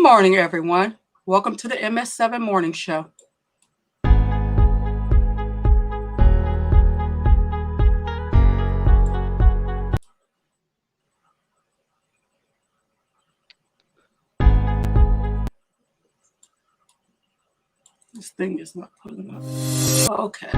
morning, everyone. Welcome to the MS7 Morning Show. This thing is not pulling up. Okay.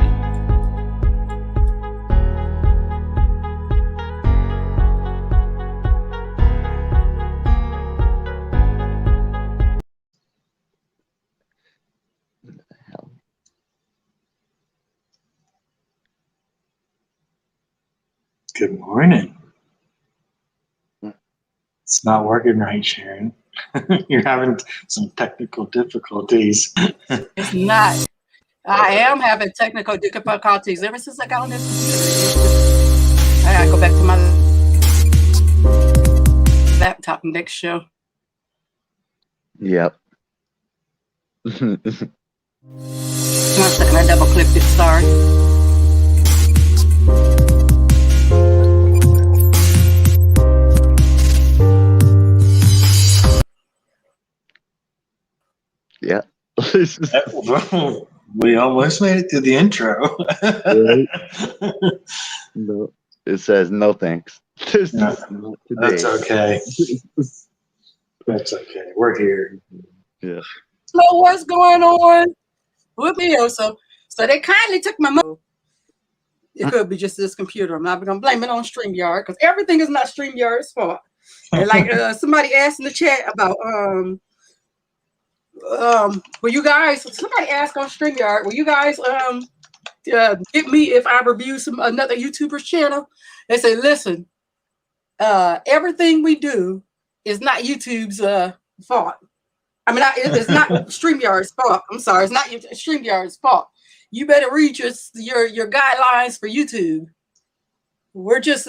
Good morning. It's not working right, Sharon. You're having some technical difficulties. It's not. I am having technical difficulties ever since I got on this computer. I gotta go back to my laptop next show. Yep. 1 second, I double clicked it. Sorry. Yeah. We almost made it to the intro. No, it says no thanks. No, that's okay. That's okay. We're here. Yeah. So what's going on with me also? So they kindly took my money. It could be just this computer. I'm not gonna blame it on StreamYard because everything is not StreamYard's fault. And like somebody asked in the chat about will you guys, somebody asked on StreamYard, will you guys get me if I review another YouTuber's channel? They say, listen, everything we do is not YouTube's fault. I mean, it's not StreamYard's fault. I'm sorry, it's not StreamYard's fault. You better read your guidelines for YouTube. We just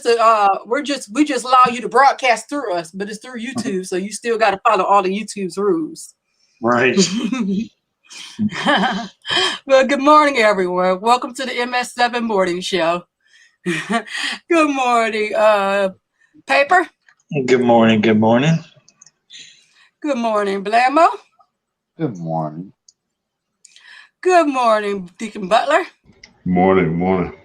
allow you to broadcast through us, but it's through YouTube, so you still got to follow all the YouTube's rules. Right. Well, good morning, everyone. Welcome to the MS7 Morning Show. Good morning, Paper. Good morning. Good morning. Good morning, Blammo. Good morning. Good morning, Deacon Butler. Morning.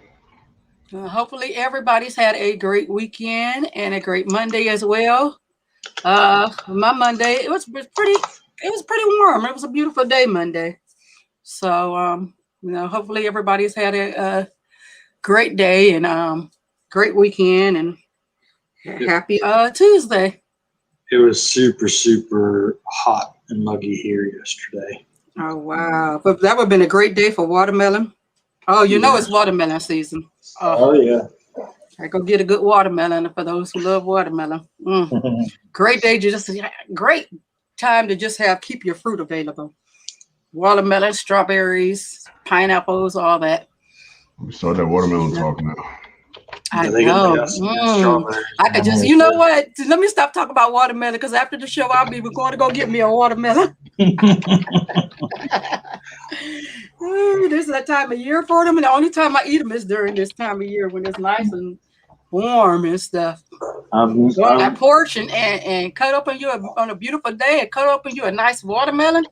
Hopefully everybody's had a great weekend and a great Monday as well. My Monday, it was pretty warm. It was a beautiful day Monday. So, hopefully everybody's had a great day and great weekend and happy Tuesday. It was super, super hot and muggy here yesterday. Oh, wow. But that would have been a great day for watermelon. Oh, you know it's watermelon season. Oh yeah. I go get a good watermelon for those who love watermelon. Great day, great time to just keep your fruit available. Watermelon, strawberries, pineapples, all that. We start that watermelon talk now. I know. I could just, you know what? Let me stop talking about watermelon because after the show, I'll be going to go get me a watermelon. This is that time of year for them, and the only time I eat them is during this time of year when it's nice and warm and stuff. Go on that porch and cut open you on a beautiful day and cut open you a nice watermelon.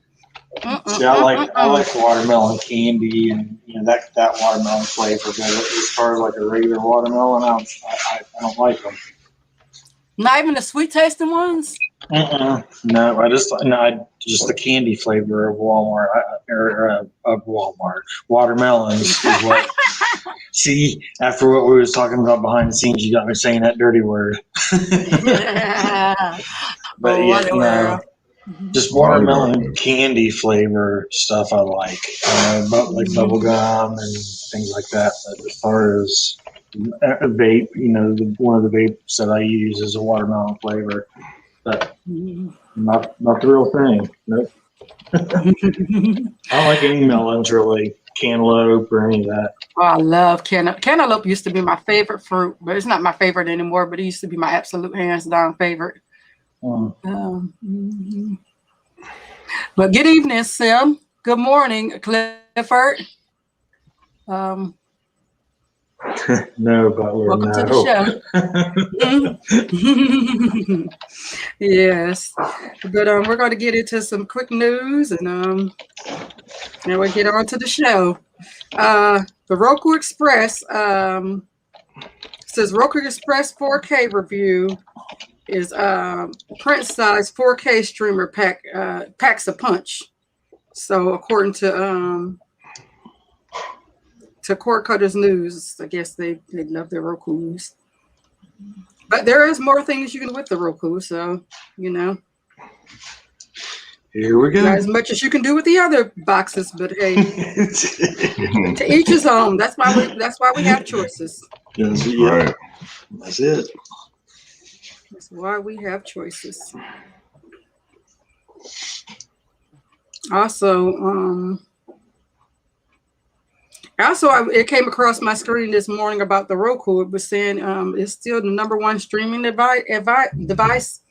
See, I like watermelon candy and that watermelon flavor, but as far as like a regular watermelon, I don't like them. Not even the sweet tasting ones. No, just the candy flavor of Walmart watermelons is what. See, after what we was talking about behind the scenes, you got me saying that dirty word. But just watermelon candy flavor stuff I like, like bubble gum and things like that. But as far as a vape, one of the vapes that I use is a watermelon flavor, but not the real thing. Nope. I don't like any melons really, cantaloupe or any of that. Oh, I love cantaloupe. Cantaloupe used to be my favorite fruit, but it's not my favorite anymore. But it used to be my absolute hands down favorite. But good evening, Sim. Good morning, Clifford. No, Butler. Welcome No. to the show. Yes, but we're going to get into some quick news, and we'll get on to the show. The Roku Express says Roku Express 4K review is print size 4K streamer packs a punch. So according to Cord Cutters News, I guess they love their Rokus. But there is more things you can do with the Roku, so here we go. Not as much as you can do with the other boxes, but hey, to each his own. That's why we have choices. Yes, Right. That's it. That's why we have choices. Also, it came across my screen this morning about the Roku. It was saying it's still the #1 streaming device.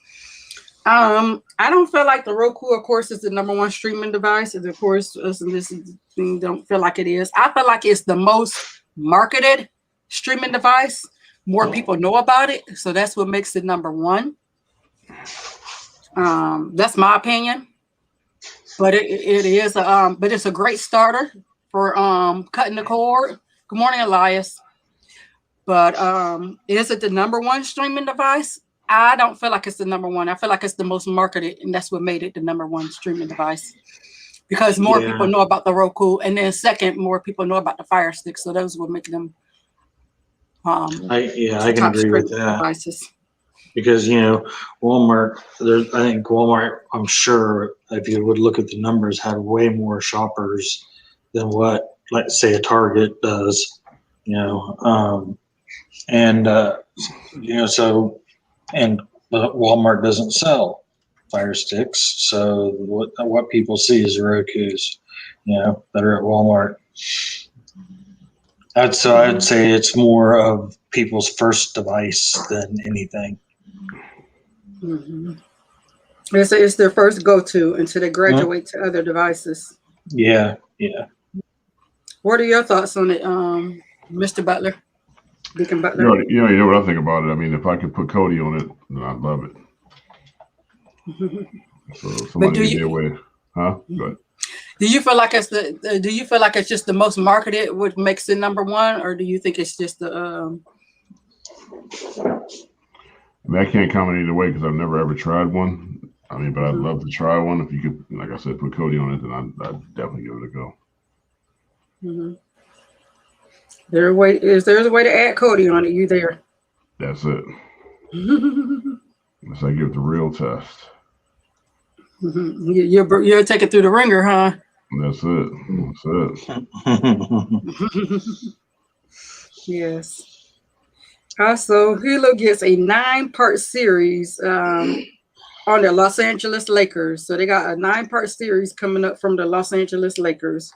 I don't feel like the Roku, of course, is the #1 streaming device. And of course, this thing don't feel like it is. I feel like it's the most marketed streaming device. More people know about it, so that's what makes it #1. That's my opinion. But it is but it's a great starter for cutting the cord. Good morning, Elias. But is it the #1 streaming device? I don't feel like it's the #1. I feel like it's the most marketed, and that's what made it the #1 streaming device. Because more people know about the Roku, and then second, more people know about the Fire Stick. So those will make them I can agree with that. Devices. Because Walmart, I think Walmart, I'm sure if you would look at the numbers, had way more shoppers than what, let's say, a Target does. Walmart doesn't sell Fire Sticks, so what people see is Rokus, that are at Walmart. I'd say it's more of people's first device than anything. Mm-hmm. It's their first go-to until they graduate to other devices. Yeah. What are your thoughts on it, Mr. Butler? Deacon Butler? You know what I think about it. I mean, if I could put Cody on it, then I'd love it. So somebody can get away, huh? Go ahead. Do you feel like it's just the most marketed, what makes it #1, or do you think it's just the? I mean, I can't comment either way because I've never ever tried one. I mean, but I'd love to try one. If you could, like I said, put Cody on it, then I'd definitely give it a go. Mm-hmm. There's a way to add Cody on it. You there? That's it. Unless I give it the real test. Mm-hmm. You'll take it through the ringer, huh? That's it. Yes. Also, Hulu gets a 9-part series on the Los Angeles Lakers. So they got a 9-part series coming up from the Los Angeles Lakers.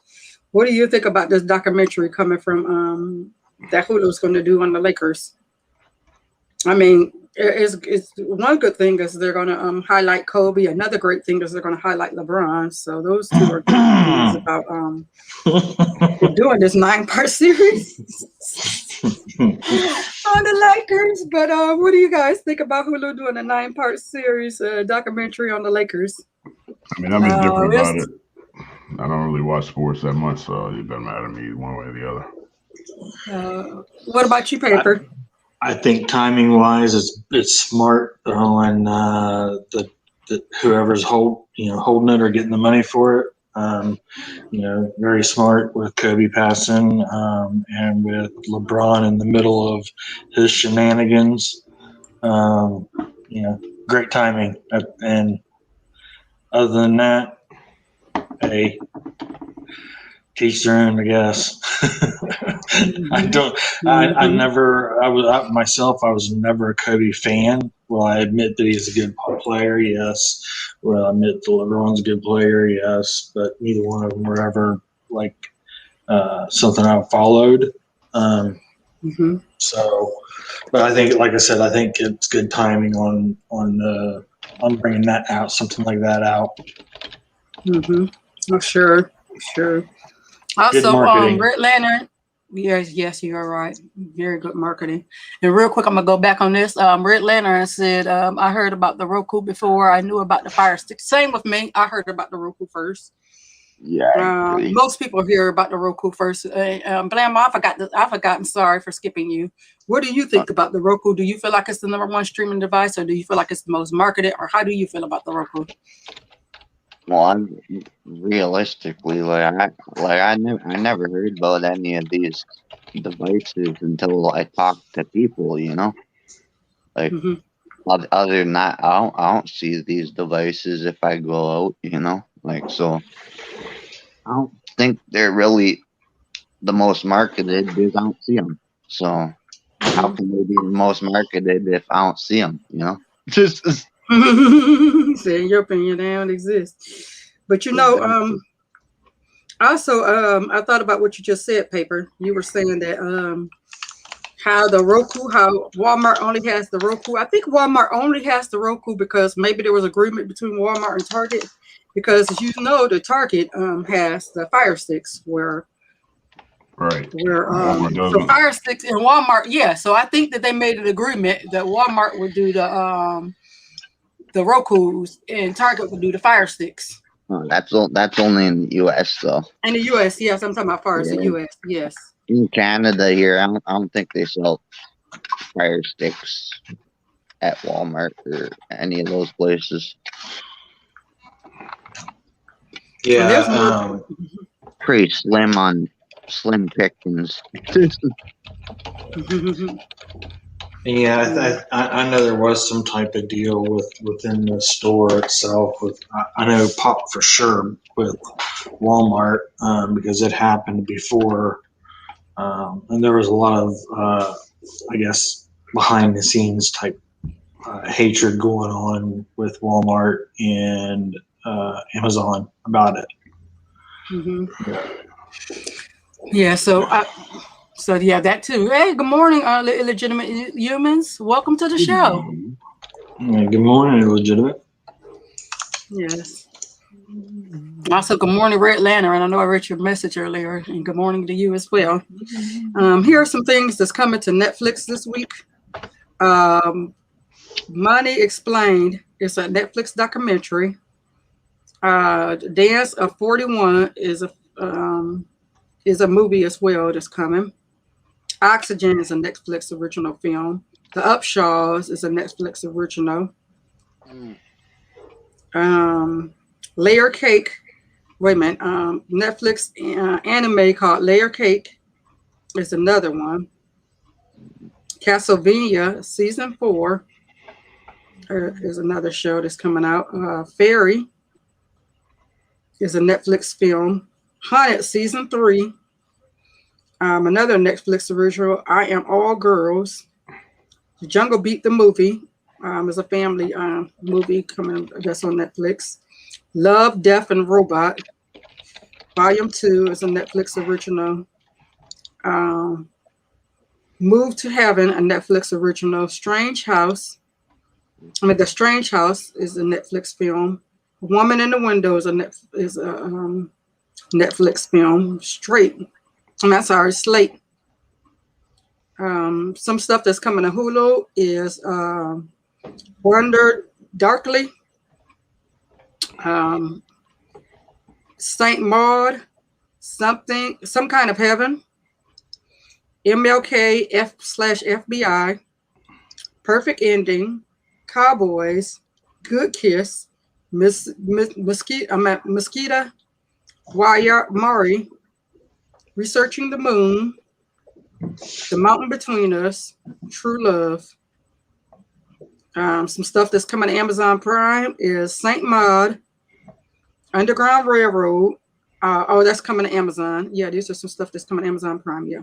What do you think about this documentary coming from that Hulu's going to do on the Lakers? I mean, it's one good thing is they're going to highlight Kobe. Another great thing is they're going to highlight LeBron. So those two are good things about doing this 9-part series on the Lakers. But what do you guys think about Hulu doing a 9-part series documentary on the Lakers? I mean, I'm indifferent about it. I don't really watch sports that much, so it doesn't matter to me one way or the other. What about you, Paper? I think timing wise, it's smart on the whoever's holding it or getting the money for it. Very smart with Kobe passing and with LeBron in the middle of his shenanigans. Great timing. And other than that, hey, teach their own, I guess. I was never a Kobe fan. Well, I admit that he's a good player, yes. Well, I admit that LeBron's a good player, yes. But neither one of them were ever something I followed. So, but I think, like I said, I think it's good timing on bringing that out, something like that out. Oh, sure. Also, Red Yes, you're right. Very good marketing. And real quick, I'm gonna go back on this. Red Lantern said, I heard about the Roku before I knew about the Fire Stick. Same with me. I heard about the Roku first. Yeah, I agree. Most people hear about the Roku first. Blam, I forgot. I'm sorry for skipping you. What do you think about the Roku? Do you feel like it's the #1 streaming device, or do you feel like it's the most marketed, or how do you feel about the Roku? Well, I'm realistically I never heard about any of these devices until I talked to people. You know, like Mhm. other than that, I don't see these devices if I go out. You know, like so. I don't think they're really the most marketed because I don't see them. So how can they be the most marketed if I don't see them? You know, just Say in your opinion, they don't exist. But also, I thought about what you just said, Paper. You were saying that how Walmart only has the Roku. I think Walmart only has the Roku because maybe there was agreement between Walmart and Target. Because as you know, the Target has the Fire Sticks where Right. so doesn't. Fire Sticks and Walmart, yeah. So I think that they made an agreement that Walmart would do the Rokus and Target would do the Fire Sticks. that's only in the U.S. though. In the U.S., yes, I'm talking about far as the Yeah. U.S., yes. In Canada here, I don't think they sell Fire Sticks at Walmart or any of those places. And there's Yeah. Pretty slim pickings. Yeah, I know there was some type of deal within the store itself. I know Pop for sure with Walmart because it happened before, and there was a lot of I guess behind the scenes type hatred going on with Walmart and Amazon about it. Yeah, so yeah, that too. Hey, good morning, illegitimate humans. Welcome to the show. Good morning, illegitimate. Yes. Also, good morning, Red Lantern. And I know I read your message earlier, and good morning to you as well. Here are some things that's coming to Netflix this week. Money Explained is a Netflix documentary. Dance of 41 is a movie as well that's coming. Oxygen is a Netflix original film. The Upshaws is a Netflix original. Layer Cake. Wait a minute. Netflix anime called Layer Cake is another one. Castlevania season 4 is another show that's coming out. Fairy is a Netflix film. Haunted season 3. Another Netflix original. I Am All Girls. The Jungle Beat the movie is a family movie coming that's on Netflix. Love, Death, and Robot. Volume 2 is a Netflix original. Move to Heaven, a Netflix original. The Strange House is a Netflix film. Woman in the Window is a Netflix film. Slate. Some stuff that's coming to Hulu is Wonder Darkly, Saint Maud, Some Kind of Heaven, MLK /FBI, Perfect Ending, Cowboys, Good Kiss, Mosquita Mari, Researching the Moon, The Mountain Between Us, True Love. Some stuff that's coming to Amazon Prime is Saint Maud, Underground Railroad. That's coming to Amazon. Yeah, these are some stuff that's coming to Amazon Prime. Yeah.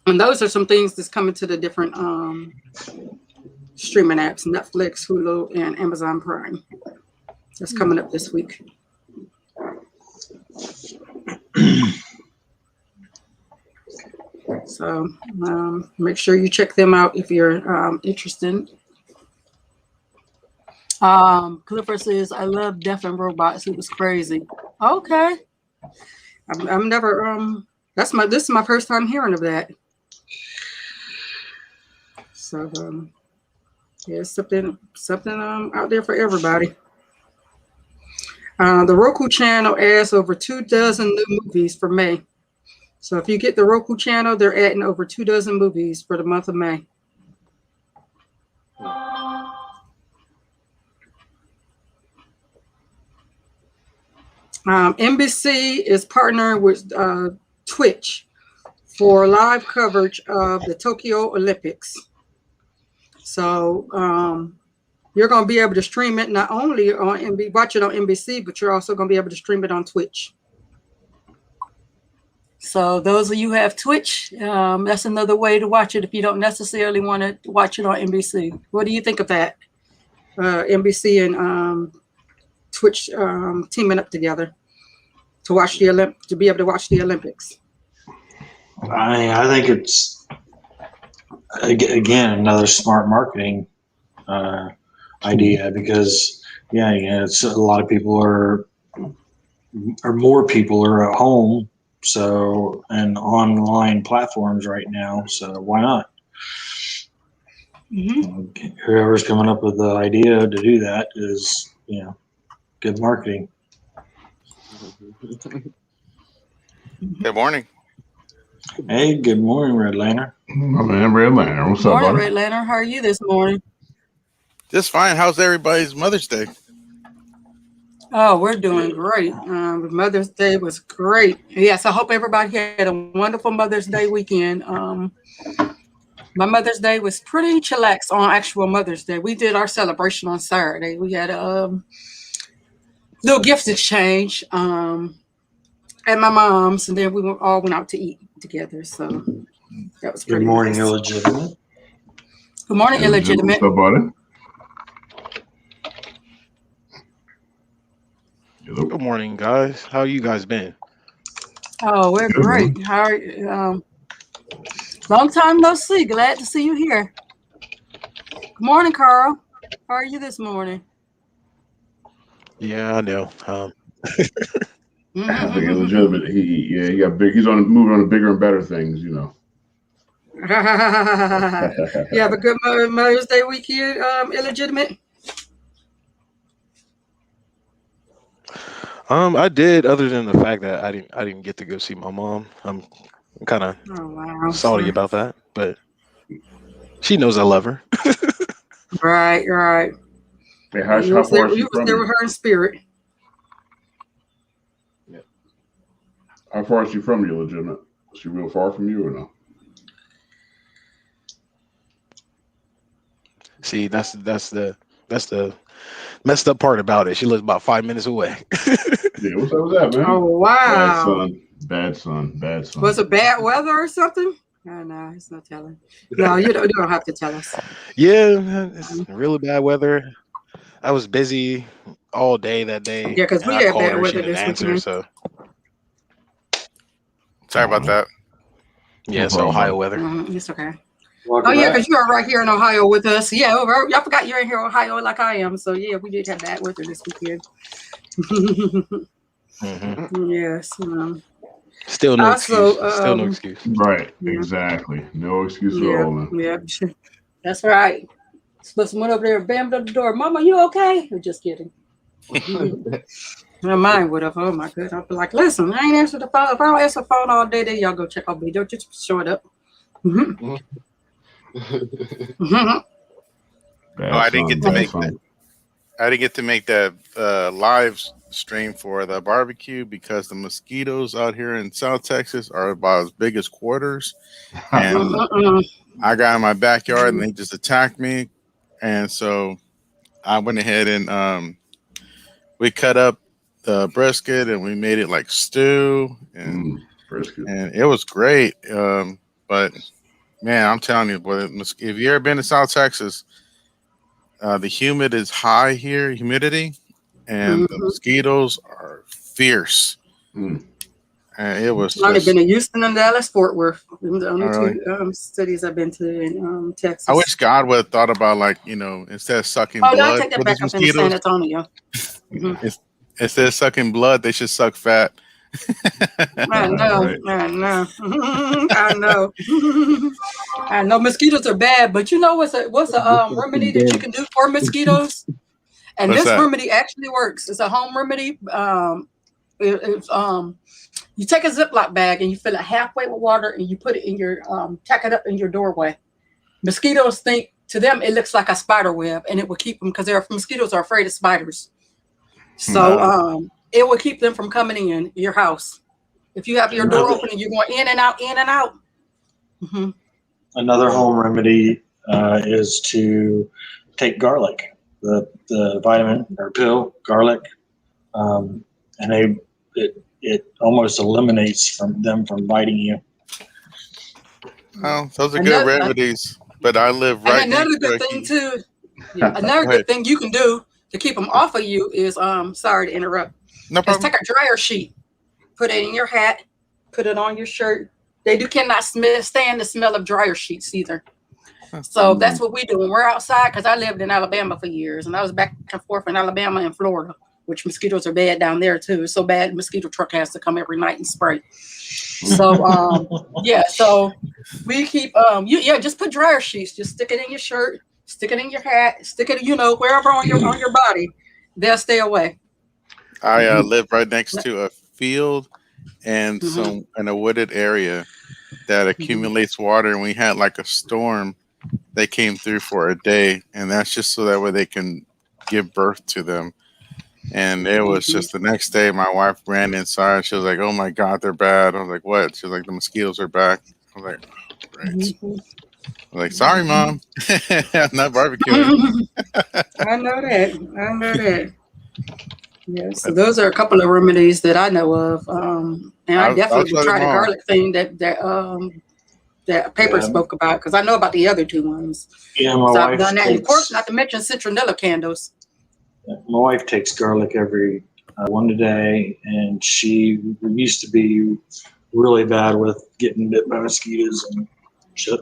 And those are some things that's coming to the different streaming apps: Netflix, Hulu, and Amazon Prime. That's coming up this week. So make sure you check them out if you're interested. Clifford says, I love Death and Robots. It was crazy. Okay. I'm never this is my first time hearing of that. So yeah, it's something out there for everybody. The Roku channel adds over 24 new movies for May. So if you get the Roku channel, they're adding over 24 movies for the month of May. NBC is partnering with Twitch for live coverage of the Tokyo Olympics. So you're going to be able to stream it not only on watch it on NBC, but you're also going to be able to stream it on Twitch. So those of you who have Twitch, that's another way to watch it if you don't necessarily want to watch it on NBC. What do you think of that? NBC and Twitch teaming up together to watch to be able to watch the Olympics. I think it's again another smart marketing idea because it's a lot of people are more people are at home, so and online platforms right now, so why not? Whoever's coming up with the idea to do that is good marketing. Good morning. Hey, good morning, Red Lantern. My man, Red Lantern. What's up, Morning, buddy? Red Lantern. How are you this morning? Just fine. How's everybody's Mother's Day? Oh, we're doing great. Mother's Day was great. Yes, I hope everybody had a wonderful Mother's Day weekend. My Mother's Day was pretty chillax on actual Mother's Day. We did our celebration on Saturday. We had a little gift exchange at my mom's, and then we all went out to eat together. So that was pretty Good morning, nice. illegitimate. Good morning, illegitimate. What's up, buddy? Hello. Good morning, guys. How you guys been? Oh, we're Good great. How are you? Long time no see. Glad to see you here. Good morning, Carl. How are you this morning? Yeah, I know. I think illegitimate. He got big. He's moving on to bigger and better things, You have a good Mother's Day weekend, illegitimate? I did. Other than the fact that I didn't get to go see my mom. I'm kind of salty about that, but she knows I love her. Right. Hey, how You far was there is she with from you? her in spirit. How far is she from you, legitimate? Is she real far from you or no? See, that's the messed up part about it. She lives about 5 minutes away. Yeah, what's up with that, man? Oh, wow. Bad son. Was it bad weather or something? No, it's not telling. No, you don't have to tell us. Yeah, it's really bad weather. I was busy all day that day. Yeah, because we and I had called bad her, she weather didn't this answer, weekend. so Sorry about that. yeah, No it's problem. Ohio weather. It's okay. Welcome Oh, yeah, back. because you are right here in Ohio with us. Yeah, I forgot you're in here in Ohio like I am. So, yeah, we did have bad weather this weekend. Mm-hmm. Yes. Still no Also, excuse. Still no excuse. Right, Yeah. exactly. No excuse at Yeah, all, man. yeah, that's right. Supposed to went over there and bammed up the door. Mama, you okay? I'm just kidding. Mine would have. Oh my god! I'd be like, listen, I ain't answered the phone. If I don't answer the phone all day, then y'all go check on me. Don't just show it up. I didn't get to make that live stream for the barbecue because the mosquitoes out here in South Texas are about as big as quarters, and I got in my backyard and they just attacked me, and so I went ahead and we cut up the brisket and we made it like stew, and it was great. But man, I'm telling you, boy, if you ever been to South Texas, the humidity is high here, and the mosquitoes are fierce. And it was I've been in Houston and Dallas, Fort Worth. The only really? two cities I've been to in Texas. I wish God would have thought about, like, instead of sucking blood, I take that back up in San Antonio. Instead of sucking blood, they should suck fat. I know, Right. I know, I know. I know mosquitoes are bad, but you know what's a remedy that you can do for mosquitoes? And What's this that? remedy actually works. It's a home remedy. It's you take a Ziploc bag and you fill it halfway with water and you put it in your tack it up in your doorway. Mosquitoes think to them it looks like a spider web, and it will keep them because mosquitoes are afraid of spiders. So it will keep them from coming in your house. If you have your door open and you're going in and out, in and out. Mm-hmm. Another home remedy is to take garlic, the vitamin or pill, garlic, and it almost eliminates them from biting you. Oh, those are good remedies. But I live right and another next good to thing too. Yeah, another good thing you can do to keep them off of you is sorry to interrupt. No problem. Take a dryer sheet, put it in your hat, put it on your shirt. They cannot stand the smell of dryer sheets either. So that's what we do when we're outside. Because I lived in Alabama for years, and I was back and forth in Alabama and Florida, which mosquitoes are bad down there too. It's so bad, the mosquito truck has to come every night and spray. So so we keep just put dryer sheets. Just stick it in your shirt, stick it in your hat, stick it wherever on your body. They'll stay away. I live right next to a field and in a wooded area that accumulates water, and we had like a storm that came through for a day, and that's just so that way they can give birth to them. And it was just the next day my wife ran inside. She was like, "Oh my God, they're bad." I was like, "What?" She was like, "The mosquitoes are back." I was like, oh, "Great." I was like, "Sorry, Mom, I'm not barbecuing." I know that. Yeah, so those are a couple of remedies that I know of, and I definitely would try the garlic thing that paper spoke about, because I know about the other two ones. Yeah, my wife done that. takes, of course, not to mention citronella candles. My wife takes garlic every one a day, and she used to be really bad with getting bit by mosquitoes and shit.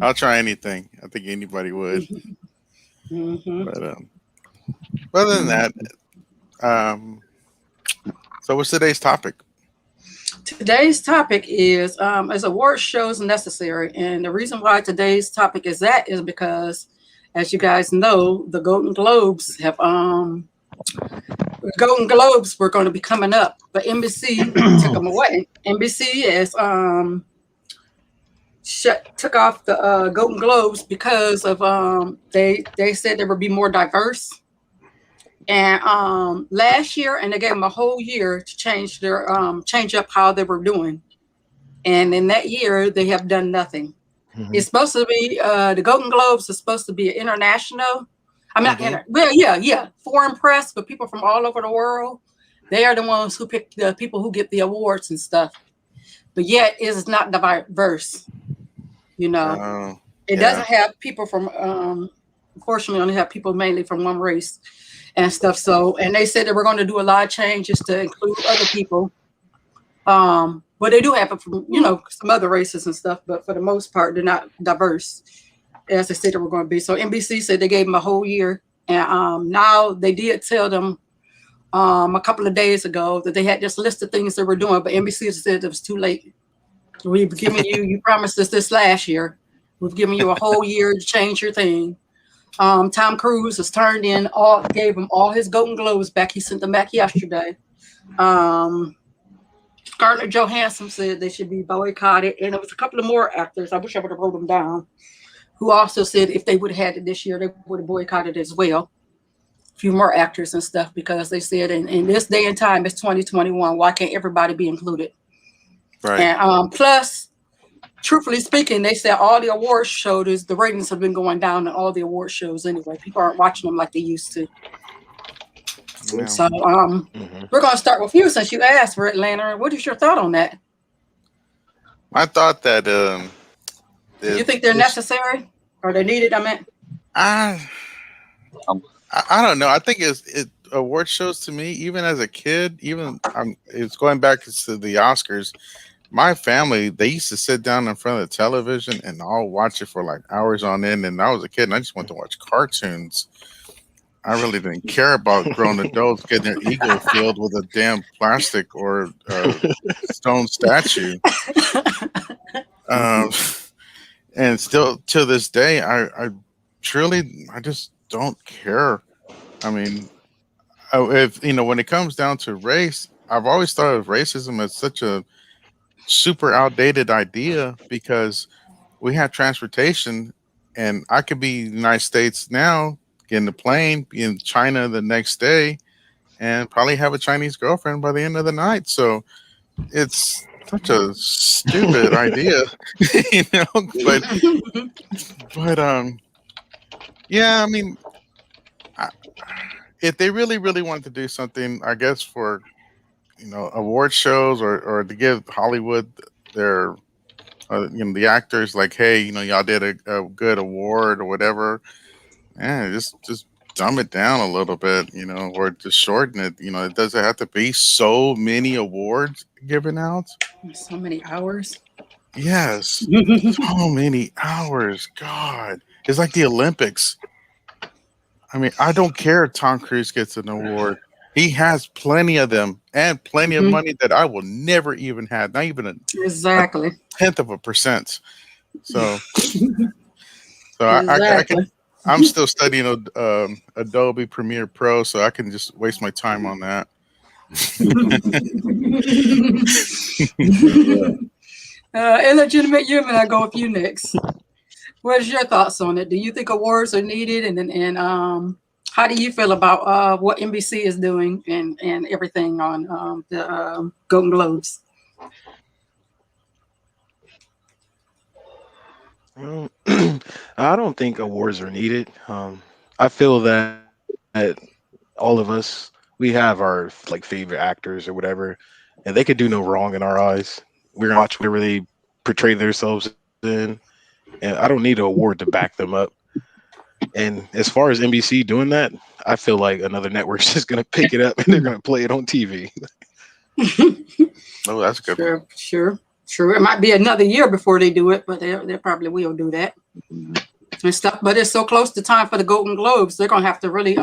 I'll try anything. I think anybody would. But other than that, so what's today's topic? Today's topic is award shows necessary, and the reason why today's topic is because, as you guys know, the Golden Globes were going to be coming up, but NBC took them away. NBC is took off the Golden Globes because of they said they would be more diverse. And last year, and they gave them a whole year to change up how they were doing. And in that year, they have done nothing. Mm-hmm. It's supposed to be the Golden Globes is supposed to be international. I mean, foreign press, but people from all over the world. They are the ones who pick the people who get the awards and stuff. But yet, it's not diverse. It doesn't have people from. Unfortunately, only have people mainly from one race and stuff. So, and they said they were going to do a lot of changes to include other people. But they do have it from, some other races and stuff. But for the most part, they're not diverse, as they said they were going to be. So NBC said they gave them a whole year. And now they did tell them a couple of days ago that they had just listed things they were doing. But NBC said it was too late. We've given you promised us this last year. We've given you a whole year to change your thing. Tom Cruise has gave him all his Golden Globes back. He sent them back yesterday. Scarlett Johansson said they should be boycotted. And there was a couple of more actors, I wish I would have wrote them down, who also said if they would have had it this year, they would have boycotted as well. A few more actors and stuff, because they said in this day and time, it's 2021. Why can't everybody be included? Right. And plus, truthfully speaking, they said all the award shows, the ratings have been going down in all the award shows anyway. People aren't watching them like they used to. Yeah. So we're going to start with you since you asked for it, Lantern. What is your thought on that? I thought that do you think they're necessary or they're needed? I don't know. I think it award shows, to me, even as a kid, it's going back to the Oscars. My family, they used to sit down in front of the television and all watch it for like hours on end. And I was a kid and I just wanted to watch cartoons. I really didn't care about grown adults getting their ego filled with a damn plastic or stone statue. Um, and still to this day, I just don't care. I mean, if when it comes down to race, I've always thought of racism as such a super outdated idea because we have transportation, and I could be in the United States now, get in a plane, be in China the next day, and probably have a Chinese girlfriend by the end of the night. So it's such a stupid idea, But yeah, I mean, I, if they really, really want to do something, I guess for award shows or to give Hollywood their the actors like, hey, y'all did a good award or whatever. Yeah, just dumb it down a little bit, or just shorten it. It doesn't have to be so many awards given out. So many hours. Yes, so many hours. God, it's like the Olympics. I mean, I don't care if Tom Cruise gets an award. He has plenty of them and plenty of money that I will never even have, not even a 0.1%. So, Exactly. I'm still studying Adobe Premiere Pro, so I can just waste my time on that. Illegitimate human, I go with you next. What is your thoughts on it? Do you think awards are needed, and how do you feel about what NBC is doing and everything on the Golden Globes? I don't think awards are needed. I feel that all of us, we have our like favorite actors or whatever, and they could do no wrong in our eyes. We're gonna watch whatever they portray themselves in, and I don't need an award to back them up. And as far as NBC doing that, I feel like another network's just gonna pick it up and they're gonna play it on TV. Oh, that's a good one. Sure. It might be another year before they do it, but they probably will do that and stuff. But it's so close to time for the Golden Globes, they're gonna have to really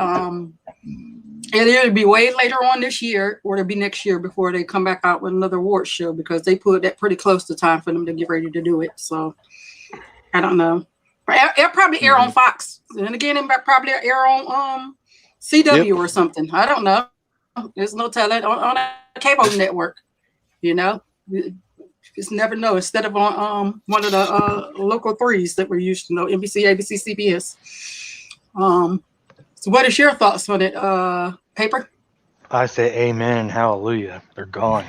it'll be way later on this year, or it'll be next year before they come back out with another award show, because they put that pretty close to time for them to get ready to do it. So I don't know. It'll probably air on Fox, and again, it might probably air on CW or something. I don't know. There's no telling on a cable network. Just never know. Instead of on one of the local threes that we're used to know, NBC, ABC, CBS. So what is your thoughts on it, Paper? I say amen and hallelujah. They're gone.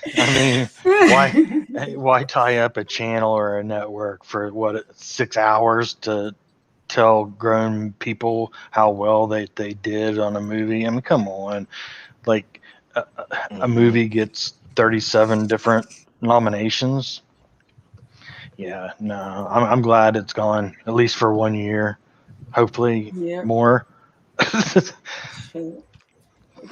I mean, why tie up a channel or a network for 6 hours to tell grown people how well they did on a movie? I mean, come on. Like a movie gets 37 different nominations. Yeah, no, I'm glad it's gone, at least for 1 year. Hopefully more.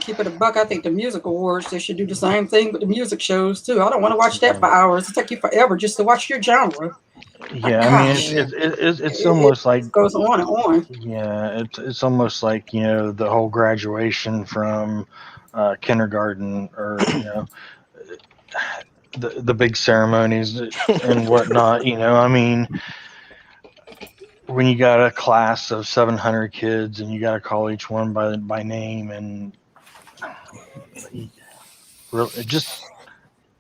Keep it a buck. I think the music awards, they should do the same thing with the music shows too. I don't want to watch that for hours. It take you forever just to watch your genre. Yeah, I mean, it's almost like it goes on and on. Yeah, it's almost like the whole graduation from kindergarten, or the big ceremonies and whatnot. I mean, when you got a class of 700 kids and you got to call each one by name, and just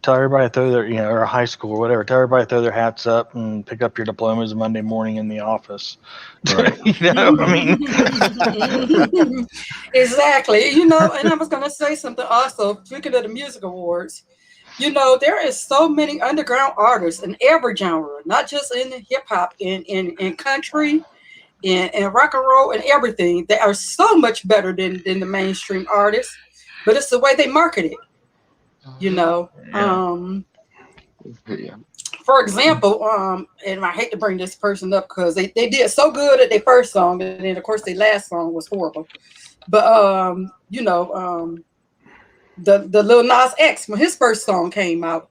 tell everybody to throw their, or high school or whatever, tell everybody to throw their hats up and pick up your diplomas Monday morning in the office. Right. I mean. Exactly. And I was going to say something also, speaking of the music awards, there is so many underground artists in every genre, not just in hip hop, in country, in rock and roll, and everything. They are so much better than the mainstream artists, but it's the way they market it. For example, and I hate to bring this person up because they did so good at their first song, and then of course their last song was horrible. But the Lil Nas X, when his first song came out,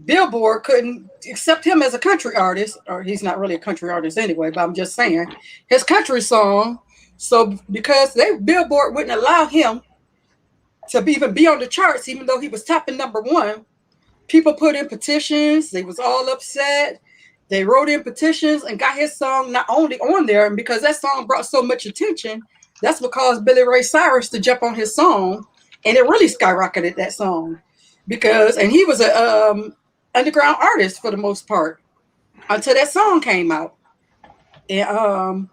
Billboard couldn't accept him as a country artist, or he's not really a country artist anyway, but I'm just saying his country song. So because Billboard wouldn't allow him to even be on the charts, even though he was topping #1, people put in petitions. They was all upset. They wrote in petitions and got his song not only on there, and because that song brought so much attention, that's what caused Billy Ray Cyrus to jump on his song, and it really skyrocketed that song and he was a underground artist for the most part until that song came out. And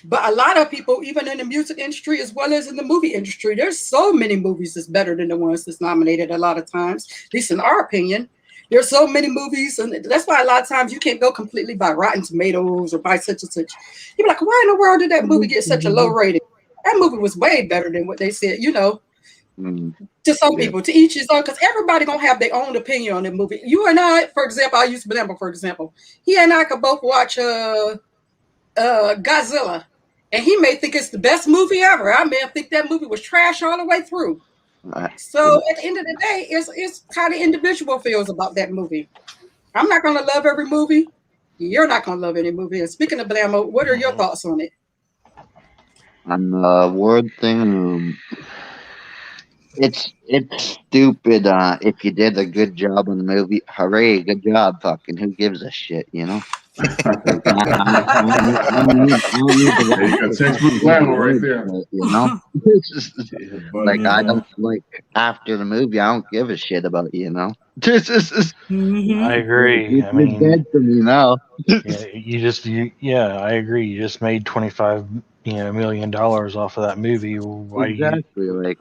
but a lot of people, even in the music industry as well as in the movie industry, there's so many movies that's better than the ones that's nominated a lot of times, at least in our opinion. There's so many movies, and that's why a lot of times you can't go completely by Rotten Tomatoes or by such and such. You're like, why in the world did that movie get such a low rating? That movie was way better than what they said, to some people, to each his own, because everybody gonna have their own opinion on the movie. You and I, for example, I use Blambo, for example. He and I could both watch Godzilla, and he may think it's the best movie ever. I may think that movie was trash all the way through. So at the end of the day, it's how the individual feels about that movie. I'm not gonna love every movie. You're not gonna love any movie. And speaking of Blambo, what are your thoughts on it? On the award thing, it's stupid. If you did a good job on the movie, hooray, good job. Fucking who gives a shit, There you got textbook Blammo right there. Like I don't like after the movie. I don't give a shit about I agree. I mean, dead to me now. I agree. You just made $25 million off of that movie. Why exactly? you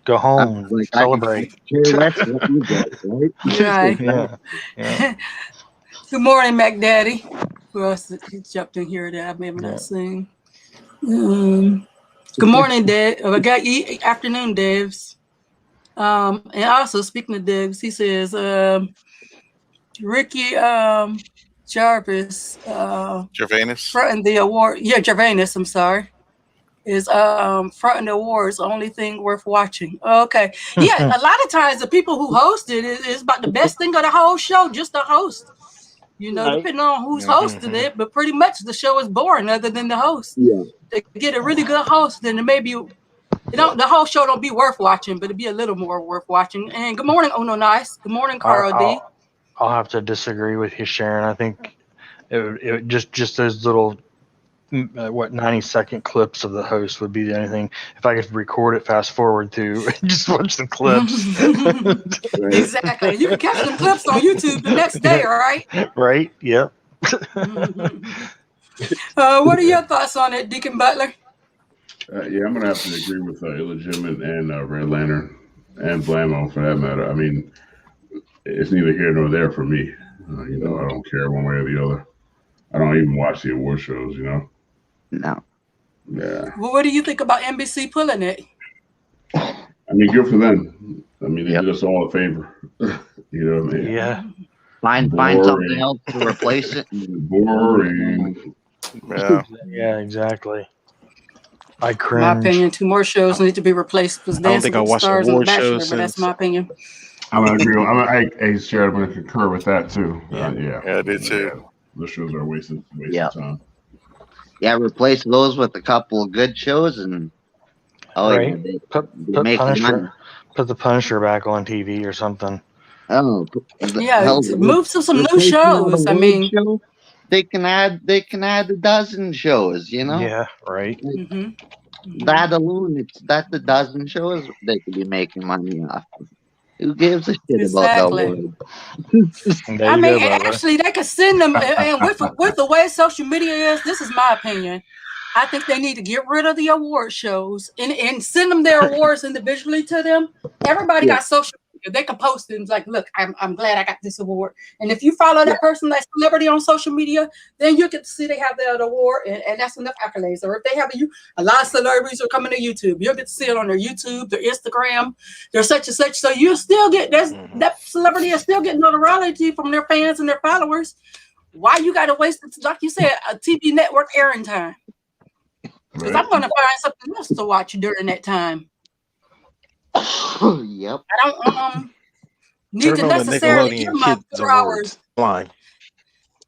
go home, celebrate? That's what you get, right? Right. Yeah. Good morning, Mac Daddy. Who else jumped in here that I may have not seen? Good morning, Dave. I got afternoon, Devs. And also, speaking of Devs, he says Ricky Jarvis Gervais fronting the award. Yeah, Gervais, I'm sorry. Is fronting the awards the only thing worth watching? Okay. Yeah, a lot of times the people who host it is about the best thing of the whole show, just the host. Depending on who's hosting it, but pretty much the show is boring other than the host. Yeah. To get a really good host, then it maybe the whole show don't be worth watching, but it'd be a little more worth watching. And good morning, Ono Nice. Good morning, Carl D. I'll have to disagree with you, Sharon. I think it just those little 90-second clips of the host would be the only thing. If I could record it, fast forward to just watch the clips. Exactly. You can catch them clips on YouTube the next day, right? Right. Yep. What are your thoughts on it, Deacon Butler? Yeah, I'm gonna have to agree with Illegitimate and Red Lantern and Blammo for that matter. I mean, it's neither here nor there for me. I don't care one way or the other. I don't even watch the award shows. No. Yeah. Well, what do you think about NBC pulling it? I mean, good for them. I mean, they did us all a favor. You know what I mean? Yeah. Find something else to replace it. Boring. Yeah, exactly. I cringe. My opinion, 2 more shows need to be replaced. I don't think I watched the award shows. But that's my opinion. I'm gonna agree. I'm gonna concur with that too. Yeah, I did too. Yeah. Those shows are wasting time. Yeah, replace those with a couple of good shows and right. Put the Punisher back on TV or something. Oh, move to some new shows. I mean, they can add a dozen shows. Yeah, right. That alone, that's a dozen shows they could be making money off of. Who gives a shit about that word? I mean, actually, they could send them, and with the way social media is, this is my opinion. I think they need to get rid of the award shows and send them their awards individually to them. Everybody got social media. They can post it and like, look, I'm glad I got this award. And if you follow that person, that celebrity on social media, then you get to see they have that award, and that's enough accolades. Or if they have a lot of celebrities are coming to YouTube, you'll get to see it on their YouTube, their Instagram, their such and such. So you still get that celebrity is still getting notoriety from their fans and their followers. Why you got to waste, like you said, a TV network airing time? Because I'm going to find something else to watch during that time. Yep. I don't. need to Turn on the necessarily Nickelodeon earmark Kids 4 hours. Awards line.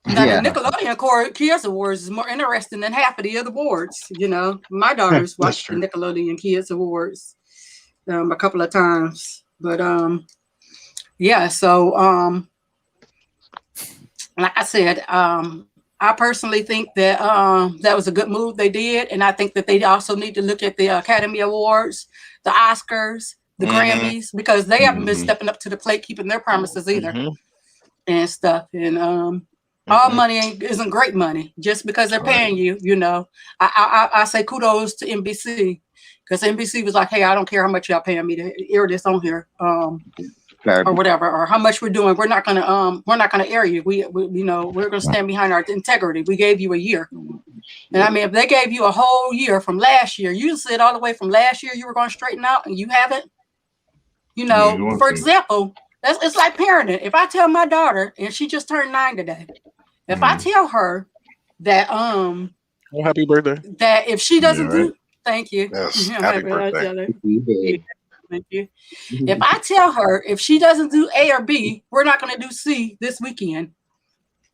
Now, Yeah. the Nickelodeon Kids Awards is more interesting than half of the other awards. You know, my daughters That's watched the true. Nickelodeon Kids Awards a couple of times. But yeah, so like I said, I personally think that that was a good move they did, and I think that they also need to look at the Academy Awards, the Oscars, the Grammys, because they haven't been stepping up to the plate, keeping their promises either, and stuff. And all money isn't great money just because they're paying you. You know, I say kudos to NBC, because NBC was like, hey, I don't care how much y'all paying me to air this on here. Or whatever, or how much we're doing. We're not gonna air you. We you know, we're gonna stand behind our integrity. We gave you a year. And I mean, if they gave you a whole year from last year, you said all the way from last year you were going to straighten out, and you haven't. You know, for example, it's like parenting. If I tell my daughter, and she just turned 9 today, if I tell her that Well, happy birthday. that if she doesn't do, thank you. Yes, happy birthday. Thank you. If I tell her if she doesn't do A or B, we're not going to do C this weekend,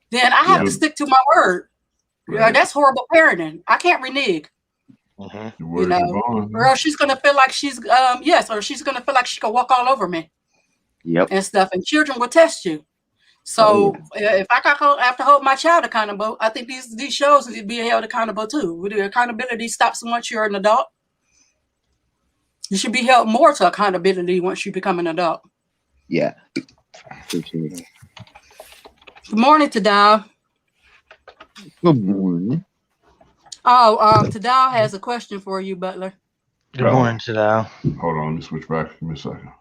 then I have to stick to my word. Right. You know, that's horrible parenting. I can't renege. You know, or else she's going to feel like she's or she's going to feel like she can walk all over me. Yep. And stuff. And children will test you. So if I have to hold my child accountable, I think these shows need to be held accountable too. With the accountability stops once you're an adult. You should be held more to accountability once you become an adult. Yeah. Good morning, Tadal. Good morning. Oh, Tadal has a question for you, Butler. Good morning, Tadal. Hold on, let me switch back. Give me a second.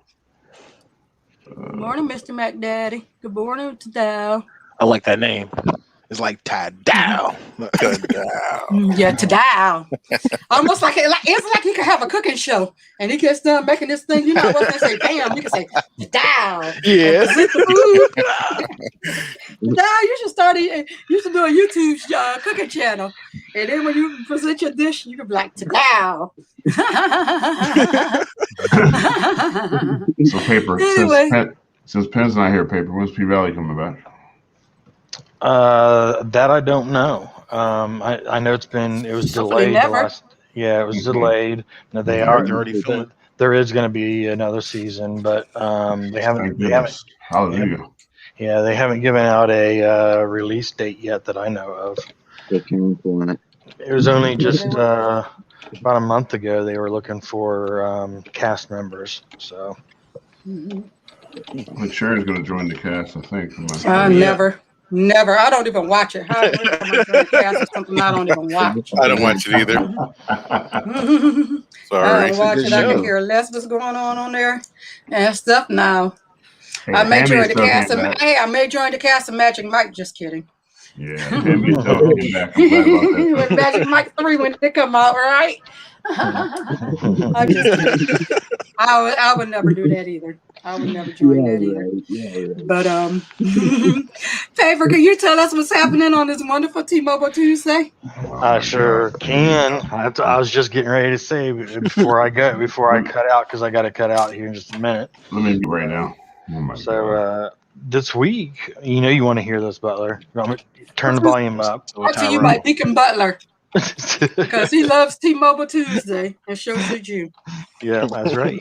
Good morning, Mr. McDaddy. Good morning, Tadal. I like that name. It's like Tadal. Yeah, Tadal. Almost like it's like he could have a cooking show, and he gets done making this thing. You know what they say? Bam! You can say Tadal. Yeah. Tadal, you should start. You should do a YouTube cooking channel, and then when you present your dish, you can be like Tadal. So paper. Anyway. Since Penn's not here, paper. When's P Valley coming back? That I don't know. I know it was delayed. It was delayed. Now they are already filming. There is going to be another season, but they haven't. Hallelujah. Yeah, they haven't given out a release date yet that I know of. It was only just about a month ago they were looking for cast members. So. Like Sharon's going to join the cast, I think. Never. I don't even watch it. How cast or something I don't even watch. I don't watch it either. Sorry. I don't watch it. I can hear less what's going on there and stuff now. Hey, I may join the cast. I may join the cast of Magic Mike. Just kidding. Yeah, Tammy back. I'm glad about that. Magic Mike 3 when they come out, right? I'm just kidding. I would never do that either. I would never join that either. But Paper, can you tell us what's happening on this wonderful T-Mobile Tuesday? I sure can. I was just getting ready to say before I cut out, because I got to cut out here in just a minute. Let me do right now. Oh so this week, you want to hear this, Butler. You want me to turn the volume up? Brought to you by Deacon Butler. Because he loves T-Mobile Tuesday and shows you. Yeah, that's right.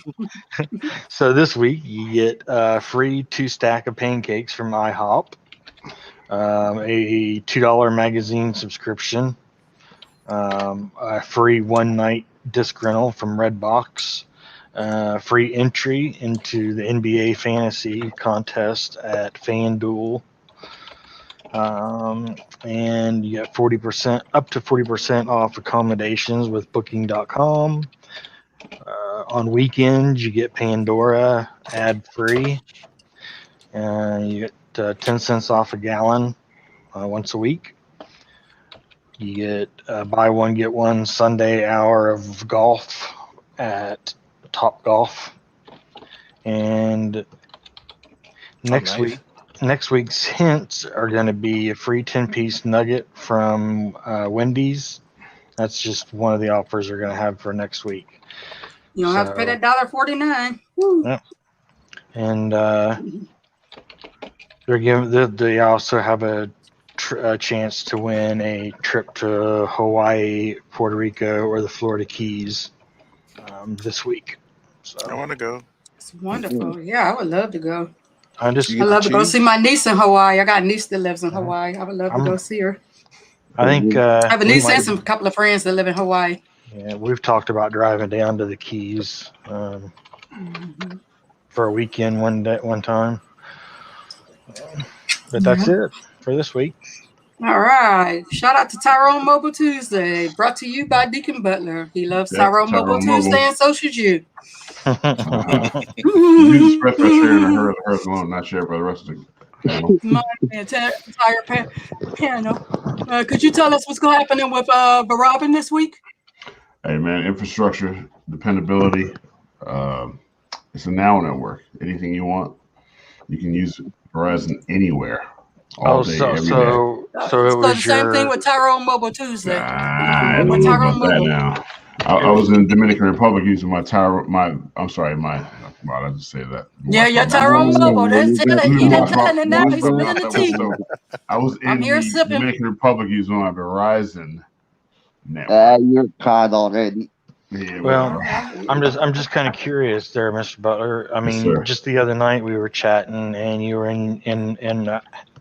So this week you get free 2 stack of pancakes from IHOP, a $2 magazine subscription, a free 1-night disc rental from Redbox, free entry into the NBA fantasy contest at FanDuel. And you get up to 40% off accommodations with Booking.com. On weekends, you get Pandora ad free. You get 10 cents off a gallon once a week. You get buy one get one Sunday hour of golf at Top Golf. And next week's hints are going to be a free 10-piece nugget from Wendy's. That's just one of the offers we're going to have for next week. You don't have to pay that $1.49. Yeah. And They also have a chance to win a trip to Hawaii, Puerto Rico, or the Florida Keys this week. I So want to go. It's wonderful. Yeah, I would love to go. I'm just. I love to go see my niece in Hawaii. I got a niece that lives in Uh-huh. Hawaii. I would love to go see her. I think I have a we niece might- and some couple of friends that live in Hawaii. Yeah, we've talked about driving down to the Keys for a weekend one time. But that's it for this week. All right. Shout out to Tyrone Mobile Tuesday, brought to you by Deacon Butler. He loves Yeah, Tyrone Mobile Tyrone Tuesday, Mobile. and so should you. You express by sharing hers alone, not shared by the rest of the panel. My entire panel. Could you tell us what's going to happen with Robin this week? Hey man, infrastructure, dependability. It's a now network. Anything you want, you can use Verizon anywhere. All day, every day. So it So was the same thing with Tyrone Mobile Tuesday. I don't know about that now. I was in Dominican Republic using my well, I just say that. Yeah, Tyrone Mobile. That's it. He done telling it now. He's spilling the tea. I was in the Dominican Republic using my Verizon network. You're caught already. Yeah, Well, whatever. I'm just kind of curious there, Mr. Butler. I mean, sir. just the other night we were chatting, and you were in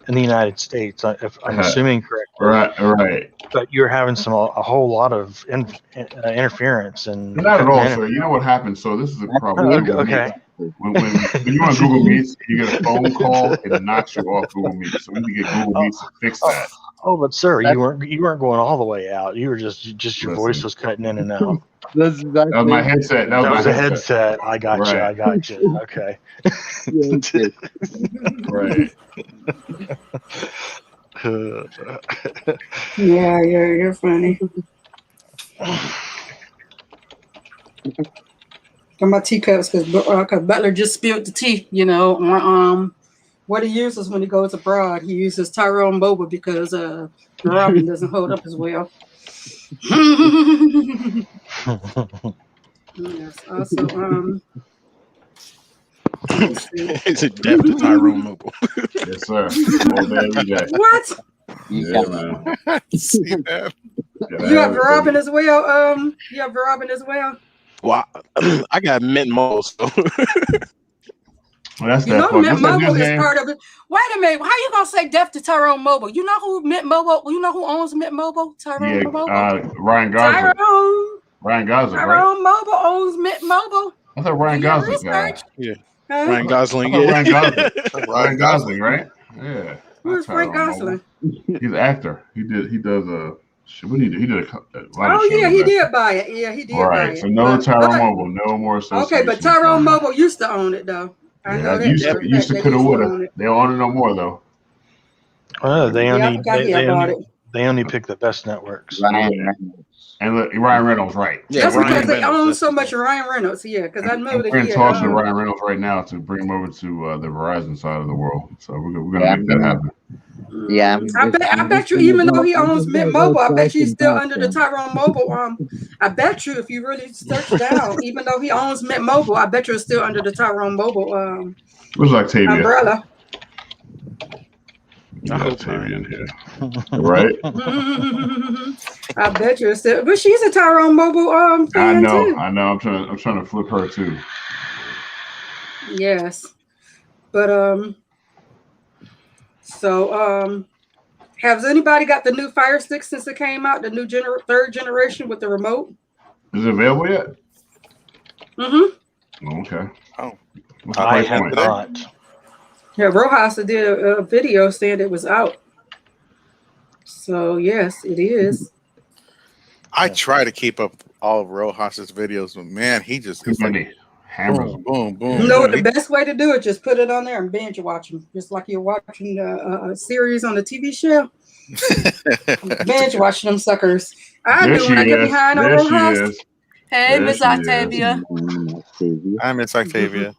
the United States, if I'm assuming correctly. Right. But you're having a whole lot of interference and. Not at all, sir. You know what happened? So this is a problem. Okay. When you're on Google Meets, you get a phone call, it knocks you off Google Meets. So we need to get Google Meets to fix that. Oh, but sir, you weren't going all the way out. You were just your voice was cutting in and out. That's exactly. That was my headset. That was a headset. I got you. I got you. Okay. Right. Yeah, you're funny. Got my teacups because Butler just spilled the tea. You know, what he uses when he goes abroad, he uses Tyrone Mobile because Robin doesn't hold up as well. Yes. Also, Is it deaf to Tyrone Mobile? Yes, sir. All day, every day. What? Yeah, man. See that? You have Robin as well. You have Robin as well. Well, I got Mint Mobile, so Well, that's You know, Mint Mobile is part of it. Wait a minute. How you gonna say deaf to Tyrone Mobile? You know who Mint Mobile? You know who owns Mint Mobile? Tyrone Mobile. Ryan Gosling. Ryan Gosling, right? Tyrone Mobile owns Mint Mobile. I thought Ryan Gosling. yeah. Huh? Ryan Gosling. Ryan Yeah. Gosling. Ryan Gosling, right? Yeah. Who's Frank Gosling? He's an actor. He does he did a lot Oh of yeah, shows. he did buy it. Yeah, he did buy Right. it. So no Tyrone Mobile, no more association. Okay, but Tyrone Mobile used to own it though. I know that. Used to coulda woulda. They don't own it no more though. Well, they only pick the best networks. And look, Ryan Reynolds, right? Yeah, That's Ryan because they Reynolds, own that's so the much thing. Ryan Reynolds. Yeah, because I know that We're in he talks with Ryan Reynolds right now to bring him over to the Verizon side of the world. So we're gonna make that happen. Yeah, I bet you, even though he owns Mint Mobile, I bet you he's still under the Tyrone Mobile. I bet you, if you really search down, even though he owns Mint Mobile, I bet you're still under the Tyrone Mobile Where's Octavia? umbrella. Octavia in here, right? I bet you're still, but she's a Tyrone Mobile fan too. I know. I'm trying to flip her too. Yes, but so has anybody got the new Fire Stick since it came out? The new third generation with the remote? Is it available yet? Mm-hmm. Okay. Oh, I have not. Yeah, Rojas did a video saying it was out. So yes, it is. I try to keep up all of Rojas's videos, but man, he just is like hammers. Boom, boom. You know what the best way to do it? Just put it on there and binge watch them, just like you're watching a series on the TV show. Binge watch them suckers. I do when I get behind on Rojas. Hey, Miss Octavia. Hi, Miss Octavia.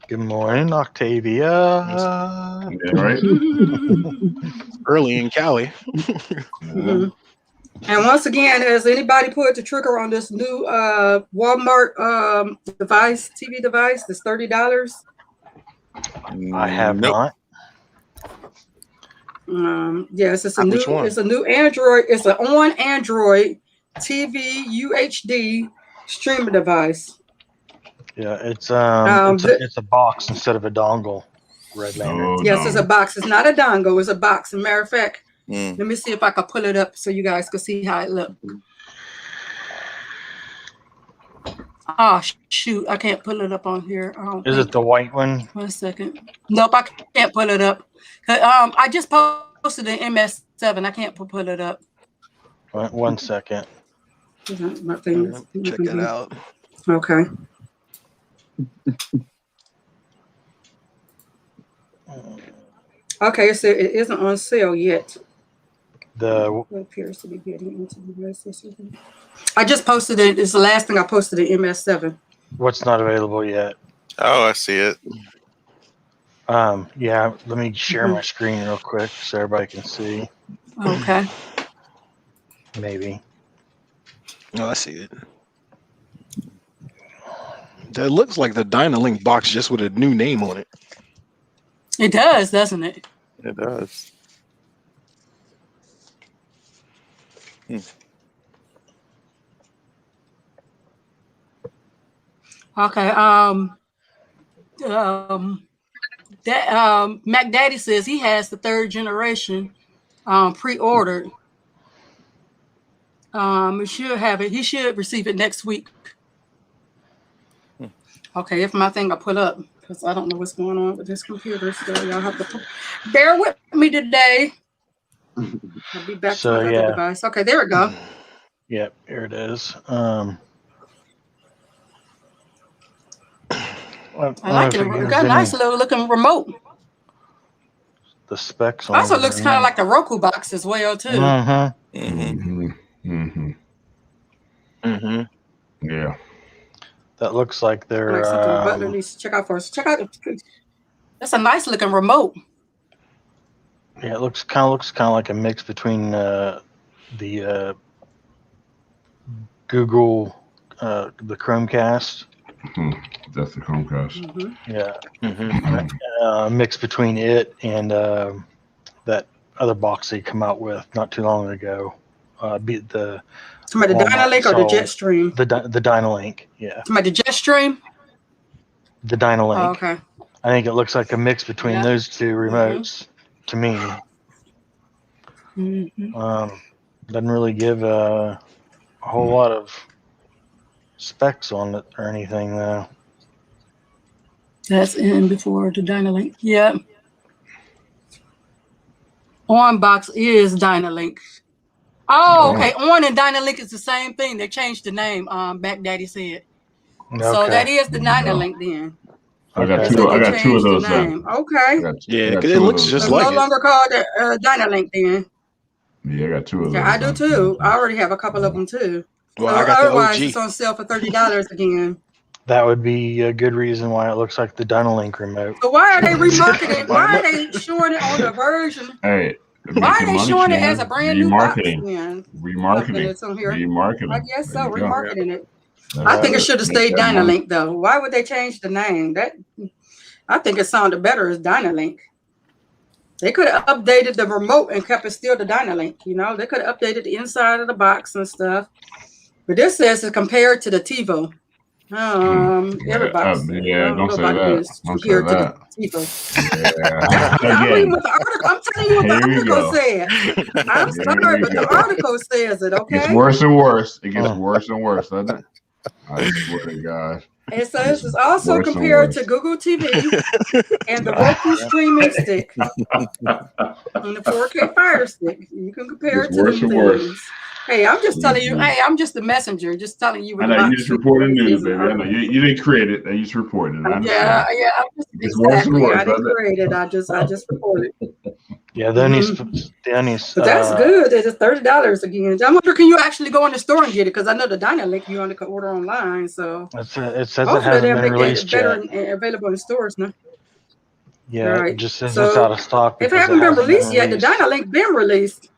Good morning, Octavia. Yeah, right. Early in Cali. Mm-hmm. And once again, has anybody put the trigger on this new Walmart device, TV device? That's $30. I have not. Yes, it's a Which new. one? It's a new Android. It's an on Android TV UHD streaming device. Yeah, it's th- it's a box instead of a dongle. Red Lantern. Oh yes, it's a no. box. It's not a dongle. It's a box. As a matter of fact, Mm. let me see if I can pull it up so you guys can see how it looks. Oh shoot, I can't pull it up on here. I don't Is think. it the white one? 1 second. Nope, I can't pull it up. I just posted an MS7. I can't pull it up. 1 second. My thing is Check it out. okay. Okay, so it isn't on sale yet. The It appears to be getting into the US. I just posted it. It's the last thing I posted in MS7. what's not available yet? Oh, I see it. Yeah. Let me share my screen real quick so everybody can see. Okay. Maybe. Oh, I see it. That looks like the Dynalink box just with a new name on it. It does, doesn't it? It does. Okay. Mac Daddy says he has the 3rd generation pre-ordered. He should have it. He should receive it next week. Okay, if my thing I put up, because I don't know what's going on with this computer, so y'all have to bear with me today. I'll be back to my other device. Okay, there we go. Yep, here it is. I like it. It got a nice little looking remote. The specs. Also looks kind of like the Roku box as well too. Yeah. That looks like they're. Like something Butler needs to check out for us. Check out. That's a nice looking remote. Yeah, it looks kind of like a mix between the Google the Chromecast. That's the Chromecast. Yeah. Mix between it and that other box they come out with not too long ago. Be the Somebody the Dynalink or the Jetstream? The Dynalink, yeah. Somebody the Jetstream? The Dynalink. Oh, okay. I think it looks like a mix between those two remotes to me. Doesn't really give a whole lot of specs on it or anything though. That's in before the Dynalink. Yeah. On box is Dynalink. Oh, okay. On and Dynalink is the same thing. They changed the name. Back Daddy said. Okay. So that is the Dynalink then. I got two of those. Okay. Yeah, because it looks just like no longer called Dynalink then. Yeah, I got two of those. Yeah, I do too. I already have a couple of them too. Well, I got otherwise, the OG. it's on sale for $30 again. That would be a good reason why it looks like the Dynalink remote. So why are they remarketing? Why are they showing it on the version? Hey, why are they showing it as a brand new box? Remarketing. Remarketing. I guess so. Remarketing it. I think it should have stayed Dynalink though. Why would they change the name? I think it sounded better as Dynalink. They could have updated the remote and kept it still the Dynalink. You know, they could have updated the inside of the box and stuff. But this says it's compared to the TiVo. Every box. Don't say that. Compared to the TiVo. I'm telling you what the article said. I'm sorry, but the article says it. Okay. It's worse and worse. It gets worse and worse, doesn't it? I swear to God. It says it's also compared to Google TV and the Roku streaming stick and the 4K Fire Stick. You can compare it to the things. Hey, I'm just telling you. Hey, I'm just the messenger, just telling you. I know you just reported news, baby. I know you didn't create it. You just reported it. Yeah. It's worse and worse. I didn't create it. I just reported. Yeah, the only. But that's good. It's $30 again. I wonder, can you actually go in the store and get it? Because I know the Dynalink you only can order online. So it says it hasn't been released yet. Available in stores now. Yeah, right. It just says it's out of stock. If it hasn't been released yet, the Dynalink been released.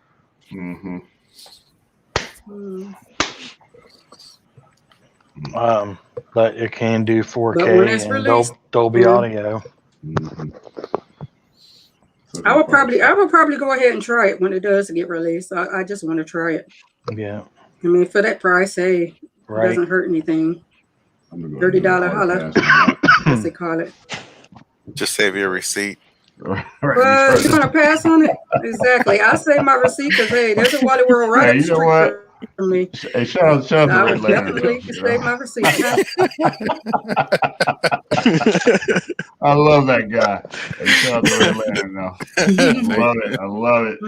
But it can do 4K and Dolby audio. I will probably go ahead and try it when it does get released. I just want to try it. Yeah. I mean, for that price, hey, it Right. doesn't hurt anything. I'm gonna go ahead and $30 do a hard holla, pass on as they call it. Just save your receipt. that. Well, you're gonna pass on it? Exactly. I save my receipt because hey, there's a Wally World right Hey, up the you know street what? from me. Hey, shout So out to I Red would Lantern. definitely You save know? my receipt. Huh? I love that guy. Hey, shout out to Red Lantern now. I love it.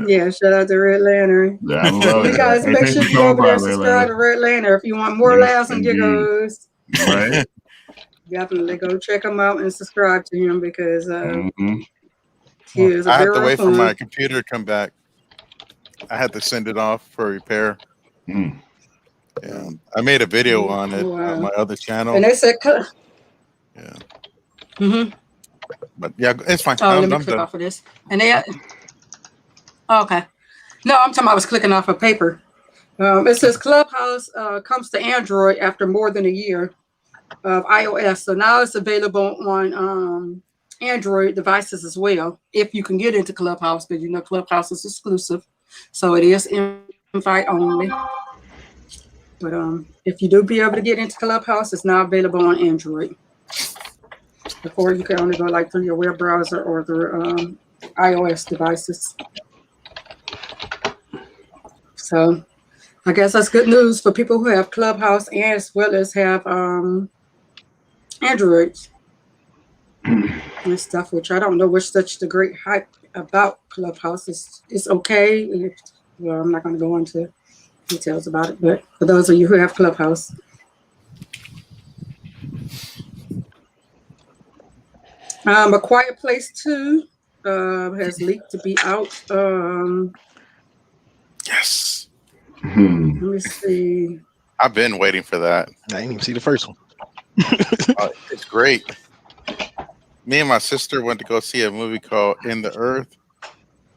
Yeah, shout out to Red Lantern. Yeah, I love You it. guys Hey, make thanks sure for you go coming over by, there and Red subscribe to Lantern. Red Lantern if you want more Yes, laughs and indeed. giggles. Right? Definitely go check him out and subscribe to him because Mhm. he is a I had to very wait for my fun. computer to come back. I had to send it off for repair. Mm. Yeah, I made a video on it on my Wow. other channel. And they said, Yeah, mm-hmm. but yeah, it's fine. Oh, let me I'm click done. off of this. And they, okay. No, I'm talking about I was clicking off a paper. It says Clubhouse comes to Android after more than a year of iOS. So now it's available on Android devices as well, if you can get into Clubhouse, because you know Clubhouse is exclusive. So it is invite only. But if you do be able to get into Clubhouse, it's now available on Android. Before you could only go like through your web browser or through iOS devices. So I guess that's good news for people who have Clubhouse and as well as have Androids and stuff, which I don't know what's such the great hype about Clubhouse. It's okay. Well, I'm not going to go into details about it, but for those of you who have Clubhouse. A Quiet Place 2 has leaked to be out. Yes, Let me see. I've been waiting for that. I didn't even see the first one. It's great. Me and my sister went to go see a movie called In the Earth.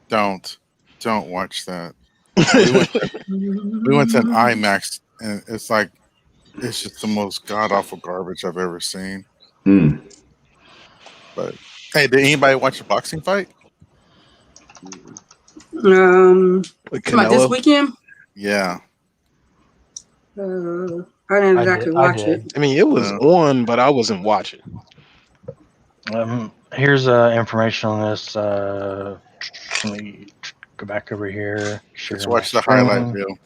Don't watch that. We went to an IMAX, and it's just the most god awful garbage I've ever seen. Mm. But hey, did anybody watch the boxing fight? With This weekend? Yeah. I didn't exactly watch it. I mean, it was on, but I wasn't watching. Here's information on this. Let me go back over here. Just watch the highlight reel.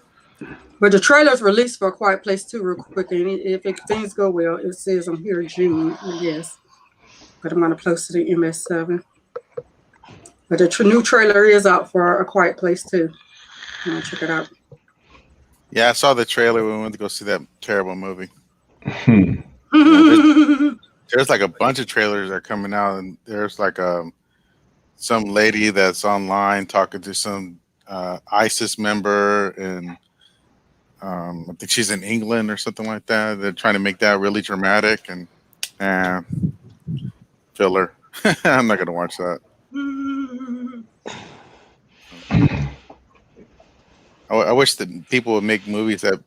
But the trailer's released for A Quiet Place 2 real quick, and if things go well, it says I'm here in June, I guess. But I'm going to post it to MS7. But the new trailer is out for A Quiet Place 2. Check it out. Yeah, I saw the trailer when we went to go see that terrible movie. There's like a bunch of trailers that are coming out, and there's like some lady that's online talking to some ISIS member, and I think she's in England or something like that. They're trying to make that really dramatic, and filler. I'm not gonna watch that. I wish that people would make movies that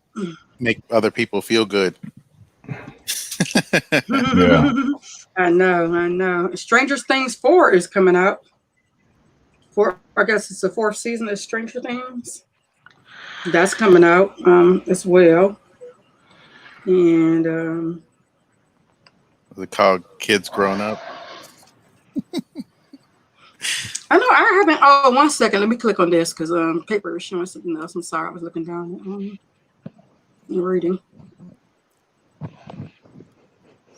make other people feel good. Yeah. I know. Stranger Things 4 is coming out. I guess it's the 4th season of Stranger Things. That's coming out as well. And They call Kids Grown Up. I know I haven't. Oh, 1 second. Let me click on this because paper is showing something else. I'm sorry, I was looking down and reading.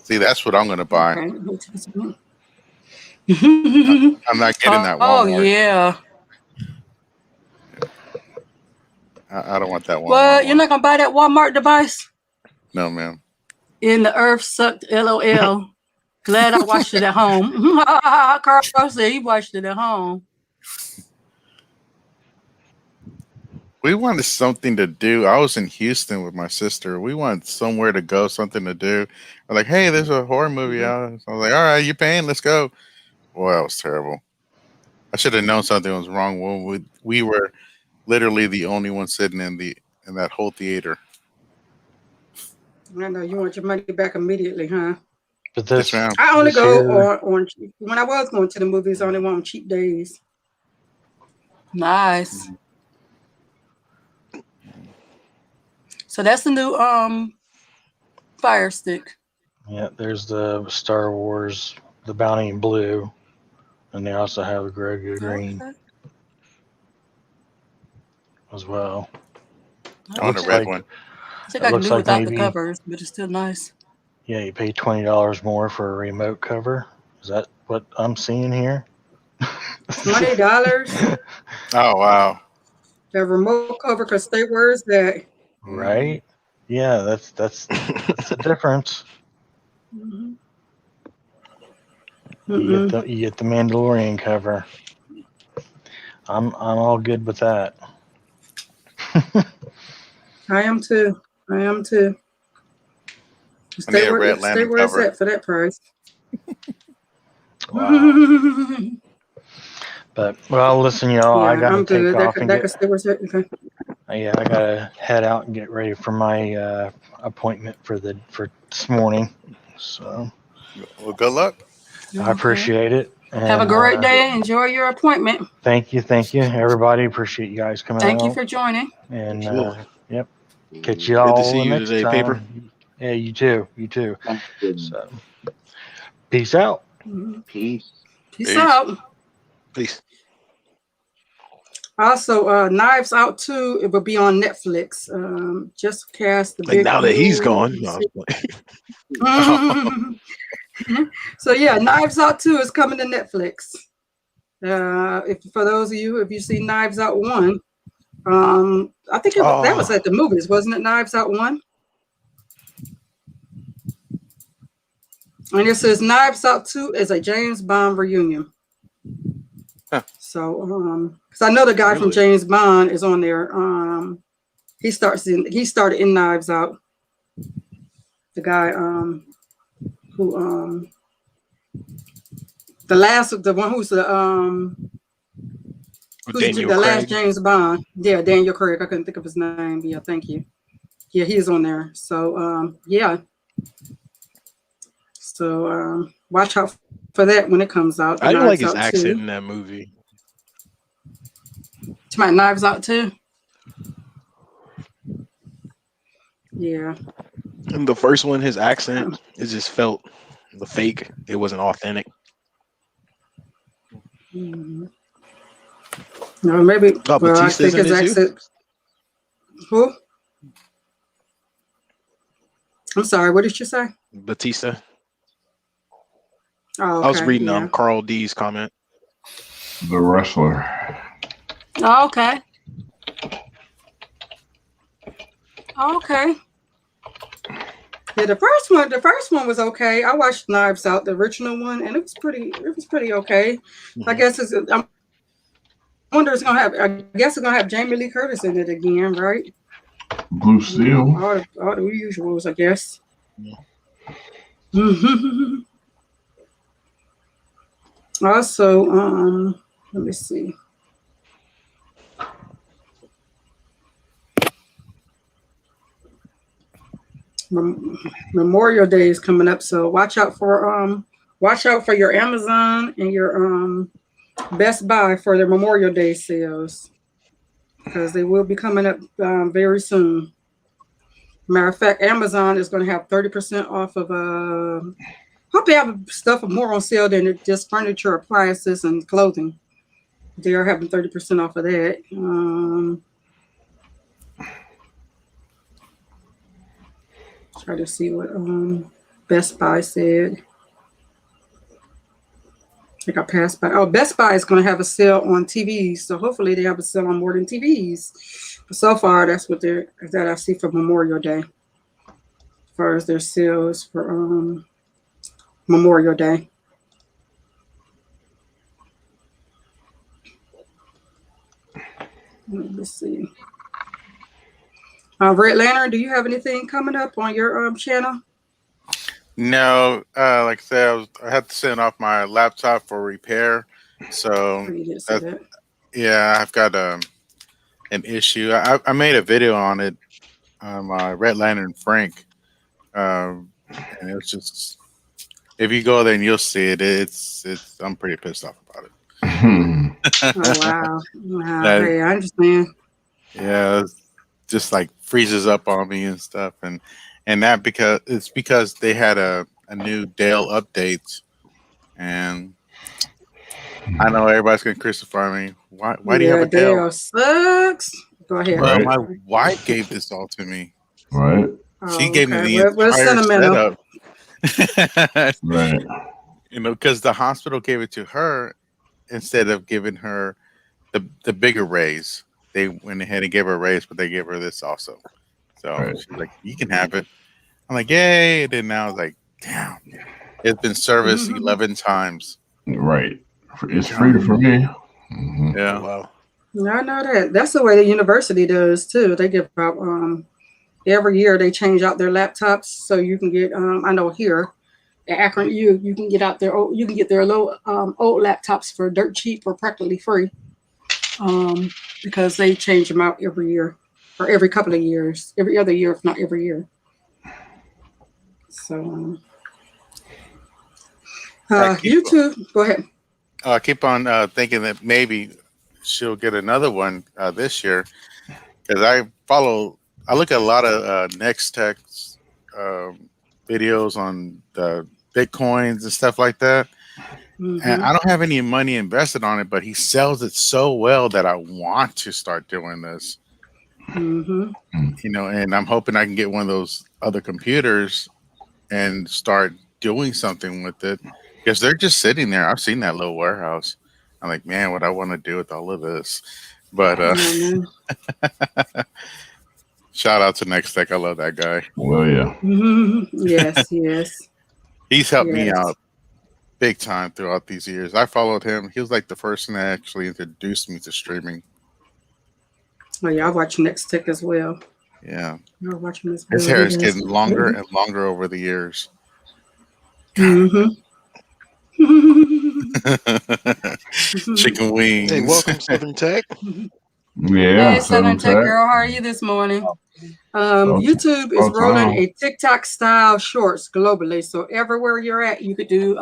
See, that's what I'm gonna buy. Okay. I'm not getting that Walmart. Oh yeah. I don't want that Walmart. What? You're not gonna buy that Walmart device? No, ma'am. In the earth sucked. LOL. Glad I watched it at home. Carl said he watched it at home. We wanted something to do. I was in Houston with my sister. We wanted somewhere to go, something to do. We're like, hey, there's a horror movie out. So I was like, all right, you paying? Let's go. Boy, that was terrible. I should have known something was wrong when we were literally the only one sitting in that whole theater. I know you want your money back immediately, huh? But Yes, this, ma'am. I only this go here, on when I was going to the movies. I only went on cheap days. Nice. So that's the new Fire Stick. yeah, there's the Star Wars, the Bounty Blue, and they also have the Grogu Green Okay. as well. I want the Looks red like one. I think it I can looks do like without the maybe, covers, but it's still nice. yeah, you pay $20 more for a remote cover. Is that what I'm seeing here? $20. Oh wow. The remote cover could stay where it's at. Right? Yeah, that's the difference. Mm-hmm. You get the Mandalorian cover. I'm all good with that. I am too. I am too. I need a Stay Red Lantern where it's cover. at for that price. Wow. But well, listen, y'all, I Yeah, gotta I'm take good. off and That get. could stay where it's at. Okay. Yeah, I gotta head out and get ready for my appointment for this morning. So Well, good luck. I appreciate it. Have a And great day. Enjoy your appointment. thank you, everybody. Appreciate you guys coming Thank you out. for joining. And Absolutely. yep, catch you Good to all see the you next today, Paper. time. Yeah, you too. You too. Thank you. So peace out. Peace. Peace Peace. out. Peace. Also, Knives Out 2, it will be on Netflix. Just cast the Like big now that he's blue. gone. No, I'm playing. So yeah, Knives Out 2 is coming to Netflix. If for those of you, if you see Knives Out 1, I think that was at the movies, wasn't it? Knives Out 1. And it says Knives Out 2 is a James Bond reunion. Huh. So, because I know the guy from Really? James Bond is on there. He started in Knives Out. The guy who the one who's Daniel the last Craig. James Bond. Yeah, Daniel Craig. I couldn't think of his name. Yeah, thank you. Yeah, he's on there. So yeah. So watch out for that when it comes out. The I didn't like Knives his Out accent 2. in that movie. To my Knives Out 2. Yeah. In the first one, his accent, it just felt the fake. It wasn't authentic. Mm-hmm. No, maybe. Oh, Well, I Batista's think in his it too? accent. Who? I'm sorry. What did you say? Batista. Oh, I was okay. reading Yeah. Carl D's comment. The wrestler. Oh, okay. Okay. Yeah, the first one was okay. I watched Knives Out, the original one, and it was pretty okay. I guess I wonder it's gonna have. I guess it's gonna have Jamie Lee Curtis in it again, right? Blue Steel. All the usuals, I guess. Yeah. Also, let me see. Memorial Day is coming up, so watch out for your Amazon and your Best Buy for their Memorial Day sales, because they will be coming up very soon. Matter of fact, Amazon is going to have 30% off of hope they have stuff more on sale than just furniture, appliances, and clothing. They are having 30% off of that. Try to see what Best Buy said. I think I passed by. Oh, Best Buy is going to have a sale on TVs, so hopefully they have a sale on more than TVs. But so far, that's what that I see for Memorial Day, as far as their sales for Memorial Day. Let me see. Red Lantern, do you have anything coming up on your channel? No, like I said, I had to send off my laptop for repair. So You didn't say that. yeah, I've got an issue. I made a video on it on my Red Lantern Frank, and it was just If you go there and you'll see it, it's. I'm pretty pissed off about it. Oh wow. Wow. Uh, Hey, I understand. yeah, it's just like freezes up on me and stuff, and that because they had a new Dale update, and I know everybody's gonna crucify me. Why do you have Yeah, a Dale? Dale sucks. Go ahead. Well, Right. my wife gave this all to me. Right. She Oh, gave me okay. the We're entire sentimental. setup. Right. Because the hospital gave it to her instead of giving her the bigger raise. They went ahead and gave her a raise, but they gave her this also. So Right. she's like, "You can have it." I'm like, "Yay!" And then now I was like, "Damn, it's been serviced 11 times." Right. It's free for me. Mm-hmm. Yeah. Oh, wow. Yeah, I know that. That's the way the university does too. They give out every year they change out their laptops so you can get I know here at Akron you can get out their you can get their low old laptops for dirt cheap or practically free. Because they change them out every year or every couple of years, every other year, if not every year. So YouTube, go ahead. I keep on thinking that maybe she'll get another one this year because I look at a lot of Next Tech's videos on the Bitcoins and stuff like that. And I don't have any money invested on it, but he sells it so well that I want to start doing this. You know, and I'm hoping I can get one of those other computers and start doing something with it because they're just sitting there. I've seen that little warehouse. I'm like, man, what I want to do with all of this. But shout out to Next Tech. I love that guy. Well, yeah. Yes, yes. He's helped me out big time throughout these years. I followed him. He was like the person that actually introduced me to streaming. Oh yeah, I watch Next Tech as well. Yeah. You're watching this. His hair is getting longer and longer over the years. Chicken wings. Hey, welcome, Southern Tech. Yeah. Hey, Southern Tech girl, how are you this morning? YouTube is rolling a TikTok style shorts globally. So everywhere you're at, you could do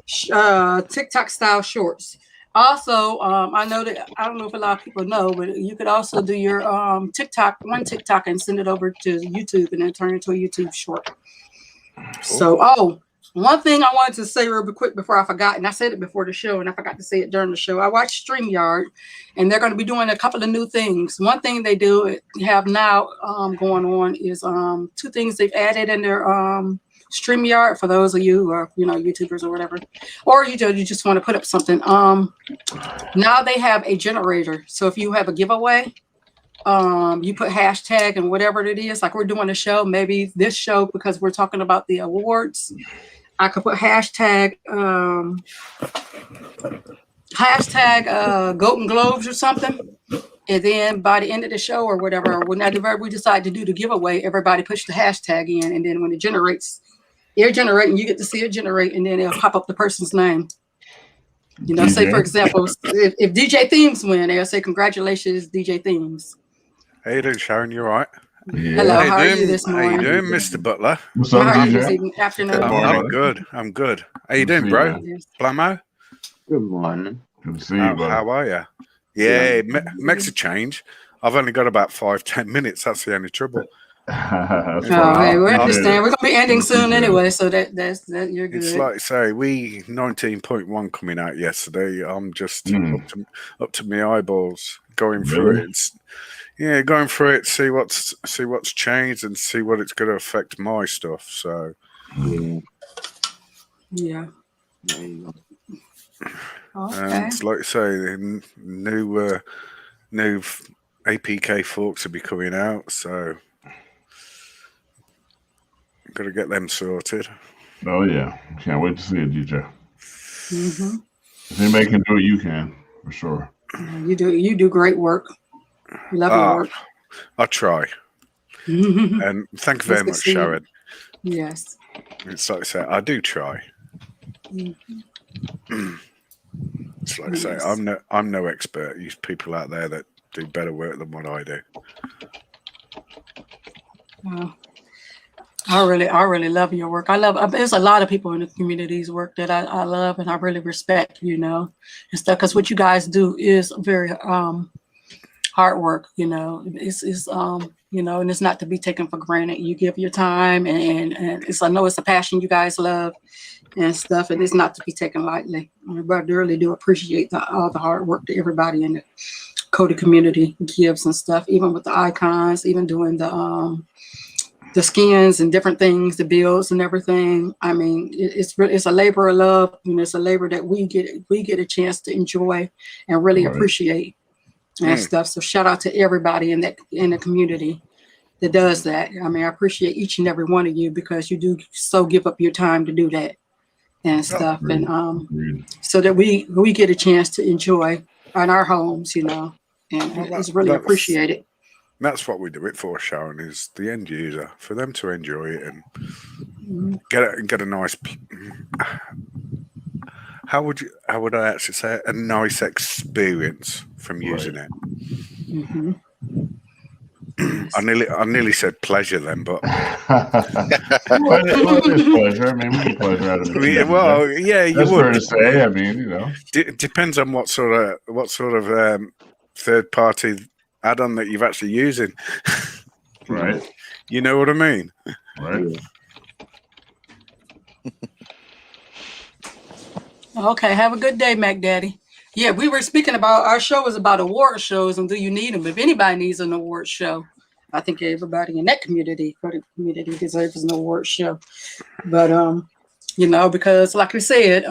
TikTok style shorts. Also, I know that I don't know if a lot of people know, but you could also do your TikTok and send it over to YouTube and then turn it into a YouTube short. So, one thing I wanted to say real quick before I forgot, and I said it before the show, and I forgot to say it during the show. I watched StreamYard, and they're going to be doing a couple of new things. One thing they have now going on is 2 things they've added in their StreamYard for those of you who are, YouTubers or whatever, or you just want to put up something. Now they have a generator. So if you have a giveaway, you put hashtag and whatever it is, like we're doing a show, maybe this show, because we're talking about the awards, I could put hashtag Golden Globes or something. And then by the end of the show or whatever, or whenever we decide to do the giveaway, everybody puts the hashtag in. And then when it generates, you get to see it generate, and then it'll pop up the person's name. Say, for example, if DJ Themes win, they'll say, congratulations, DJ Themes. How you doing, Sharon? You all right? Yeah. Hello, how are you this morning? How you doing, Mr. Butler? What's up, How are you this DJ? afternoon? I'm good. How you doing, bro? Blamo? Good morning. Good to see you, brother. How are you? Yeah, it makes a change. I've only got about 5-10 minutes. That's the only trouble. Hey, we understand. We're gonna be ending soon anyway, so that's you're good. It's like say we 19.1 coming out yesterday. I'm just up to my eyeballs going through it. Going through it, see what's changed and see what it's going to affect my stuff. So yeah. Okay. And like I say, the new APK forks will be coming out, so got to get them sorted. Oh yeah, can't wait to see it, DJ. If anybody can do it, you can for sure. You do great work. Love your work. I try. And thank you very much, Sharon. Yes. It's like I say, I do try. It's like I say, I'm no expert. There's people out there that do better work than what I do. I really love your work. I love. There's a lot of people in the community's work that I love and I really respect. And stuff because what you guys do is very hard work. It's and it's not to be taken for granted. You give your time and I know it's a passion you guys love and stuff, and it's not to be taken lightly. But I really do appreciate all the hard work that everybody in the Cody community gives and stuff, even with the icons, even doing the skins and different things, the builds and everything. I mean, it's a labor of love, and it's a labor that we get a chance to enjoy and really appreciate and stuff. So shout out to everybody in the community that does that. I mean, I appreciate each and every one of you because you do so give up your time to do that and stuff, and so that we get a chance to enjoy in our homes, and it's really appreciated. That's what we do it for, Sharon, is the end user, for them to enjoy it and get a nice. How would I actually say it? A nice experience from using it. Mm-hmm. Yes. I nearly said pleasure then, but well, it is pleasure. I mean, we get pleasure out of it. Well, yeah, you that's would. fair to say. I mean, depends on what sort of third party add-on that you've actually using. Right. You know what I mean? Right. Okay, have a good day, Mac Daddy. Yeah, we were speaking about our show is about award shows and do you need them? If anybody needs an award show, I think everybody in that community deserves an award show. But because like we said,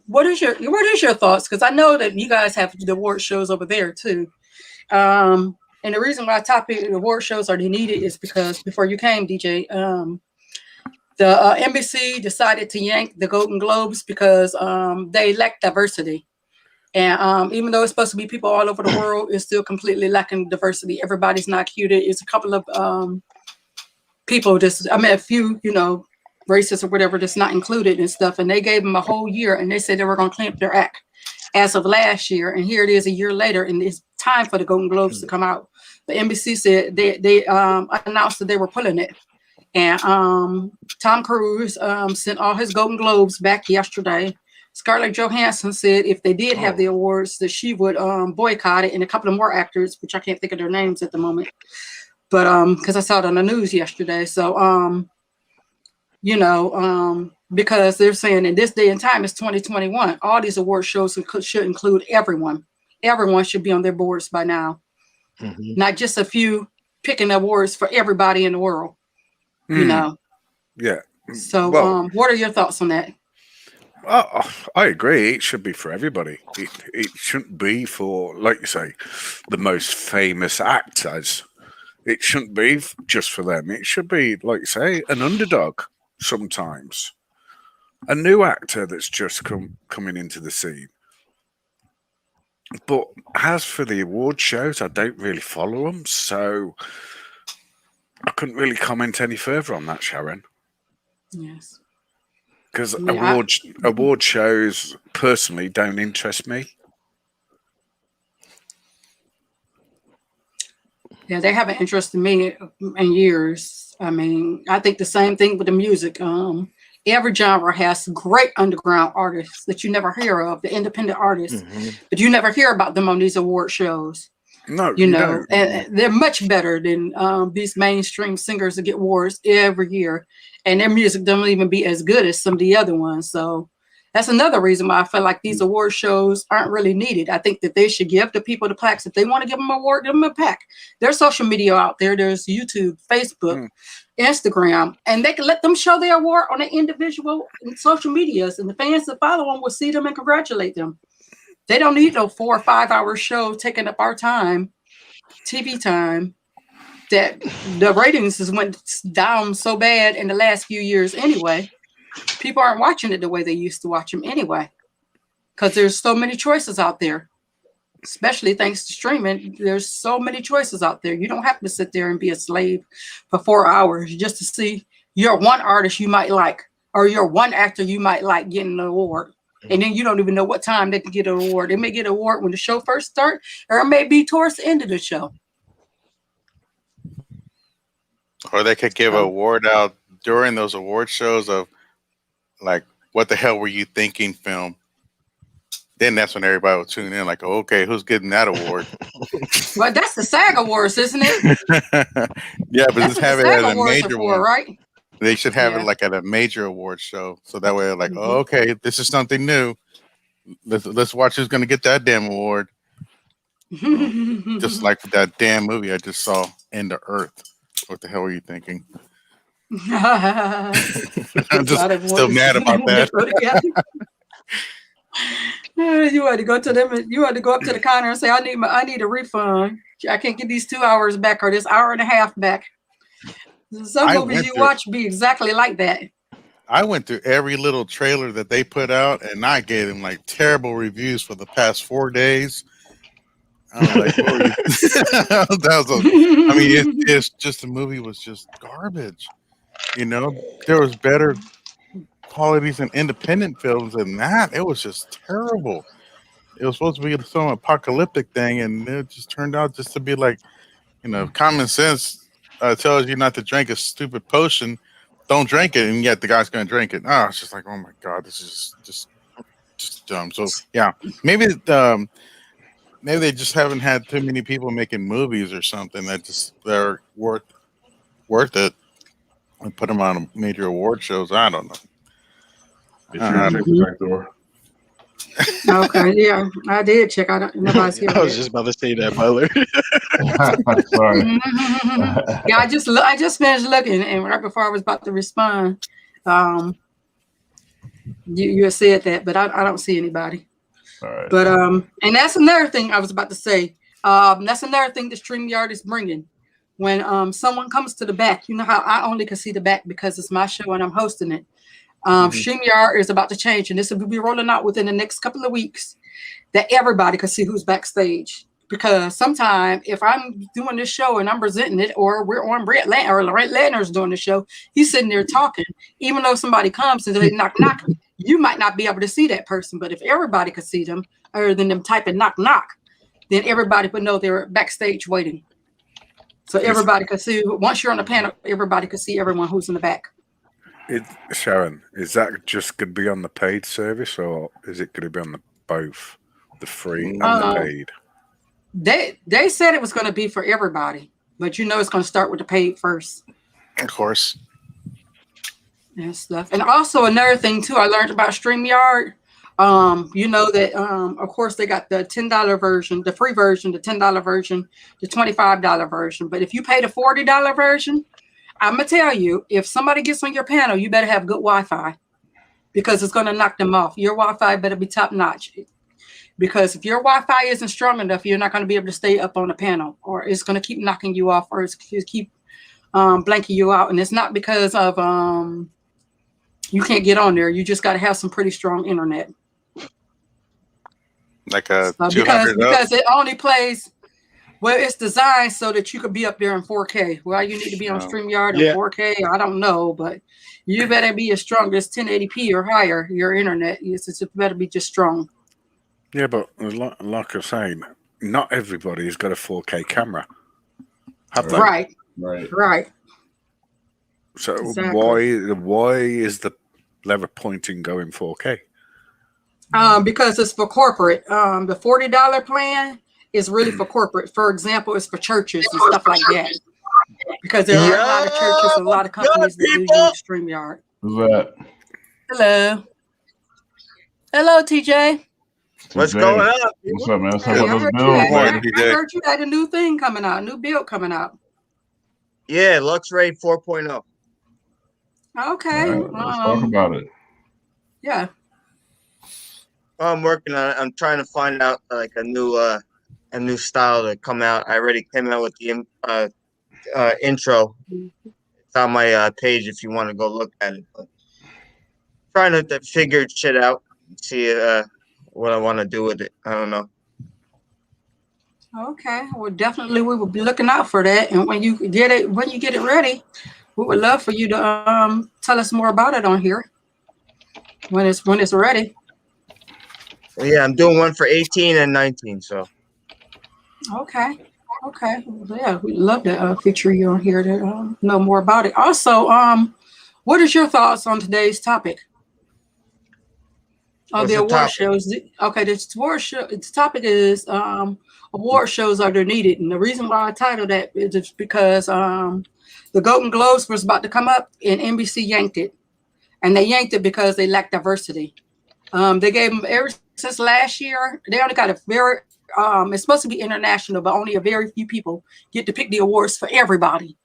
what is your thoughts? Because I know that you guys have the award shows over there too. And the reason why the award shows are needed is because before you came, DJ, the NBC decided to yank the Golden Globes because they lack diversity. And even though it's supposed to be people all over the world, it's still completely lacking diversity. Everybody's not cute. It's a couple of people a few, racists or whatever that's not included and stuff. And they gave them a whole year and they said they were going to clean up their act as of last year. And here it is a year later and it's time for the Golden Globes to come out. The NBC said they announced that they were pulling it. And Tom Cruise sent all his Golden Globes back yesterday. Scarlett Johansson said if they did have the awards that she would boycott it, and a couple of more actors, which I can't think of their names at the moment, but because I saw it on the news yesterday. So because they're saying in this day and time, it's 2021, all these award shows should include everyone. Everyone should be on their boards by now, not just a few picking awards for everybody in the world. Yeah. So what are your thoughts on that? I agree. It should be for everybody. It shouldn't be for, like you say, the most famous actors. It shouldn't be just for them. It should be, like you say, an underdog sometimes. A new actor that's just coming into the scene. But as for the award shows, I don't really follow them, so I couldn't really comment any further on that, Sharon. Yes. Because award shows personally don't interest me. Yeah, they haven't interested me in years. I mean, I think the same thing with the music. Every genre has great underground artists that you never hear of, the independent artists, but you never hear about them on these award shows. No, and they're much better than these mainstream singers that get awards every year, and their music don't even be as good as some of the other ones. So that's another reason why I feel like these award shows aren't really needed. I think that they should give the people the plaques. If they want to give them an award, give them a plaque. There's social media out there. There's YouTube, Facebook, Instagram, and they can let them show their award on the individual social medias, and the fans that follow them will see them and congratulate them. They don't need no 4 or 5 hour show taking up our time, TV time, that the ratings has went down so bad in the last few years anyway. People aren't watching it the way they used to watch them anyway, because there's so many choices out there, especially thanks to streaming. There's so many choices out there. You don't have to sit there and be a slave for 4 hours just to see your one artist you might like or your one actor you might like getting an award. And then you don't even know what time they can get an award. They may get an award when the show first starts, or it may be towards the end of the show. Or they could give an award out during those award shows of like, what the hell were you thinking film? Then that's when everybody will tune in, like, oh, okay, who's getting that award? Well, that's the SAG Awards, isn't it? Yeah, but That's just what the have it SAG at a Awards are major for, one. right? They should have it Yeah. like at a major award show, so that way they're like, Mhm. oh, okay, this is something new. Let's watch who's gonna get that damn award. Just like that damn movie I just saw, End of Earth. What the hell were you thinking? I'm just still mad about that. You had to go to them. You had to go up to the counter and say, I need a refund. I can't get these 2 hours back or this hour and a half back. Some movies you watch be exactly like that. I went through every little trailer that they put out, and I gave them like terrible reviews for the past 4 days. I was like, what were you? It's just the movie was just garbage. You know, there was better qualities in independent films than that. It was just terrible. It was supposed to be some apocalyptic thing, and it just turned out just to be like, common sense tells you not to drink a stupid potion. Don't drink it, and yet the guy's going to drink it. Oh, it's just like, oh my god, this is just dumb. So yeah, maybe they just haven't had too many people making movies or something they're worth it and put them on major award shows. I don't know. Okay, yeah, I did check. Nobody's here. I was just about to say that, Butler. Sorry. Yeah, I just finished looking, and right before I was about to respond, you had said that, but I don't see anybody. All right. But and that's another thing I was about to say. That's another thing the StreamYard is bringing. When someone comes to the back, you know how I only can see the back because it's my show and I'm hosting it. StreamYard is about to change, and this will be rolling out within the next couple of weeks, that everybody can see who's backstage. Because sometimes if I'm doing this show and I'm presenting it, or we're on Brett Latner's doing the show, he's sitting there talking. Even though somebody comes and they knock, you might not be able to see that person. But if everybody could see them, other than them typing knock, then everybody would know they're backstage waiting. So everybody could see. Once you're on the panel, everybody could see everyone who's in the back. Sharon, is that just going to be on the paid service, or is it going to be on both the free and the paid? They said it was going to be for everybody, but it's going to start with the paid first. Of course. And stuff. And also another thing too, I learned about StreamYard. That of course they got the $10 version, the free version, the $10 version, the $25 version. But if you pay the $40 version, I'm gonna tell you, if somebody gets on your panel, you better have good Wi-Fi, because it's gonna knock them off. Your Wi-Fi better be top notch. Because if your Wi-Fi isn't strong enough, you're not going to be able to stay up on the panel, or it's going to keep knocking you off, or it's going to keep blanking you out. And it's not because of you can't get on there. You just got to have some pretty strong internet. Like a because it only plays. Well, it's designed so that you could be up there in 4K. Well, you need to be on StreamYard in 4K. I don't know, but you better be as strong as 1080p or higher. Your internet, it better be just strong. Yeah, but like I was saying, not everybody's got a 4K camera. Have they? Right. So why is the lever pointing going 4K? Because it's for corporate. The $40 plan is really for corporate. For example, it's for churches and stuff like that. Because there are a lot of churches and a lot of companies that do use StreamYard. Who's that? Hello, TJ. What's going on? What's up, man? Let's talk I about heard, this bill. I heard you had a new thing coming out, a new build coming out. Yeah, LuxRay 4.0. Okay. Right, let's talk about it. Yeah. I'm working on it. I'm trying to find out like a new style to come out. I already came out with the intro. It's on my page if you want to go look at it. But trying to figure shit out, see what I want to do with it. I don't know. Okay. Well, definitely we will be looking out for that. And when you get it ready, we would love for you to tell us more about it on here when it's ready. Well, yeah, I'm doing one for 18 and 19. So. Okay. Yeah, we'd love to feature you on here to know more about it. Also, What is your thoughts on today's topic? On What's the the award topic? shows. Okay, the topic is award shows are they needed. And the reason why I titled that is just because the Golden Globes was about to come up and NBC yanked it. And they yanked it because they lacked diversity. They gave them ever since last year. They only got a very it's supposed to be international, but only a very few people get to pick the awards for everybody.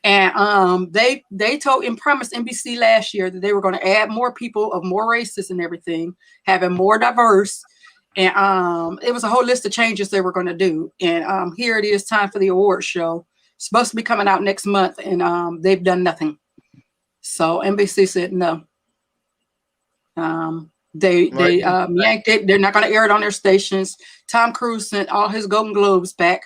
And they told and promised NBC last year that they were going to add more people of more races and everything, having more diverse. And it was a whole list of changes they were going to do. And here it is, time for the award show. It's supposed to be coming out next month, and they've done nothing. So NBC said no. They yanked it. They're not going to air it on their stations. Tom Cruise sent all his Golden Globes back.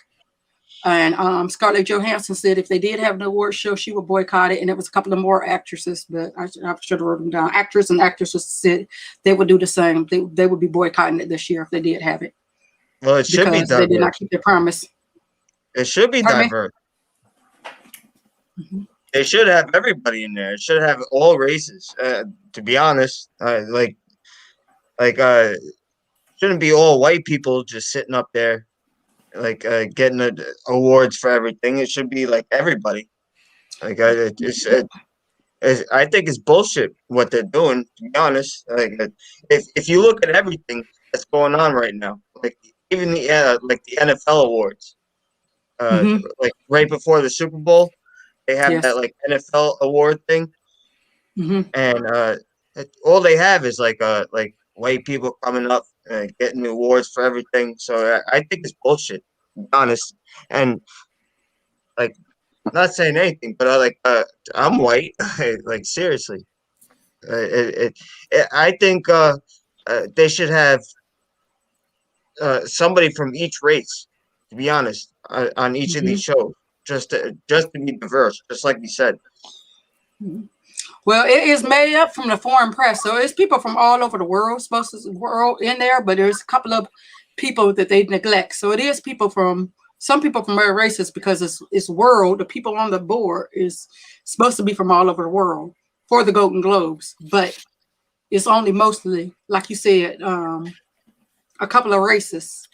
And Scarlett Johansson said if they did have an award show, she would boycott it. And there was a couple of more actresses, but I should have wrote them down. Actors and actresses said they would do the same. They would be boycotting it this year if they did have it. Well, it should be because they did not diverse. keep their promise. It should be Pardon me? diverse. They should have everybody in there. It should have all races. To be honest, shouldn't be all white people just sitting up there, getting awards for everything. It should be like everybody. I think it's bullshit what they're doing. To be honest, if you look at everything that's going on right now, like even the NFL awards, like right before the Super Bowl, they have Yes. that like NFL award thing, and all they have is like white people coming up getting awards for everything. So I think it's bullshit, to be honest. And like, not saying anything, but I'm white. Like seriously, I think they should have somebody from each race. To be honest, on each of these shows, just to be diverse, just like you said. Well, it is made up from the foreign press, so it's people from all over the world, supposed to be world in there, but there's a couple of people that they neglect. So it is some people from other races because it's world. The people on the board is supposed to be from all over the world for the Golden Globes, but it's only mostly, like you said, a couple of races.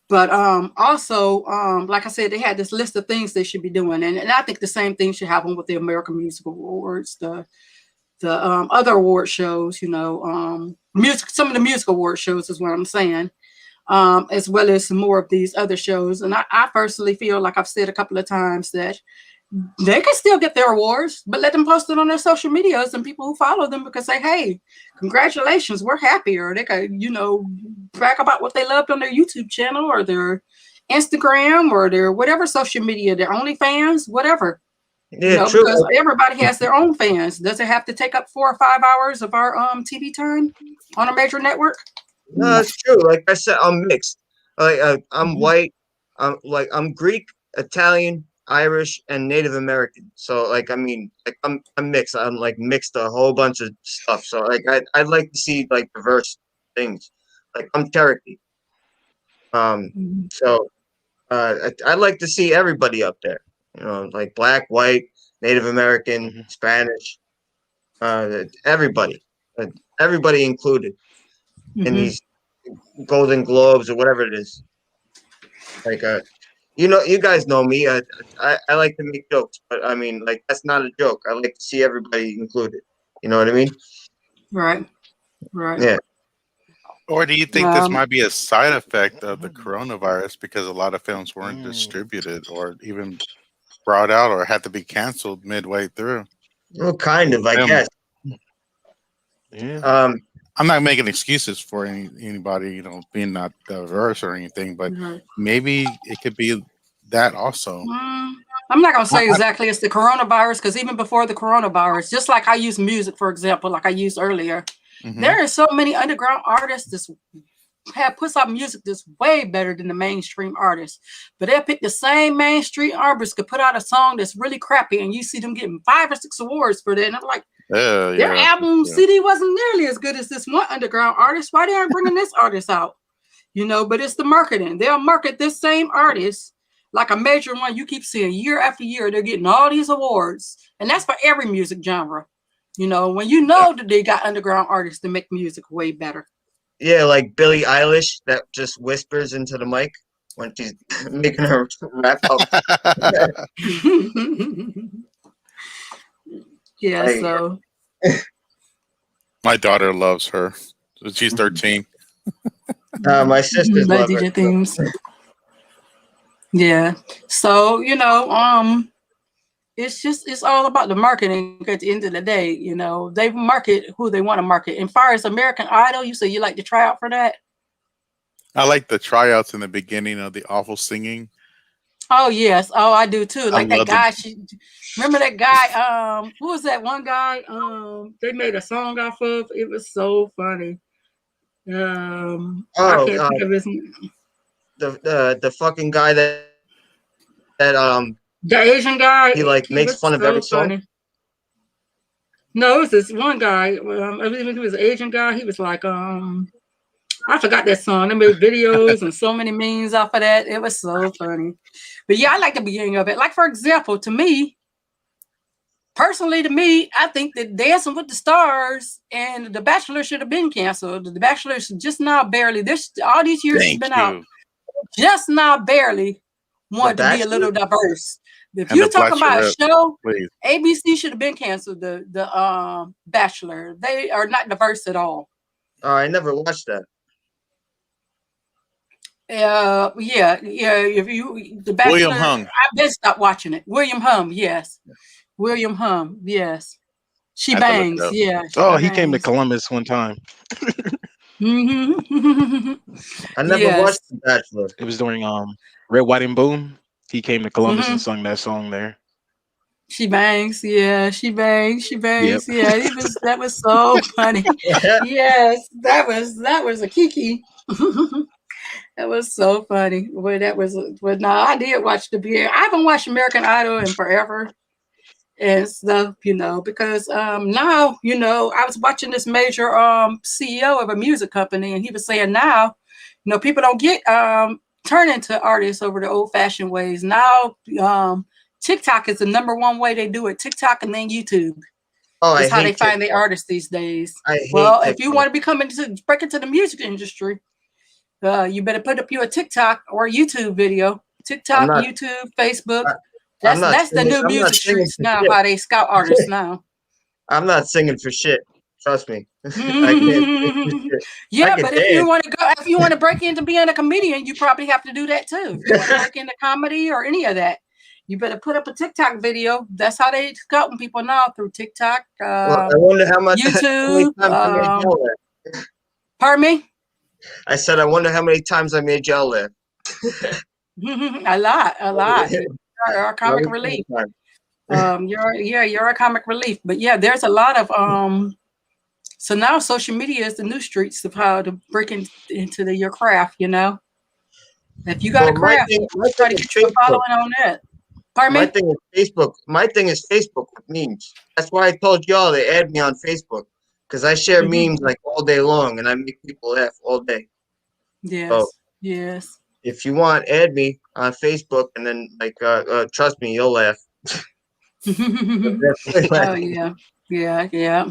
But also, like I said, they had this list of things they should be doing, and I think the same thing should happen with the American Music Awards, the other award shows. Music. Some of the music award shows is what I'm saying, as well as some more of these other shows. And I personally feel like I've said a couple of times that they can still get their awards, but let them post it on their social medias, and people who follow them can say, "Hey, congratulations, we're happy," or they can, brag about what they loved on their YouTube channel or their Instagram or their whatever social media, their OnlyFans, whatever. Yeah, true. Because everybody has their own fans. Does it have to take up 4 or 5 hours of our TV time on a major network? No, it's true. Like I said, I'm mixed. I'm white. I'm Greek, Italian, Irish, and Native American. So I'm mixed. I'm like mixed a whole bunch of stuff. So I'd like to see like diverse things. Like I'm Cherokee. So I'd like to see everybody up there. Like black, white, Native American, Spanish, everybody included in these Golden Globes or whatever it is. You guys know me. I like to make jokes, but I mean, like that's not a joke. I like to see everybody included. You know what I mean? Right. Yeah. Or do you think this might be a side effect of the coronavirus because a lot of films weren't distributed or even brought out or had to be canceled midway through? Well, kind of, I guess. Yeah. I'm not making excuses for anybody, being not diverse or anything, but maybe it could be that also. I'm not going to say exactly it's the coronavirus, because even before the coronavirus, just like I use music, for example, like I used earlier, there are so many underground artists that puts out music that's way better than the mainstream artists. But they'll pick the same mainstream artists could put out a song that's really crappy, and you see them getting 5 or 6 awards for that. And I'm like, their album CD wasn't nearly as good as this one underground artist. Why they aren't bringing this artist out? But it's the marketing. They'll market this same artist like a major one. You keep seeing year after year, they're getting all these awards. And that's for every music genre. You know, when you know that they got underground artists to make music way better. Yeah, like Billie Eilish that just whispers into the mic when she's making her rap up. Yeah, Like, so My daughter loves her. She's 13. my sisters my love her. DJ themes. Yeah. So, you know, it's all about the marketing at the end of the day. You know, they market who they want to market. And far as American Idol, you say you like to try out for that? I like the tryouts in the beginning of the awful singing. Oh yes. Oh, I do too. Like that love guy, remember that guy, who was that one guy they made a song off of? It was so funny. I Oh, can't think of his the fucking guy that the Asian guy. he like He makes was fun of every so song. funny. No, it was this one guy. I mean, he was an Asian guy. He was like, I forgot that song. They made videos and so many memes off of that. It was so funny. But yeah, I like the beginning of it. Like, for example, to me, personally, I think that Dancing with the Stars and The Bachelor should have been canceled. The Bachelor is just now barely, all these years it's been out, just now barely wanted to be a little diverse. If you're talking about a show, please. ABC should have been canceled. The Bachelor, they are not diverse at all. Oh, I never watched that. Yeah. If you The Bachelor, William Hung. I bet stop watching it. William Hung, yes. William Hung, yes. She bangs, yeah. Oh, he came to Columbus one time. Mm-hmm. I never watched The Bachelor. It was during Red, White, and Boom. He came to Columbus and sung that song there. She bangs, yeah. She bangs. Yep. Yeah, that was so funny. Yes, that was a kiki. That was so funny. But no, I did watch the beer. I haven't watched American Idol in forever and stuff, you know, because now, you know, I was watching this major CEO of a music company, and he was saying now, you know, people don't get turn into artists over the old-fashioned ways. Now TikTok is the number one way they do it. TikTok and then YouTube. Oh, That's how they find their artists these days. Well, if you want to break into the music industry, you better put up your TikTok or YouTube video. TikTok, YouTube, Facebook. That's the new music streets now, how they scout artists now. I'm not singing for shit. Trust me. Yeah, but if you want to break into being a comedian, you probably have to do that too. If you want to break into comedy or any of that, you better put up a TikTok video. That's how they scouting people now, through TikTok. I wonder how much YouTube. Pardon me? I said, I wonder how many times I made y'all laugh. A lot. You're a comic relief. You're a comic relief. But yeah, there's a lot of so now social media is the new streets of how to break into your craft, you know. If you got a craft, try to get your following on that. Pardon me? My thing is Facebook with memes. That's why I told y'all to add me on Facebook, because I share memes like all day long and I make people laugh all day. Yes. So, yes. If you want, add me on Facebook, and then trust me, you'll laugh. Oh yeah.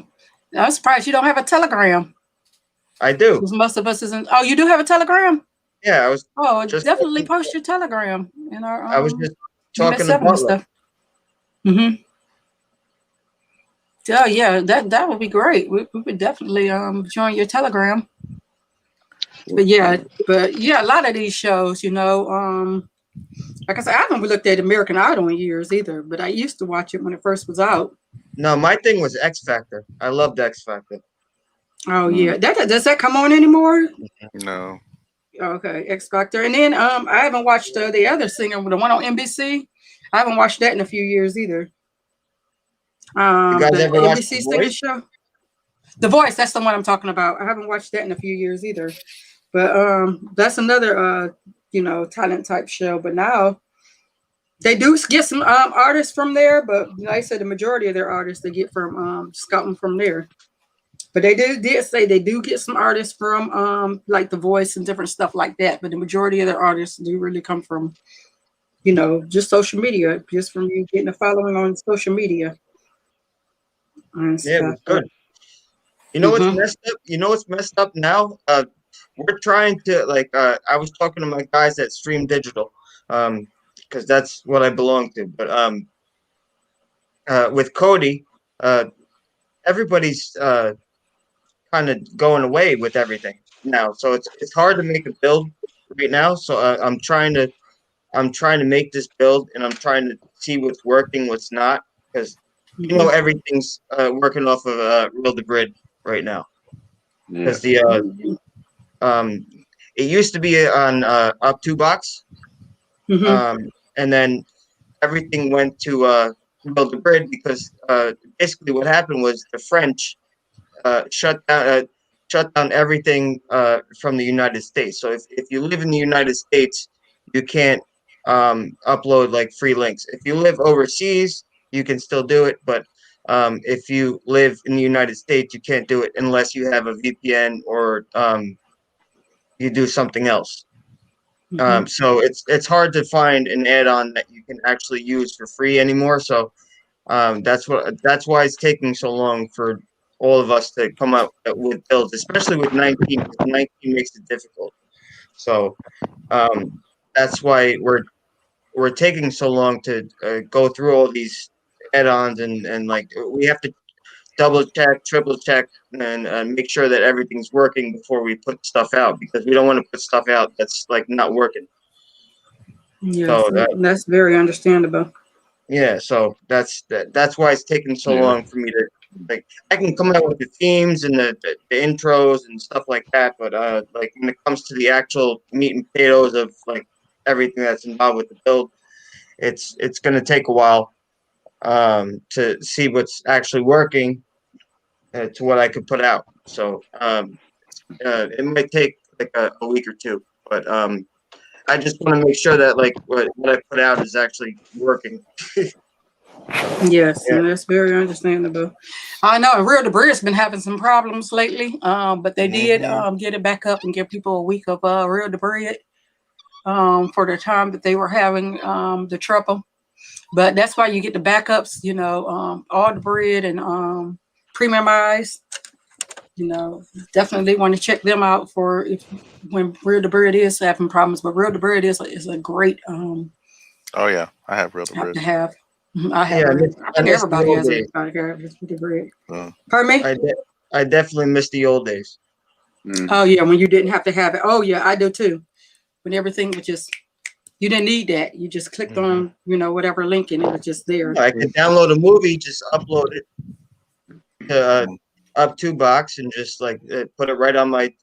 I'm surprised you don't have a Telegram. I do. Because most of us isn't. Oh, you do have a Telegram? Yeah, I was. Oh, definitely post your Telegram in our. I was just talking MS7 about stuff. Oh yeah, that would be great. We would definitely join your Telegram. But yeah, a lot of these shows, you know, like I said, I haven't looked at American Idol in years either, but I used to watch it when it first was out. No, my thing was X Factor. I loved X Factor. Oh yeah, does that come on anymore? No. Okay, X Factor, and then I haven't watched the other singer, the one on NBC. I haven't watched that in a few years either. You guys the ever watch NBC The singer Voice? show. The Voice, that's the one I'm talking about. I haven't watched that in a few years either. But that's another you know, talent type show. But now they do get some artists from there, but like I said, the majority of their artists they get from scouting from there. But they did say they do get some artists from like The Voice and different stuff like that. But the majority of their artists do really come from, you know, just social media, just from you getting a following on social media. and Yeah, it stuff. was good. You know what's Mhm. messed up? You know what's messed up now? We're trying to I was talking to my guys at Stream Digital, because that's what I belong to. But with Cody, everybody's kind of going away with everything now, so it's hard to make a build right now. So I'm trying to make this build, and I'm trying to see what's working, what's not, because Mhm. everything's working off of Real to Grid right now. Yeah. Because um, it used to be on Up 2 Box, Mhm. and then everything went to Real to Grid because basically what happened was the French shut down everything from the United States. So if you live in the United States, you can't upload like free links. If you live overseas, you can still do it, but if you live in the United States, you can't do it unless you have a VPN or you do something else. Mhm. So it's hard to find an add-on that you can actually use for free anymore. So that's why it's taking so long for all of us to come up with builds, especially with 19, because 19 makes it difficult. So that's why we're taking so long to go through all these add-ons, and like we have to double check, triple check, and make sure that everything's working before we put stuff out, because we don't want to put stuff out that's like not working. Yes, So that's very understandable. yeah, so that's why it's taking so Yeah. long for me to like. I can come out with the themes and the intros and stuff like that, but like when it comes to the actual meat and potatoes of like everything that's involved with the build, it's going to take a while to see what's actually working to what I could put out. So it might take like a week or two, but I just want to make sure that like what I put out is actually working. So Yes, yeah. and that's very understandable. I know Real Debris has been having some problems lately, but they did Mhm. get it back up and give people a week of Real Debris for the time that they were having the trouble. But that's why you get the backups, all the bread and premiumized. Definitely want to check them out for if when Real Debris is having problems. But Real Debris is a great Oh yeah, I have real have bread. to have. I have. Yeah, I I think miss the everybody old has days. Real Debris. Uh, Pardon me? I definitely miss the old days. Oh yeah, when you didn't have to have it. Oh yeah, I do too. When everything was just you didn't need that. You just clicked on whatever link and it was just there. I could download a movie, just upload it to Up 2 Box, and just like put it right on my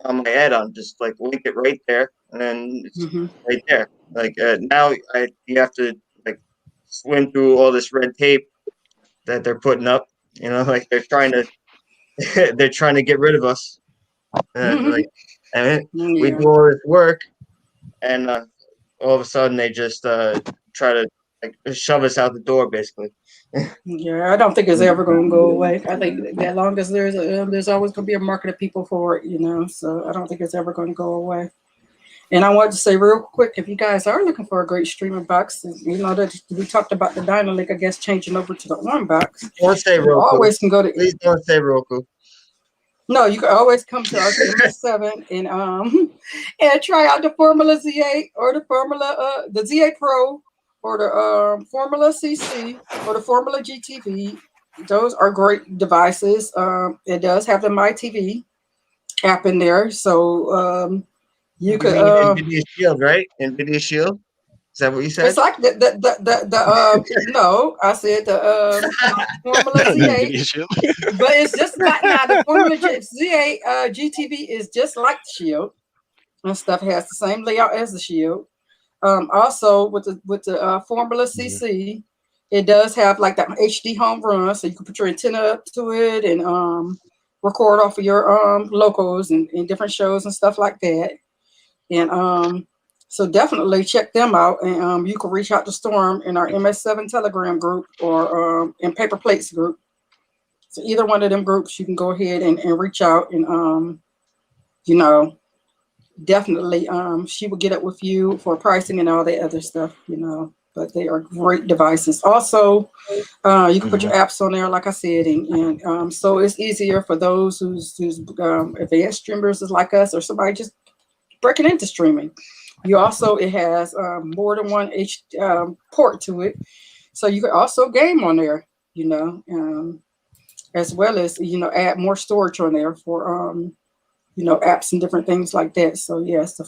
add-on. Just like link it right there, and then it's Mm-hmm. right there. Like now, you have to like swim through all this red tape that they're putting up. Like they're trying to they're trying to get rid of us. Like, and we Yeah. do all this work, and all of a sudden they just try to like shove us out the door, basically. Yeah, I don't think it's ever going to go away. I think that long as there's always going to be a market of people for it. So I don't think it's ever going to go away. And I want to say real quick, if you guys are looking for a great streaming box, that we talked about the Dynalink, I guess, changing over to the One box. Don't say You Roku. always can go to. Please don't say Roku. No, you can always come to our MS7 and and try out the Formula Z8 or the Formula the Z8 Pro or the Formula CC or the Formula GTV. Those are great devices. It does have the My TV app in there, so you You could. mean NVIDIA Shield, right? NVIDIA Shield. Is that what you said? It's like the no, I said the Formula Z8. Video show. But it's just like now the Formula Z8 GTV is just like the Shield and stuff. It has the same layout as the Shield. Also with the Formula CC, it does have like that HD home run, so you can put your antenna up to it and record off of your locals and different shows and stuff like that. And so definitely check them out, and you can reach out to Storm in our MS7 Telegram group or in Paper Plates group. So either one of them groups, you can go ahead and reach out and definitely she will get up with you for pricing and all that other stuff. but they are great devices. Also, you can put your Mhm. apps on there, like I said, and so it's easier for those who's advanced streamers is like us, or somebody just breaking into streaming. You also, it has more than one port to it, so you could also game on there, as well as add more storage on there for apps and different things like that. So yes, the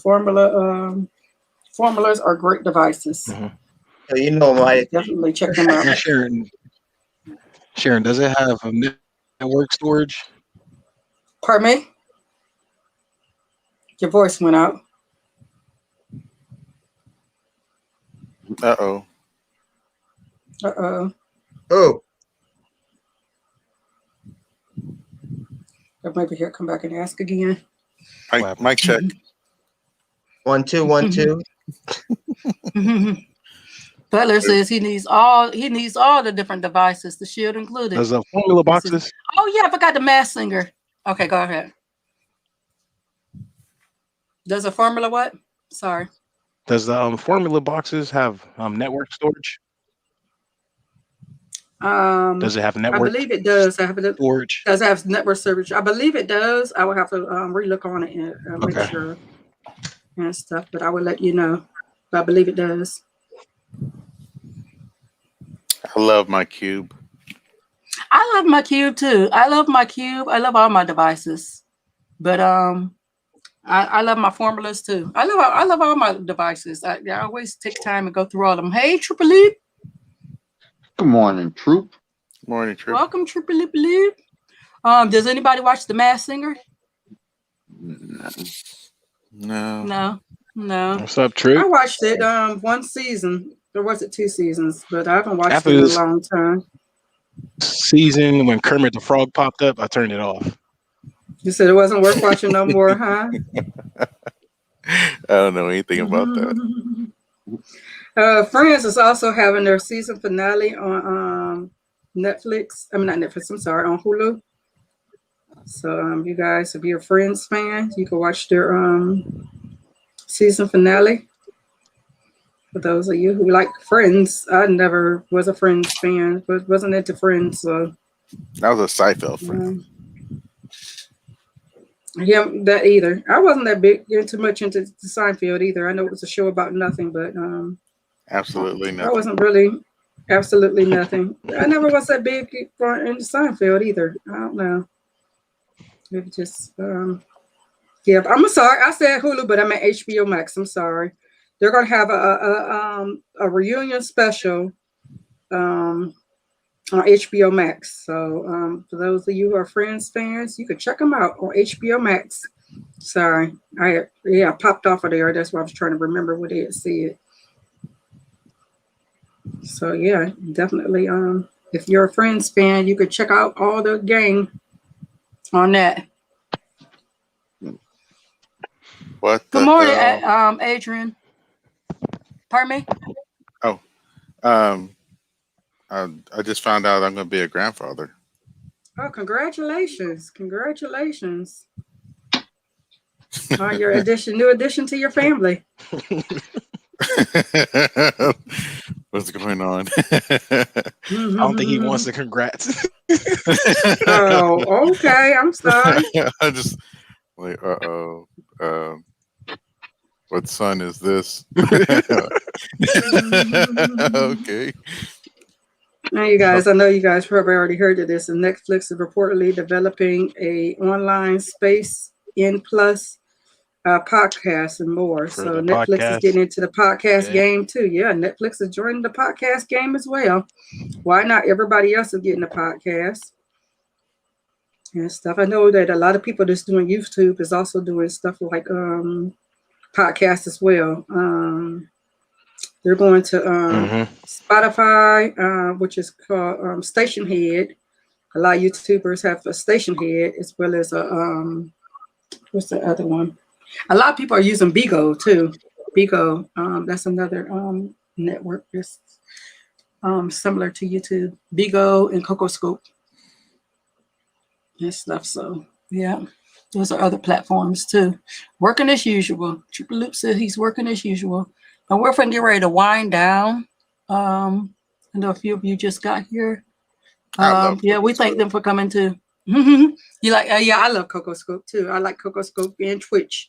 formulas are great devices. Mhm. My Definitely check them out. Now, Sharon, does it have a network storage? Pardon me? Your voice went out. Uh-oh. Uh-oh. oh, Maybe he'll come back and ask again. Mic check. 1 2 1 2. Butler says he needs all the different devices, the shield included. Does the formula boxes? Oh yeah, I forgot the Mass Singer. Okay, go ahead. Does a formula what? Sorry. Does the formula boxes have network storage? Does it have network? I believe it does. Storage. Does have network service. I believe it does. I will have to relook on it and make sure and stuff. But I will let you know. But I believe it does. I love my cube. I love my cube too. I love my cube. I love all my devices. But I love my formulas too. I love all my devices. I always take time and go through all of them. Hey, Triple Loop. Good morning, Troop. Morning, Troop. Welcome, Triple Loop Loop. Does anybody watch The Masked Singer? No. What's up, Troop? I watched it one season. Or was it 2 seasons? But I haven't watched it in a long time. Season when Kermit the Frog popped up, I turned it off. You said it wasn't worth watching no more, huh? I don't know anything about that. Friends is also having their season finale on Netflix. I mean, not Netflix. I'm sorry, on Hulu. So, you guys, if you're a Friends fan, you can watch their season finale. For those of you who like Friends, I never was a Friends fan, but wasn't into Friends. So That was a Seinfeld friend. Yeah, that either. I wasn't that big into Seinfeld either. I know it was a show about nothing, but Absolutely I nothing. wasn't really absolutely nothing. I never was that big into Seinfeld either. I don't know. Maybe just yeah. I'm sorry. I said Hulu, but I meant HBO Max. I'm sorry. They're gonna have a reunion special on HBO Max. So for those of you who are Friends fans, you can check them out on HBO Max. Sorry, I popped off of there. That's why I was trying to remember what they had said. So yeah, definitely. If you're a Friends fan, you could check out all the gang on that. What? Good morning, Adrian. Pardon me? Oh, I just found out I'm going to be a grandfather. Oh, congratulations! Congratulations on your new addition to your family. What's going on? I don't think he wants the congrats. Oh, okay. I'm sorry. I just like, what son is this? Okay. Now, you guys, I know you guys probably already heard of this, and Netflix is reportedly developing a online space in plus podcast and more. So Netflix is getting into the podcast game too. Yeah, Netflix is joining the podcast game as well. Why not? Everybody else is getting a podcast and stuff. I know that a lot of people that's doing YouTube is also doing stuff like podcasts as well. They're going to Spotify, which is called Station Head. A lot of YouTubers have a Station Head as well as a what's the other one? A lot of people are using Bigo too. Bigo, that's another network that's similar to YouTube. Bigo and CocoScope and stuff. So yeah, those are other platforms too. Working as usual. Triple Loop said he's working as usual. And we're finna get ready to wind down. I know a few of you just got here. I love Yeah, we thank Cocoscope. them for coming too. You like? Yeah, I love Cocoscope too. I like Cocoscope and Twitch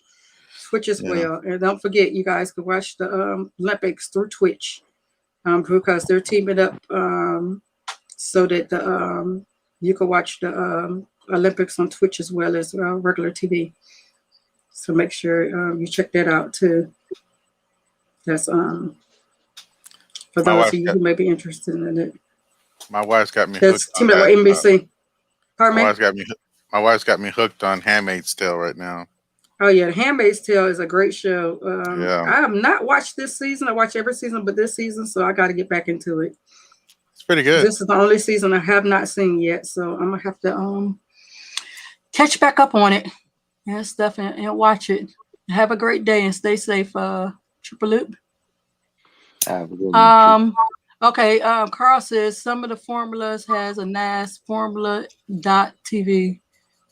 as Yeah. well. And don't forget, you guys can watch the Olympics through Twitch because they're teaming up so that the you can watch the Olympics on Twitch as well as regular TV. So make sure you check that out too. That's for My those wife of you got who may be interested in it. my wife's got me That's hooked on teaming up that. with NBC. Pardon My me? wife's got me. My wife's got me hooked on Handmaid's Tale right now. Oh yeah, The Handmaid's Tale is a great show. Yeah, I have not watched this season. I watch every season, but this season, so I got to get back into it. it's pretty good. This is the only season I have not seen yet, so I'm gonna have to catch back up on it and stuff and watch it. Have a great day and stay safe. Triple Loop. Have a good one. Okay. Carl says some of the formulas has a NAS formula.tv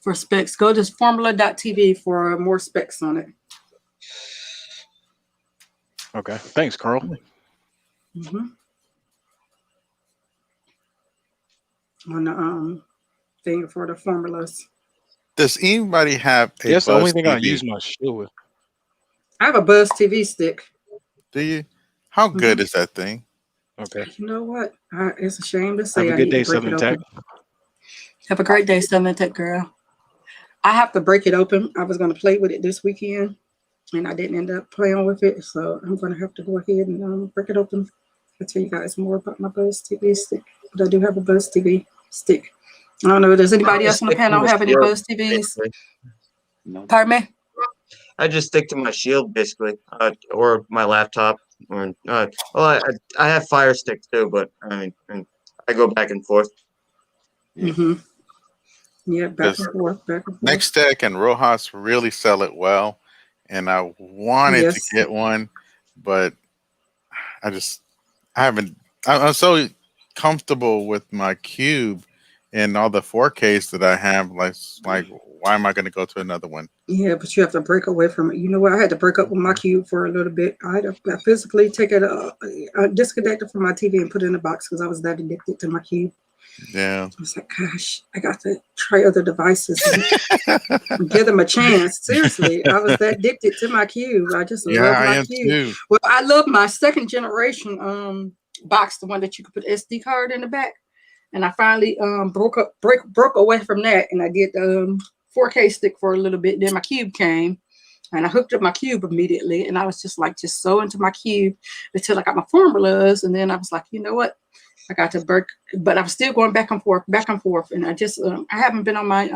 for specs. Go to formula.tv for more specs on it. Okay. Thanks, Carl. On the thing for the formulas. Does anybody have a That's the only Buzz thing I TV? use my shield with. I have a Buzz TV stick. Do you? How good is that thing? Okay. You know what? It's a shame to say Have a I good need day, to break Southern it Tech. open. Have a great day, Southern Tech girl. I have to break it open. I was going to play with it this weekend, and I didn't end up playing with it, so I'm going to have to go ahead and break it open. I'll tell you guys more about my Buzz TV stick, but I do have a Buzz TV stick. I don't know. Does anybody else on the panel have any Buzz TVs? No. Pardon me? I just stick to my Shield basically, or my laptop. Or I have Fire Stick too, but I mean, I go back and forth. Mm-hmm. Yeah, back Because and forth, back and forth. Next Tech and Rojas really sell it well, and I wanted Yes. to get one, but I haven't. I'm so comfortable with my Cube and all the 4Ks that I have. Like why am I going to go to another one? Yeah, but you have to break away from it. You know what? I had to break up with my Cube for a little bit. I had to physically take it, disconnect it from my TV and put it in a box because I was that addicted to my Cube. Yeah. I was like, gosh, I got to try other devices and give them a chance. Seriously, I was that addicted to my Cube. I just Yeah, love I my am Cube. too. Well, I love my second generation box, the one that you could put SD card in the back. And I finally broke away from that, and I did the 4K stick for a little bit. Then my Cube came, and I hooked up my Cube immediately, and I was just so into my Cube until I got my formulas, and then I was like, you know what? I got to break, but I'm still going back and forth, and I just I haven't been on my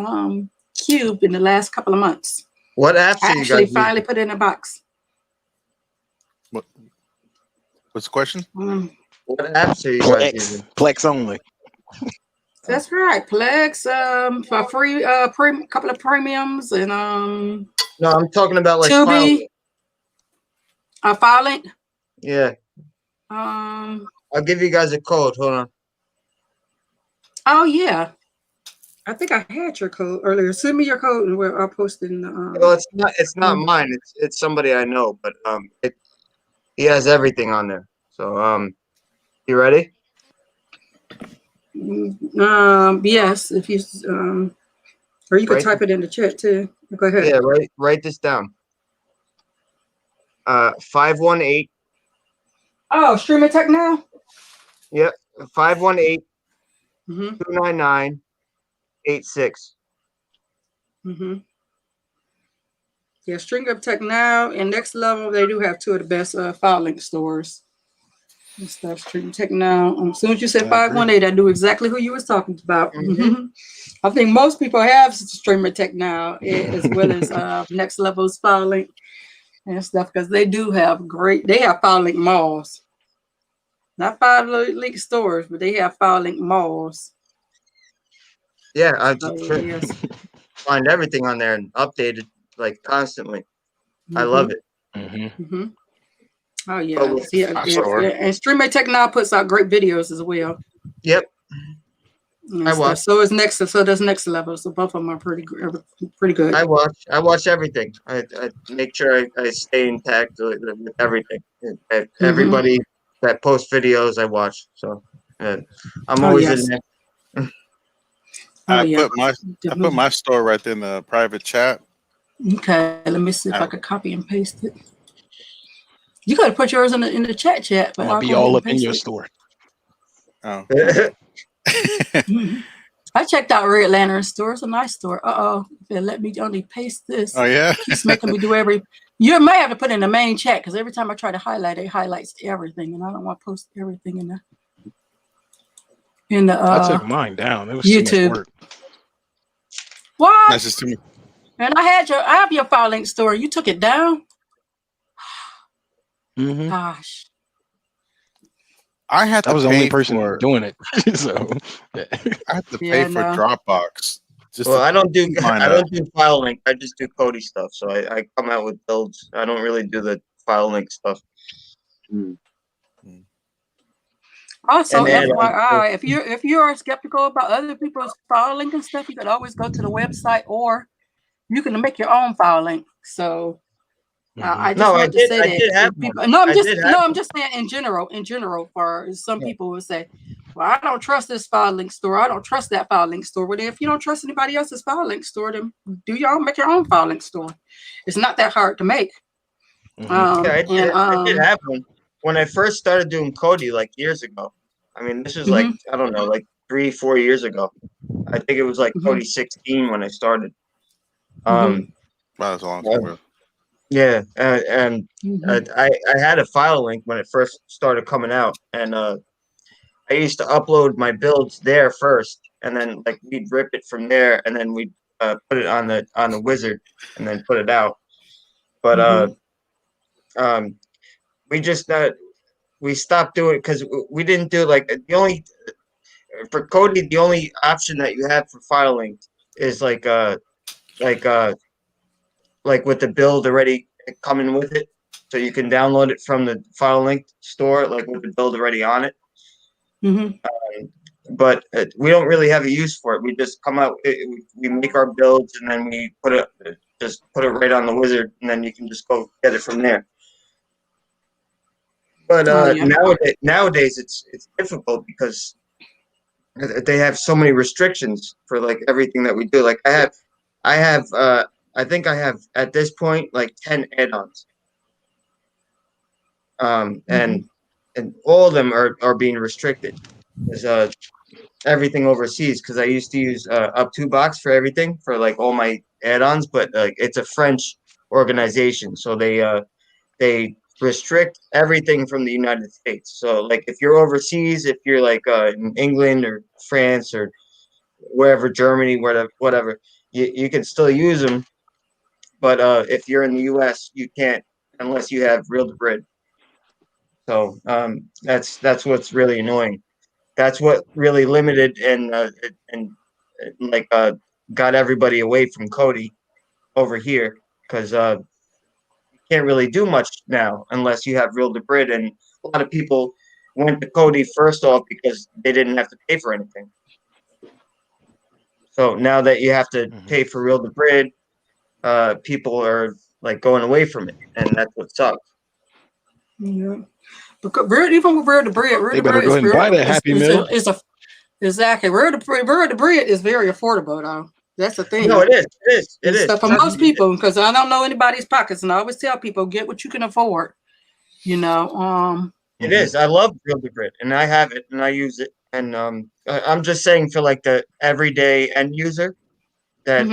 Cube in the last couple of months. What apps I are you actually guys finally using? put it in a box. What's the question? What apps are you guys using? Plex only. That's right, Plex for free couple of premiums and No, I'm talking about like Tubi, FileLink. Yeah, I'll give you guys a code. Hold on. Oh yeah, I think I had your code earlier. Send me your code and I'll post it in the. Well, it's not mine. It's somebody I know, but he has everything on there. So you ready? Yes, if you or you could Right. type it in the chat too. Go ahead. Yeah, write this down. 518. Oh, Streaming Tech now. Yep, 518 Mm-hmm. 299 86. Mm-hmm. Yeah, String Up Tech now and Next Level. They do have two of the best FileLink stores. And stuff. String Tech now. As soon as you said 518, I knew exactly who you was talking about. Mm-hmm. I think most people have Streamer Tech now, as well as Next Level's FileLink and stuff, because they do have they have FileLink malls. Not FileLink stores, but they have FileLink malls. Yeah, I Yes. find everything on there and update it like constantly. I love it. Mm-hmm. Oh yeah, and Streamer Tech now puts out great videos as well. Yep. I watch. So does Next Level. So both of them are pretty good. I watch everything. I make sure I stay intact with everything. Everybody that post videos I watch. So I'm Oh always in yes. there. Oh I yeah. put my store right in the private chat. Okay, let me see if I could copy and paste it. You gotta put yours in the chat, I'm but gonna I'll be go ahead all and up in paste your it. store. Oh. I checked out Red Lantern store. It's a nice store. They let me only paste this. Oh yeah. Keeps making me do every. You may have to put in the main chat because every time I try to highlight, it highlights everything, and I don't want to post everything in the I took mine down. It was YouTube. too much work. What? That's just too much. And I have your file link store. You took it down. Mm-hmm. Gosh. I had to I was the pay only person for doing it. So I had to Yeah, pay for no. Dropbox. Well, to I don't do keep mine I up. don't do file link. I just do Cody stuff. So I come out with builds. I don't really do the file link stuff. Also, And add-ons. FYI, if you are skeptical about other people's file link and stuff, you could always go to the website, or you can make your own file link. So I just No, want to say I that did have people. one. No, I did have I'm one. just saying in general. For some Yeah. people would say, "Well, I don't trust this file link store. I don't trust that file link store." Well, if you don't trust anybody else's file link store, then make your own file link store. It's not that hard to make. I did have one when I first started doing Cody like years ago. I mean, this was like I don't know, like 3-4 years ago. I think it was like Cody 16 when I started. Wow, that's a long time ago. Yeah, and I had a file link when it first started coming out, and I used to upload my builds there first, and then like we'd rip it from there, and then we'd put it on the wizard, and then put it out. But we just we stopped doing it because we didn't do like the only for Cody the only option that you have for filing is like with the build already coming with it, so you can download it from the file link store like with the build already on it. But we don't really have a use for it. We just come out, we make our builds, and then we put it right on the wizard, and then you can just go get it from there. But nowadays it's difficult because they have so many restrictions for like everything that we do. Like I think I have at this point like 10 add-ons. And all of them are being restricted because everything overseas, because I used to use Up2Box for everything for like all my add-ons, but it's a French organization, so they restrict everything from the United States. So like if you're overseas, if you're like in England or France or wherever, Germany, whatever, you can still use them, but if you're in the US, you can't unless you have Real to Grid. So that's what's really annoying. That's what really limited and like got everybody away from Cody over here, because you can't really do much now unless you have Real to Grid, and a lot of people went to Cody first off because they didn't have to pay for anything. So now that you have to pay for Real to Grid, people are like going away from it, and that's what sucks. Yeah. Because even with Real to Grid, They better go ahead and buy that Happy Meal. Exactly. Real to Grid is very affordable, though. That's the thing. No, it is. So for most people, because I don't know anybody's pockets, and I always tell people, get what you can afford. You know. It is. I love Real to Grid, and I have it, and I use it. And I'm just saying for like the everyday end user that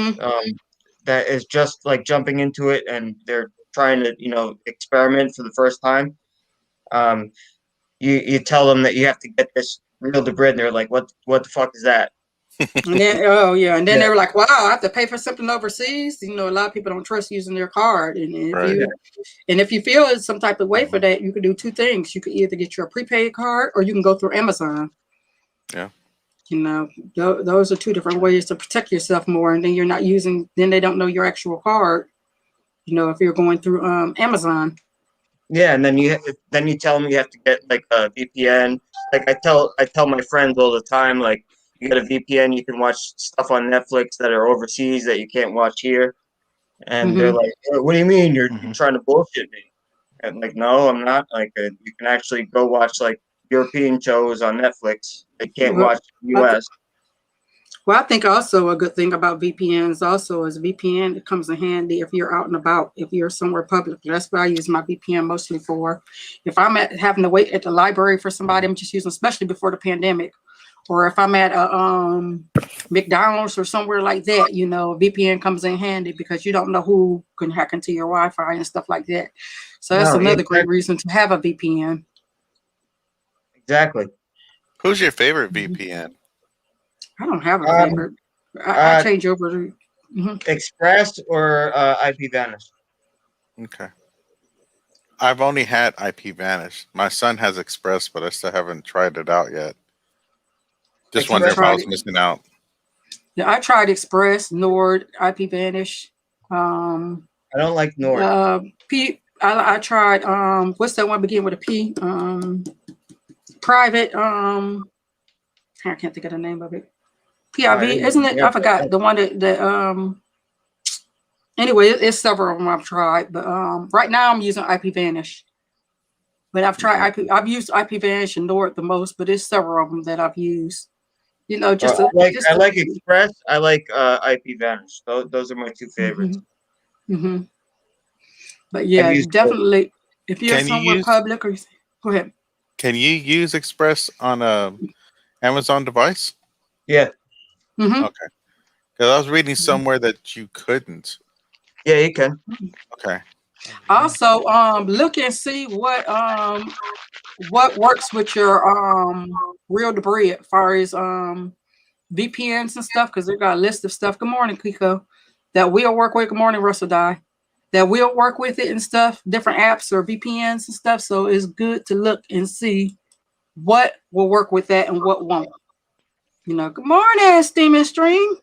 that is just like jumping into it, and they're trying to experiment for the first time. You tell them that you have to get this Real to Grid, and they're like, what the fuck is that? And then they were like, wow, I have to pay for something overseas. A lot of people don't trust using their card, and if you feel some type of way for that, you can do two things. You can either get your prepaid card, or you can go through Amazon. Yeah. Those are two different ways to protect yourself more, and then you're not using. Then they don't know your actual card. If you're going through Amazon. Yeah, and then you tell them you have to get like a VPN. Like I tell my friends all the time, like, you get a VPN, you can watch stuff on Netflix that are overseas that you can't watch here. And they're like, what do you mean you're trying to bullshit me? And like, no, I'm not. Like, you can actually go watch like European shows on Netflix. They can't Well, watch US. Well, I think also a good thing about VPNs also is VPN, it comes in handy if you're out and about, if you're somewhere public. That's what I use my VPN mostly for. If I'm having to wait at the library for somebody, I'm just using, especially before the pandemic, or if I'm at a McDonald's or somewhere like that, you know, VPN comes in handy because you don't know who can hack into your Wi-Fi and stuff like that. So that's No, another great reason to have a VPN. Exactly. Who's your favorite VPN? I don't have a favorite. I change over to Express or IP Vanish. Okay. I've only had IP Vanish. My son has Express, but I still haven't tried it out yet. Just wondering if I was missing out. Yeah, I tried Express, Nord, IP Vanish. I don't like Nord. I tried what's that one begin with a P? Private. I can't think of the name of it. PIV, isn't it? I forgot the one that anyway, it's several of them I've tried, but right now I'm using IP Vanish. But I've used IP Vanish and Nord the most, but there's several of them that I've used. You know, I like Express. I like IP Vanish. Those are my two favorites. Mm-hmm. But yeah, definitely. If you're somewhere public, or go ahead. Can you use Express on a Amazon device? Yeah. Mm-hmm. Okay. Because I was reading somewhere that you couldn't. Yeah, you can. Okay. Also, look and see what works with your real debris as far as VPNs and stuff, because they've got a list of stuff. Good morning, Kiko. That will work with. Good morning, Russell Dye. That will work with it and stuff. Different apps or VPNs and stuff. So it's good to look and see what will work with that and what won't. You know. Good morning, Steam and Stream.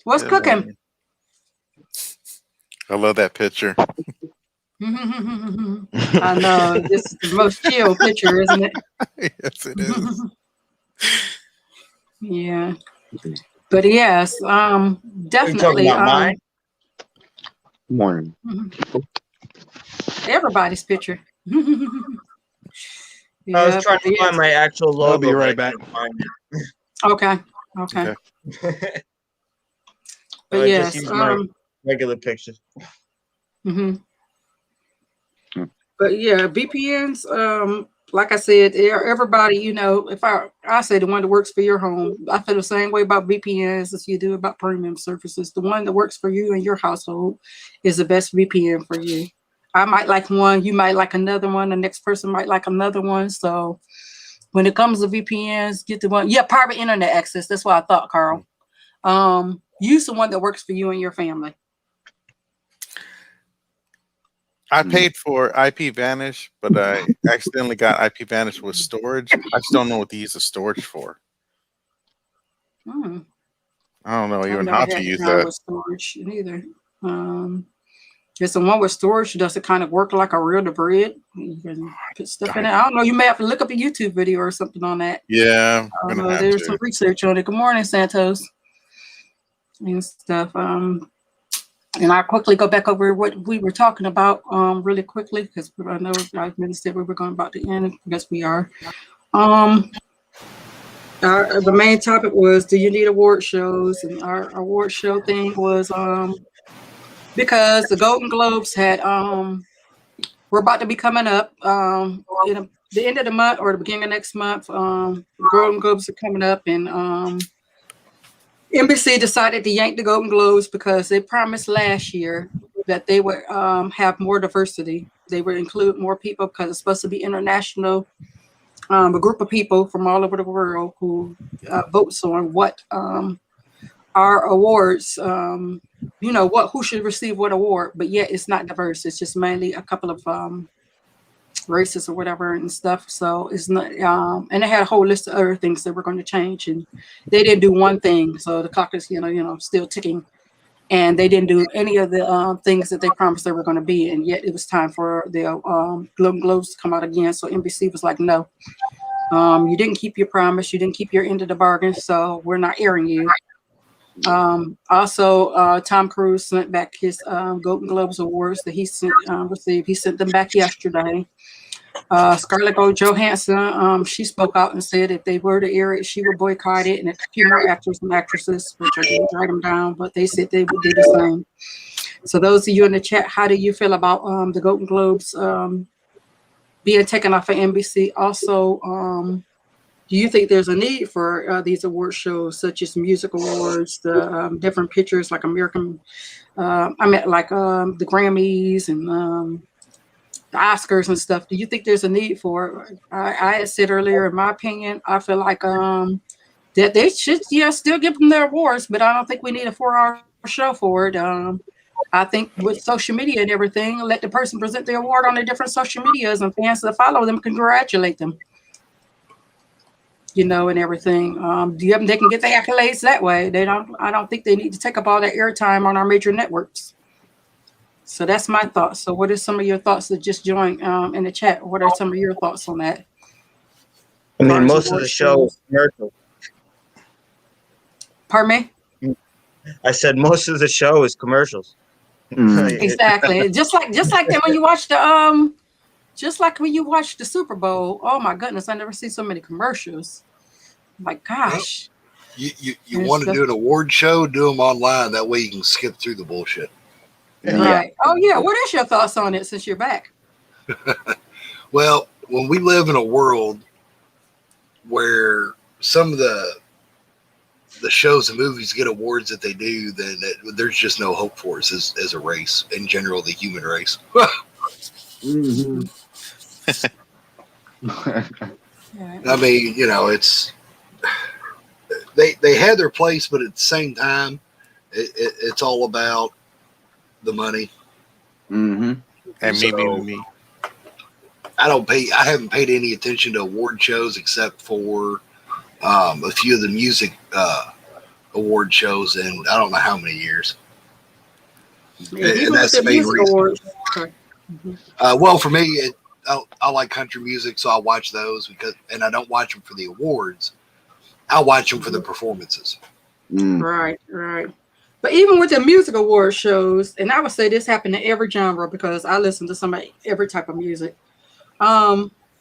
What's cooking? Morning. I love that picture. I know. This is the most chill picture, isn't it? Yes, it is. Yeah. But yes, definitely. Morning. Everybody's picture. I was trying to find my actual logo. I'll be right back. Okay. But yes, just use my regular pictures. But yeah, VPNs, like I said, everybody, you know, if I say the one that works for your home, I feel the same way about VPNs as you do about premium services. The one that works for you and your household is the best VPN for you. I might like one, you might like another one, the next person might like another one. So when it comes to VPNs, get the one, private internet access. That's what I thought, Carl. Use the one that works for you and your family. I paid for IP Vanish, but I accidentally got IP Vanish with storage. I just don't know what to use the storage for. I don't know even how to use that. With storage either. There's the one with storage. Does it kind of work like a real debris? You can put stuff in it. I don't know. You may have to look up a YouTube video or something on that. Yeah, there's some research on it. Good morning, Santos, and stuff. And I'll quickly go back over what we were talking about really quickly, because I know I said we were going about to end. I guess we are. The main topic was, do you need award shows? And our award show thing was because the Golden Globes had we're about to be coming up in the end of the month or the beginning of next month. The Golden Globes are coming up, and NBC decided to yank the Golden Globes because they promised last year that they would have more diversity. They would include more people because it's supposed to be international. A group of people from all over the world who votes on what our awards, who should receive what award, but yet it's not diverse. It's just mainly a couple of races or whatever and stuff. So it's not, and they had a whole list of other things that were going to change, and they didn't do one thing. So the clock is, still ticking, and they didn't do any of the things that they promised they were going to be. And yet it was time for the Golden Globes to come out again. So NBC was like, no, you didn't keep your promise. You didn't keep your end of the bargain. So we're not airing you. Also, Tom Cruise sent back his Golden Globes awards that he received. He sent them back yesterday. Scarlett Johansson, she spoke out and said if they were to air it, she would boycott it, and a few more actors and actresses, which I didn't write them down, but they said they would do the same. So those of you in the chat, how do you feel about the Golden Globes being taken off of NBC? Also, do you think there's a need for these award shows, such as music awards, the different pictures like American, the Grammys and the Oscars and stuff? Do you think there's a need for it? I had said earlier, in my opinion, I feel like that they should, still give them their awards, but I don't think we need a 4-hour show for it. I think with social media and everything, let the person present the award on the different social medias, and fans that follow them congratulate them. And everything. They can get the accolades that way. I don't think they need to take up all that airtime on our major networks. So that's my thoughts. So what are some of your thoughts that just joined in the chat? What are some of your thoughts on that? I mean, most of the show is commercial. Pardon me? I said most of the show is commercials. Exactly. just like that when you watch when you watch the Super Bowl. Oh my goodness, I never see so many commercials. My gosh. You want to do an award show? Do them online. That way you can skip through the bullshit. Right. Oh yeah. What is your thoughts on it since you're back? Well, when we live in a world where some of the shows and movies get awards that they do, then there's just no hope for us as a race, in general, the human race. Mm-hmm. I mean, it's they had their place, but at the same time, it's all about the money. Mm-hmm. And me. I haven't paid any attention to award shows except for a few of the music award shows in I don't know how many years. And that's the main reason. Well, for me, I like country music, so I watch those and I don't watch them for the awards. I watch them for the performances. Right. But even with the music award shows, and I would say this happened in every genre because I listen to every type of music,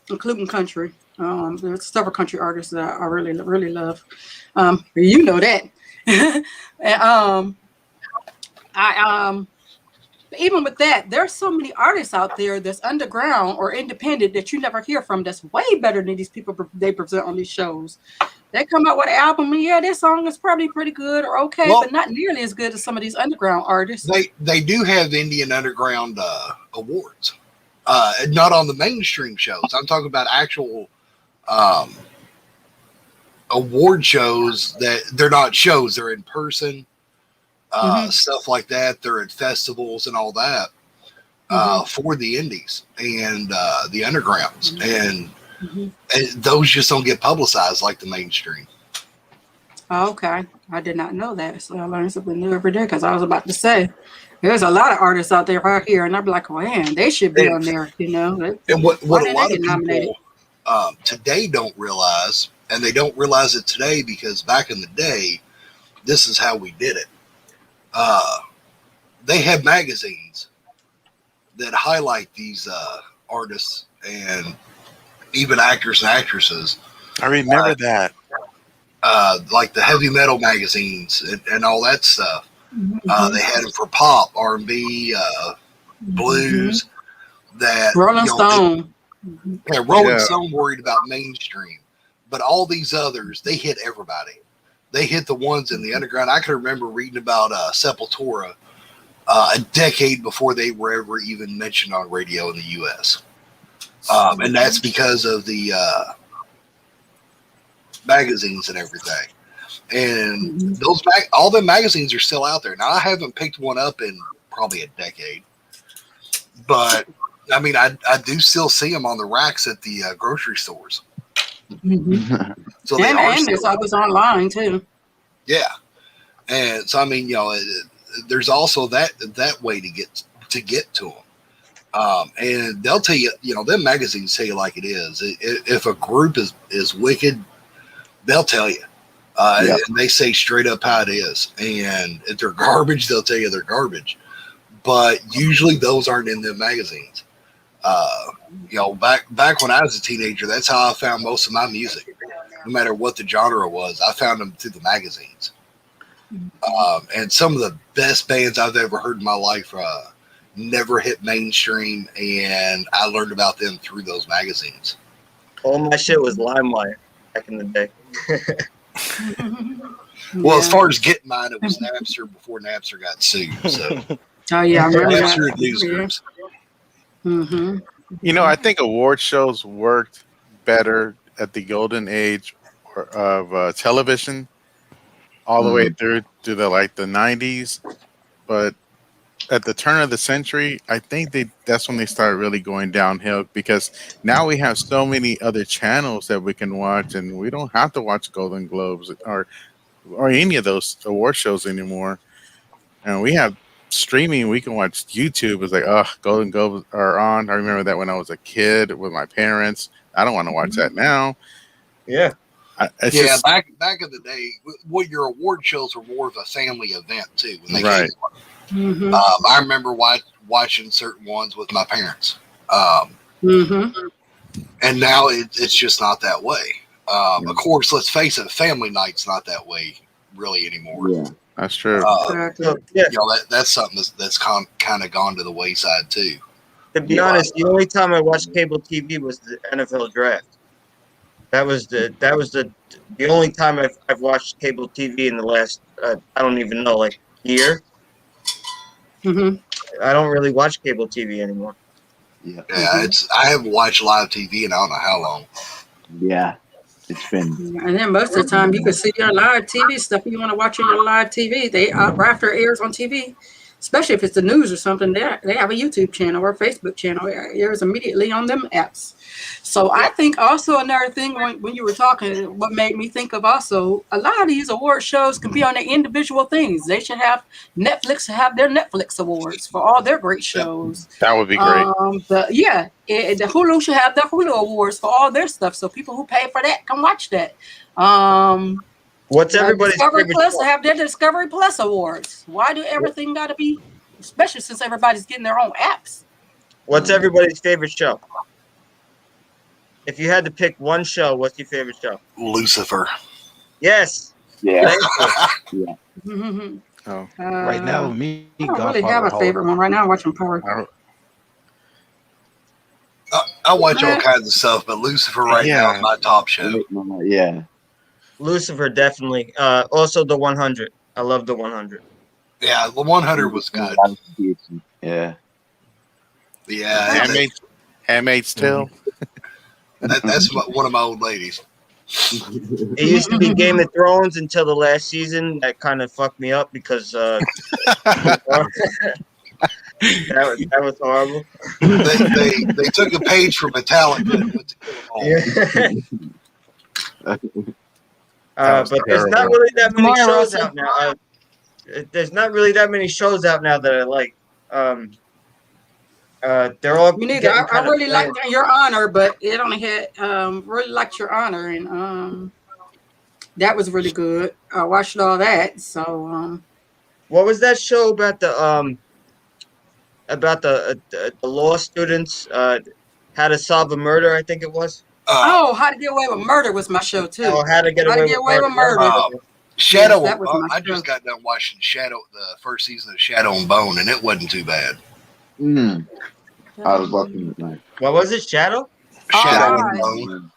including country. There's several country artists that I really, really love. You know that. And, even with that, there's so many artists out there that's underground or independent that you never hear from. That's way better than these people they present on these shows. They come out with an album, and this song is probably pretty good or okay, but not nearly as good as some of these underground artists. They do have Indian underground awards, not on the mainstream shows. I'm talking about actual award shows that they're not shows; they're in person. Stuff like that. They're at festivals and all that for the indies and the undergrounds, and those just don't get publicized like the mainstream. Oh, okay, I did not know that. So I learned something new every day because I was about to say there's a lot of artists out there right here, and I'd be like, "Oh man, they should be on there," And what a lot of people today don't realize, and they don't realize it today because back in the day, this is how we did it. They had magazines that highlight these artists and even actors and actresses. I remember that. Like the heavy metal magazines and all that stuff. They had them for pop, R&B, blues. That Rolling Stone. Rolling Stone worried about mainstream, but all these others, they hit everybody. They hit the ones in the underground. I can remember reading about Sepultura a decade before they were ever even mentioned on radio in the U.S. And that's because of the magazines and everything. And all the magazines are still out there. Now, I haven't picked one up in probably a decade. But, I mean, I do still see them on the racks at the grocery stores. So they and there's always online too. Yeah, and so I mean, there's also that way to get to them, and they'll tell you, them magazines tell you like it is. If a group is wicked, they'll tell you. Yep. And they say straight up how it is. And if they're garbage, they'll tell you they're garbage. But usually those aren't in the magazines. Back when I was a teenager, that's how I found most of my music. No matter what the genre was, I found them through the magazines. And some of the best bands I've ever heard in my life never hit mainstream, and I learned about them through those magazines. All my shit was LimeWire back in the day. Well, as far as getting mine, it was Napster before Napster got sued. So, oh yeah, I remember that. Napster and news groups. You know, I think award shows worked better at the golden age of television, all the way through to the 90s. But at the turn of the century, I think that's when they started really going downhill, because now we have so many other channels that we can watch, and we don't have to watch Golden Globes or any of those award shows anymore. And we have streaming. We can watch YouTube. It's like, oh, Golden Globes are on. I remember that when I was a kid with my parents. I don't want to watch that now. Yeah. Back in the day, your award shows were more of a family event too. When they right. came on. I remember watching certain ones with my parents. And now it's just not that way. Of course, let's face it, family night's not that way really anymore. Yeah, that's true. That's something that's kind of gone to the wayside too. To be honest, the only time I watched cable TV was the NFL draft. That was the only time I've watched cable TV in the last I don't even know, like year. I don't really watch cable TV anymore. Yeah, I haven't watched live TV in I don't know how long. Yeah, it's been. And then most of the time, you can see your live TV stuff you want to watch on your live TV. They after it airs on TV, especially if it's the news or something. They have a YouTube channel or a Facebook channel. It airs immediately on them apps. So I think also another thing when you were talking, what made me think of also, a lot of these award shows can be on their individual things. They should have Netflix have their Netflix awards for all their great shows. That would be great. The Hulu should have the Hulu awards for all their stuff. So people who pay for that can watch that. What's everybody's Discovery favorite Plus show? have their Discovery Plus awards. Why do everything got to be, especially since everybody's getting their own apps? What's everybody's favorite show? If you had to pick one show, what's your favorite show? Lucifer. Yes. Yeah. Yeah. Oh. Right now, me. I don't really have a favorite one right now. I'm watching Power. I watch all kinds of stuff, but Lucifer now is my top show. Yeah. Lucifer, definitely. Also, The 100. I love The 100. Yeah, The 100 was good. Yeah. Yeah. Handmaid's Tale. That's one of my old ladies. It used to be Game of Thrones until the last season. That kind of fucked me up because that was horrible. They took a page from Metallica and went to but there's not really that many shows out now. There's not really that many shows out now that I like. They're all. Me neither. I really like Your Honor, but it only had really liked Your Honor, and that was really good. I watched all that. So, what was that show about the law students? How to Solve a Murder, I think it was. How to Get Away with Murder was my show too. Oh, How to Get Away with Murder. Shadow. Yes, that was my I just got done watching the first season of Shadow and Bone, and it wasn't too bad. I was looking at that. What was it? Shadow and Bone.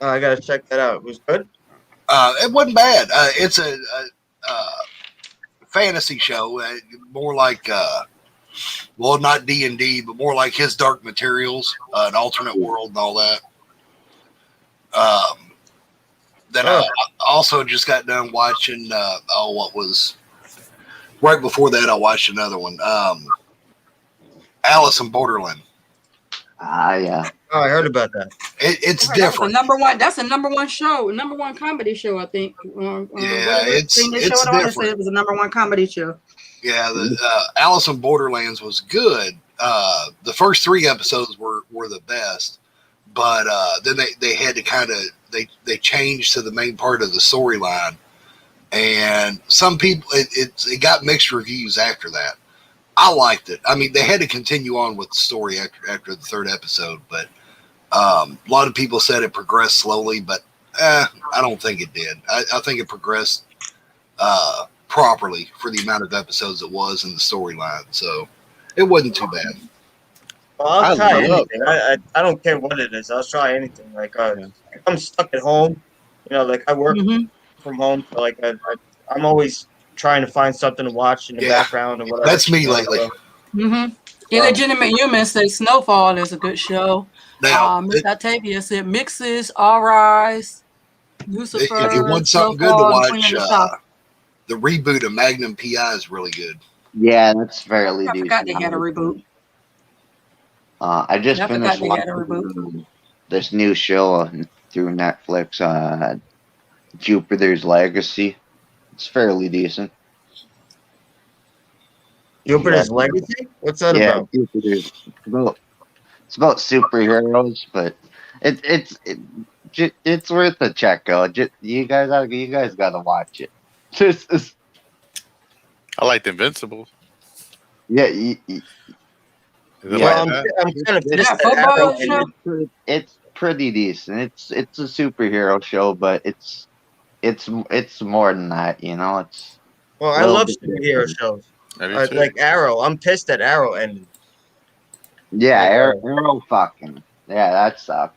I gotta check that out. It was good. It wasn't bad. It's a fantasy show, more like not D&D, but more like His Dark Materials, an alternate world, and all that. Then I also just got done watching. What was right before that? I watched another one. Alice in Borderland. Yeah. Oh, I heard about that. It's different. That's a number one show, number one comedy show, I think. It's different. It was a number one comedy show. Yeah, the Alice in Borderlands was good. The first 3 episodes were the best, but then they had to they changed to the main part of the storyline, and some people it got mixed reviews after that. I liked it. I mean, they had to continue on with the story after the third episode, but a lot of people said it progressed slowly, but I don't think it did. I think it progressed properly for the amount of episodes it was in the storyline, so it wasn't too bad. Well, I'll try anything. I don't care what it is. I'll try anything. Like if I'm stuck at home, like I work from home, so like I'm always trying to find something to watch in the background or whatever. That's me lately. Illegitimate Humans say Snowfall is a good show. Miss Octavia said Mixes, All Rise, Lucifer. If you want something good to watch, the reboot of Magnum PI is really good. Yeah, that's fairly decent. I forgot they had a reboot. I just finished watching this new show through Netflix, Jupiter's Legacy. It's fairly decent. Jupiter's Legacy? What's that about? Jupiter's. It's about superheroes, but it's worth a check out. You guys gotta watch it. I like the Invincibles. Yeah, I'm kind of pissed at Arrow. It's pretty decent. It's a superhero show, but it's more than that. It's. Well, I love superhero shows. Like Arrow. I'm pissed at Arrow ending. Yeah, Arrow fucking. Yeah, that sucked.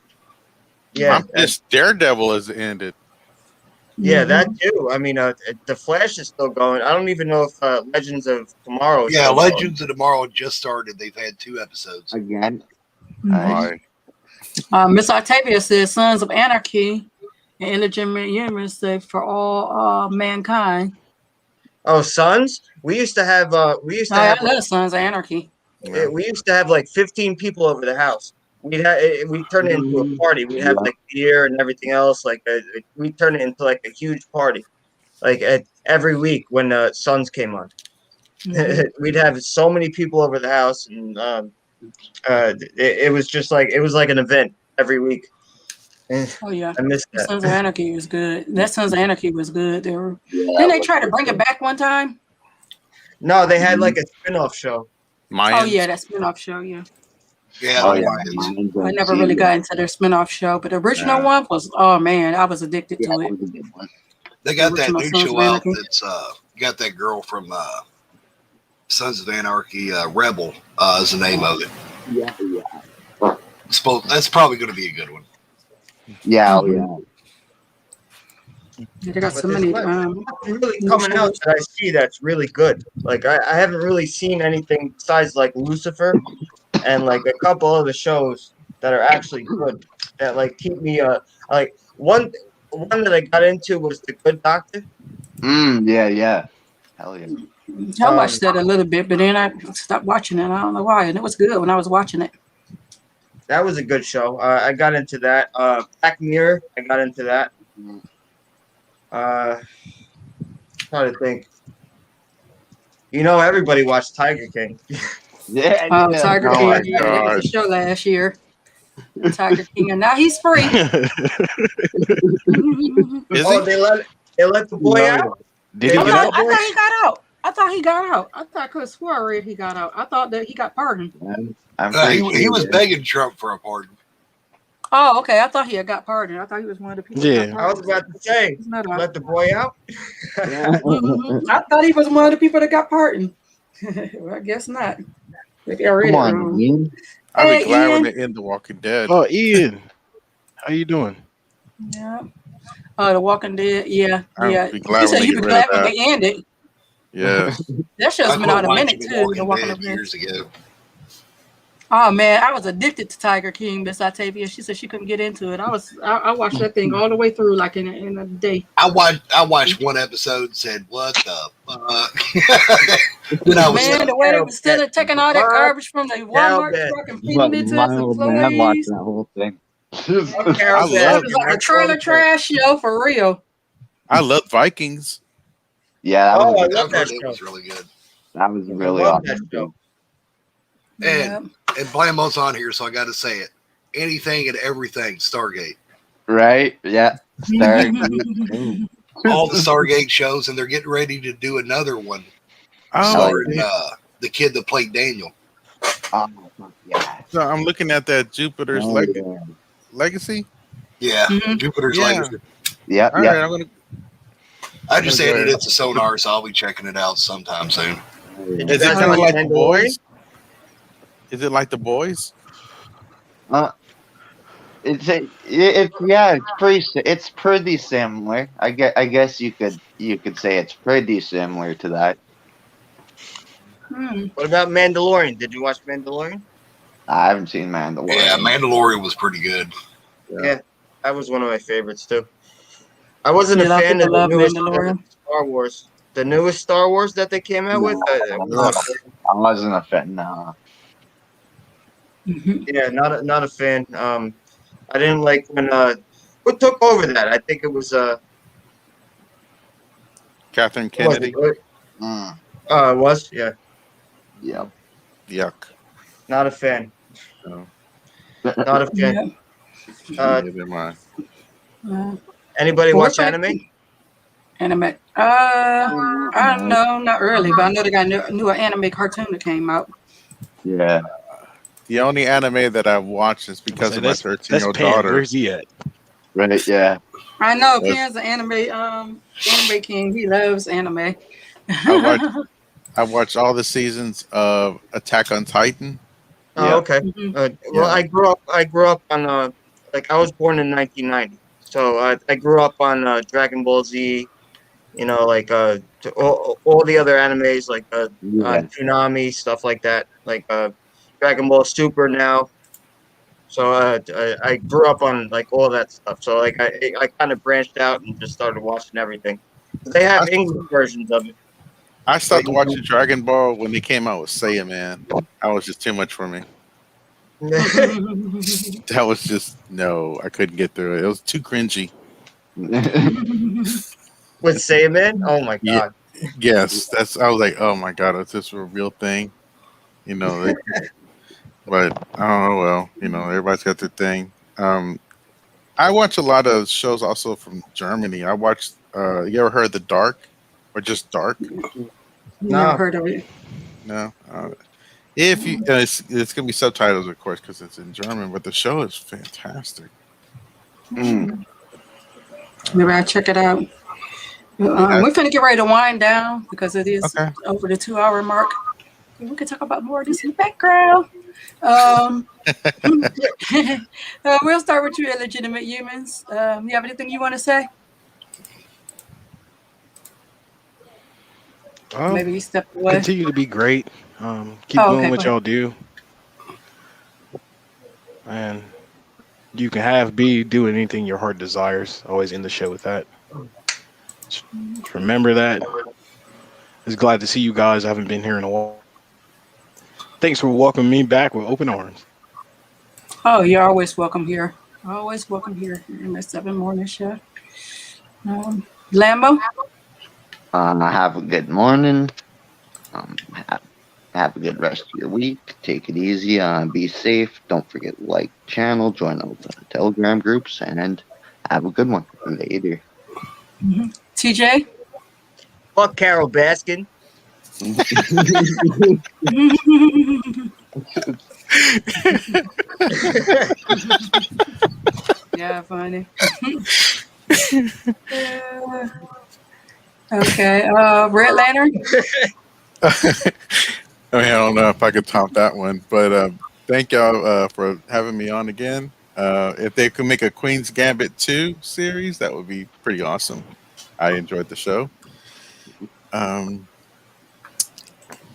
Yeah, I'm pissed Daredevil has ended. Yeah, that too. I mean, the Flash is still going. I don't even know if Legends of Tomorrow. Yeah, Legends of Tomorrow just started. They've had 2 episodes again. Why? Miss Octavia says Sons of Anarchy and Illegitimate Humans say For All Mankind. Oh, Sons! We used to have. I love Sons of Anarchy. We used to have like 15 people over the house. We turned it into a party. We'd have like beer and everything else. Like we turned it into like a huge party, like every week when Sons came on. We'd have so many people over the house, and it was just like an event every week. Oh yeah, I missed that. Sons of Anarchy was good. That Sons of Anarchy was good. Didn't they try to bring it back one time? No, they had like a spin-off show. Oh yeah, that spin-off show. Yeah. Yeah, I never really got into their spin-off show, but the original one was, oh man, I was addicted to it. They got that new show out that's got that girl from Sons of Anarchy, Rebel is the name of it. Yeah. That's probably going to be a good one. Yeah, They got so many. Really coming out that I see that's really good. Like I haven't really seen anything besides like Lucifer and like a couple other shows that are actually good that like keep me like one that I got into was The Good Doctor. Yeah. Hell yeah. I watched that a little bit, but then I stopped watching it. I don't know why, and it was good when I was watching it. That was a good show. I got into that. Black Mirror. I got into that. Trying to think. Everybody watched Tiger King. Yeah. Tiger King. Yeah, it was a show last year. Tiger King, and now he's free. Is they let the boy out. Did he get out? I thought he got out. I thought I could have swore I read he got out. I thought that he got pardoned. He was begging Trump for a pardon. Oh, okay. I thought he had got pardoned. I thought he was one of the people. Yeah. I was about to say, let the boy out. I thought he was one of the people that got pardoned. Well, I guess not. Maybe I read it wrong. Ian. I'll be glad when they end The Walking Dead. Oh, Ian, how you doing? Yeah. The Walking Dead. Yeah. I'll be glad You said when you they be get rid of glad when that. they end it. Yeah. That show's been out a minute The too. The Walking Walking Dead Dead years ago. Oh man, I was addicted to Tiger King. Miss Octavia, she said she couldn't get into it. I watched that thing all the way through, like in a day. I watched one episode. Said, "What the fuck?" Man, the way they was still taking all that garbage from the Walmart truck and feeding it to us I watched employees. that whole thing. It was like a trailer trash show for real. I love Vikings. Yeah, I love I've that heard it show. was really good. that was really love that awesome. show. And Blamo's on here, so I got to say it. Anything and everything Stargate. Right? Yeah. Star. All the Stargate shows, and they're getting ready to do another one Oh, starring yeah. the kid that played Daniel. Oh, yeah. So I'm looking at that Jupiter's Oh, yeah. Legacy. Yeah, Mhm. Jupiter's Yeah. Legacy. Yep. All Yep. right, I just gonna go added ahead. it to Sonar, so I'll be checking it out sometime soon. Did Is you it guys kind of watch like the Mandalorian? boys? Is it like the boys? Uh, it's yeah, it's pretty similar. I guess you could say it's pretty similar to that. Hmm. What about Mandalorian? Did you watch Mandalorian? I haven't seen Yeah, Mandalorian. Mandalorian was pretty good. Yeah, that was one of my favorites too. I wasn't a Yeah, a lot of fan of people the love newest Mandalorian. Star Wars. The newest Star Wars that they came out with. No, I wasn't a fan. No. Mhm. Yeah, not a fan. I didn't like when who took over that? I think it was Catherine who was it? Kennedy. Mm, It was yeah. yep. Yuck. Not a fan. No, Not a fan. Yeah. neither am I. Anybody Well, we're watch gonna anime? anime. I don't know, not really, but I know they got new anime cartoon that came out. Yeah. The only anime that I've watched is because Say of my that's 13-year-old Pan. daughter. Where's he at? Right. Yeah. I know Yes. Pan's an anime king. He loves anime. I watched all the seasons of Attack on Titan. Oh, Yeah. okay. Mhm. Well, Yeah. I grew up on like I was born in 1990, so I grew up on Dragon Ball Z. You know, like all the other animes like Yeah. Toonami stuff like that, like Dragon Ball Super now. So I grew up on like all that stuff. So like I kind of branched out and just started watching everything. They I, have English versions of it. I So stopped you watching Dragon Ball when they came out with Saiyaman. That was just too much for me. can... That was just no, I couldn't get through it. It was too cringy. with Saiyaman. Oh my Yeah, god. yes, that's. I was like, oh my god, is this a real thing? You know, but I don't know. Well, you know, everybody's got their thing. I watch a lot of shows also from Germany. I watched. You ever heard The Dark, or just Dark? Never No. heard of it. No. If you, it's gonna be subtitles, of course, because it's in German. But the show is fantastic. Mm. Maybe I'll check it out. We're finna get ready to wind down because it is Okay. over the 2-hour mark. We can talk about more of this in the background. We'll start with you, illegitimate humans. You have anything you want to say? Maybe you stepped away. Continue to be great. Keep Oh, doing okay, what go y'all do, and you can be doing anything your heart desires. Always end the show with that. Just remember that. Just glad to see you guys. I haven't been here in a while. Thanks for welcoming me back with open arms. Oh, you're always welcome here. Always welcome here. MS7 Morning Show. Lambo? Have a good morning. Have a good rest of your week. Take it easy. Be safe. Don't forget to like the channel, join all the Telegram groups, and have a good one. Later. TJ? Fuck Carol Baskin. Yeah, funny. Okay. Red Lantern? I mean, I don't know if I could top that one, but thank y'all for having me on again. If they could make a Queen's Gambit 2 series, that would be pretty awesome. I enjoyed the show.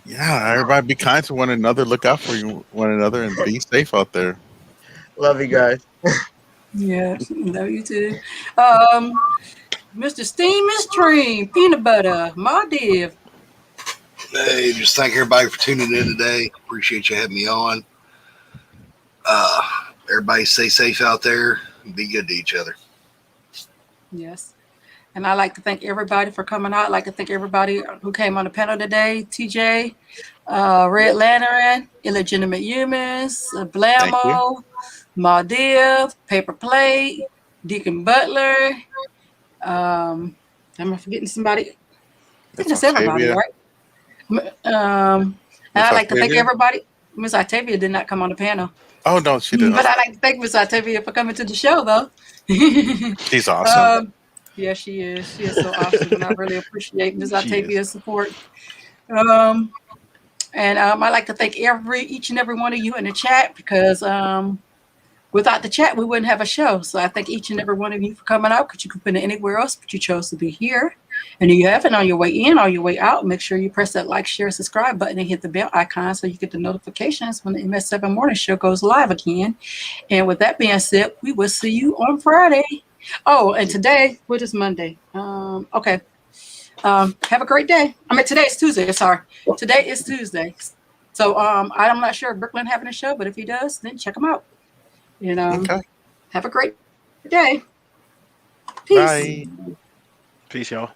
Yeah, everybody be kind to one another. Look out for one another and be safe out there. Love you guys. Yeah, love you too. Mr. Steam and Stream, Peanut Butter, my div. Hey, just thank everybody for tuning in today. Appreciate you having me on. Everybody stay safe out there and be good to each other. Yes. And I'd like to thank everybody for coming out. I'd like to thank everybody who came on the panel today. TJ, Red Lantern, Illegitimate Humans, Blamo, Maldiv, Paper Plate, Deacon Butler. Am I forgetting somebody? I think that's everybody, Octavia. right? And Miss I'd like to thank Octavia? everybody. Miss Octavia did not come on the panel. Oh no, she did. But I'd like to thank Miss Octavia for coming to the show, though. She's awesome. Yeah, she is. She is so awesome, and I really appreciate Miss She is. Octavia's support. And I'd like to thank each and every one of you in the chat because without the chat, we wouldn't have a show. So I thank each and every one of you for coming out because you could put it anywhere else, but you chose to be here. And you have it on your way in, on your way out. Make sure you press that like, share, subscribe button and hit the bell icon so you get the notifications when the MS7 Morning Show goes live again. And with that being said, we will see you on Friday. Oh, and today, what is Monday? Okay. Have a great day. I mean, today is Tuesday. Sorry. Today is Tuesday. So I'm not sure if Brooklyn having a show, but if he does, then check him out. And Okay. have a great day. Peace. Bye. Peace, y'all.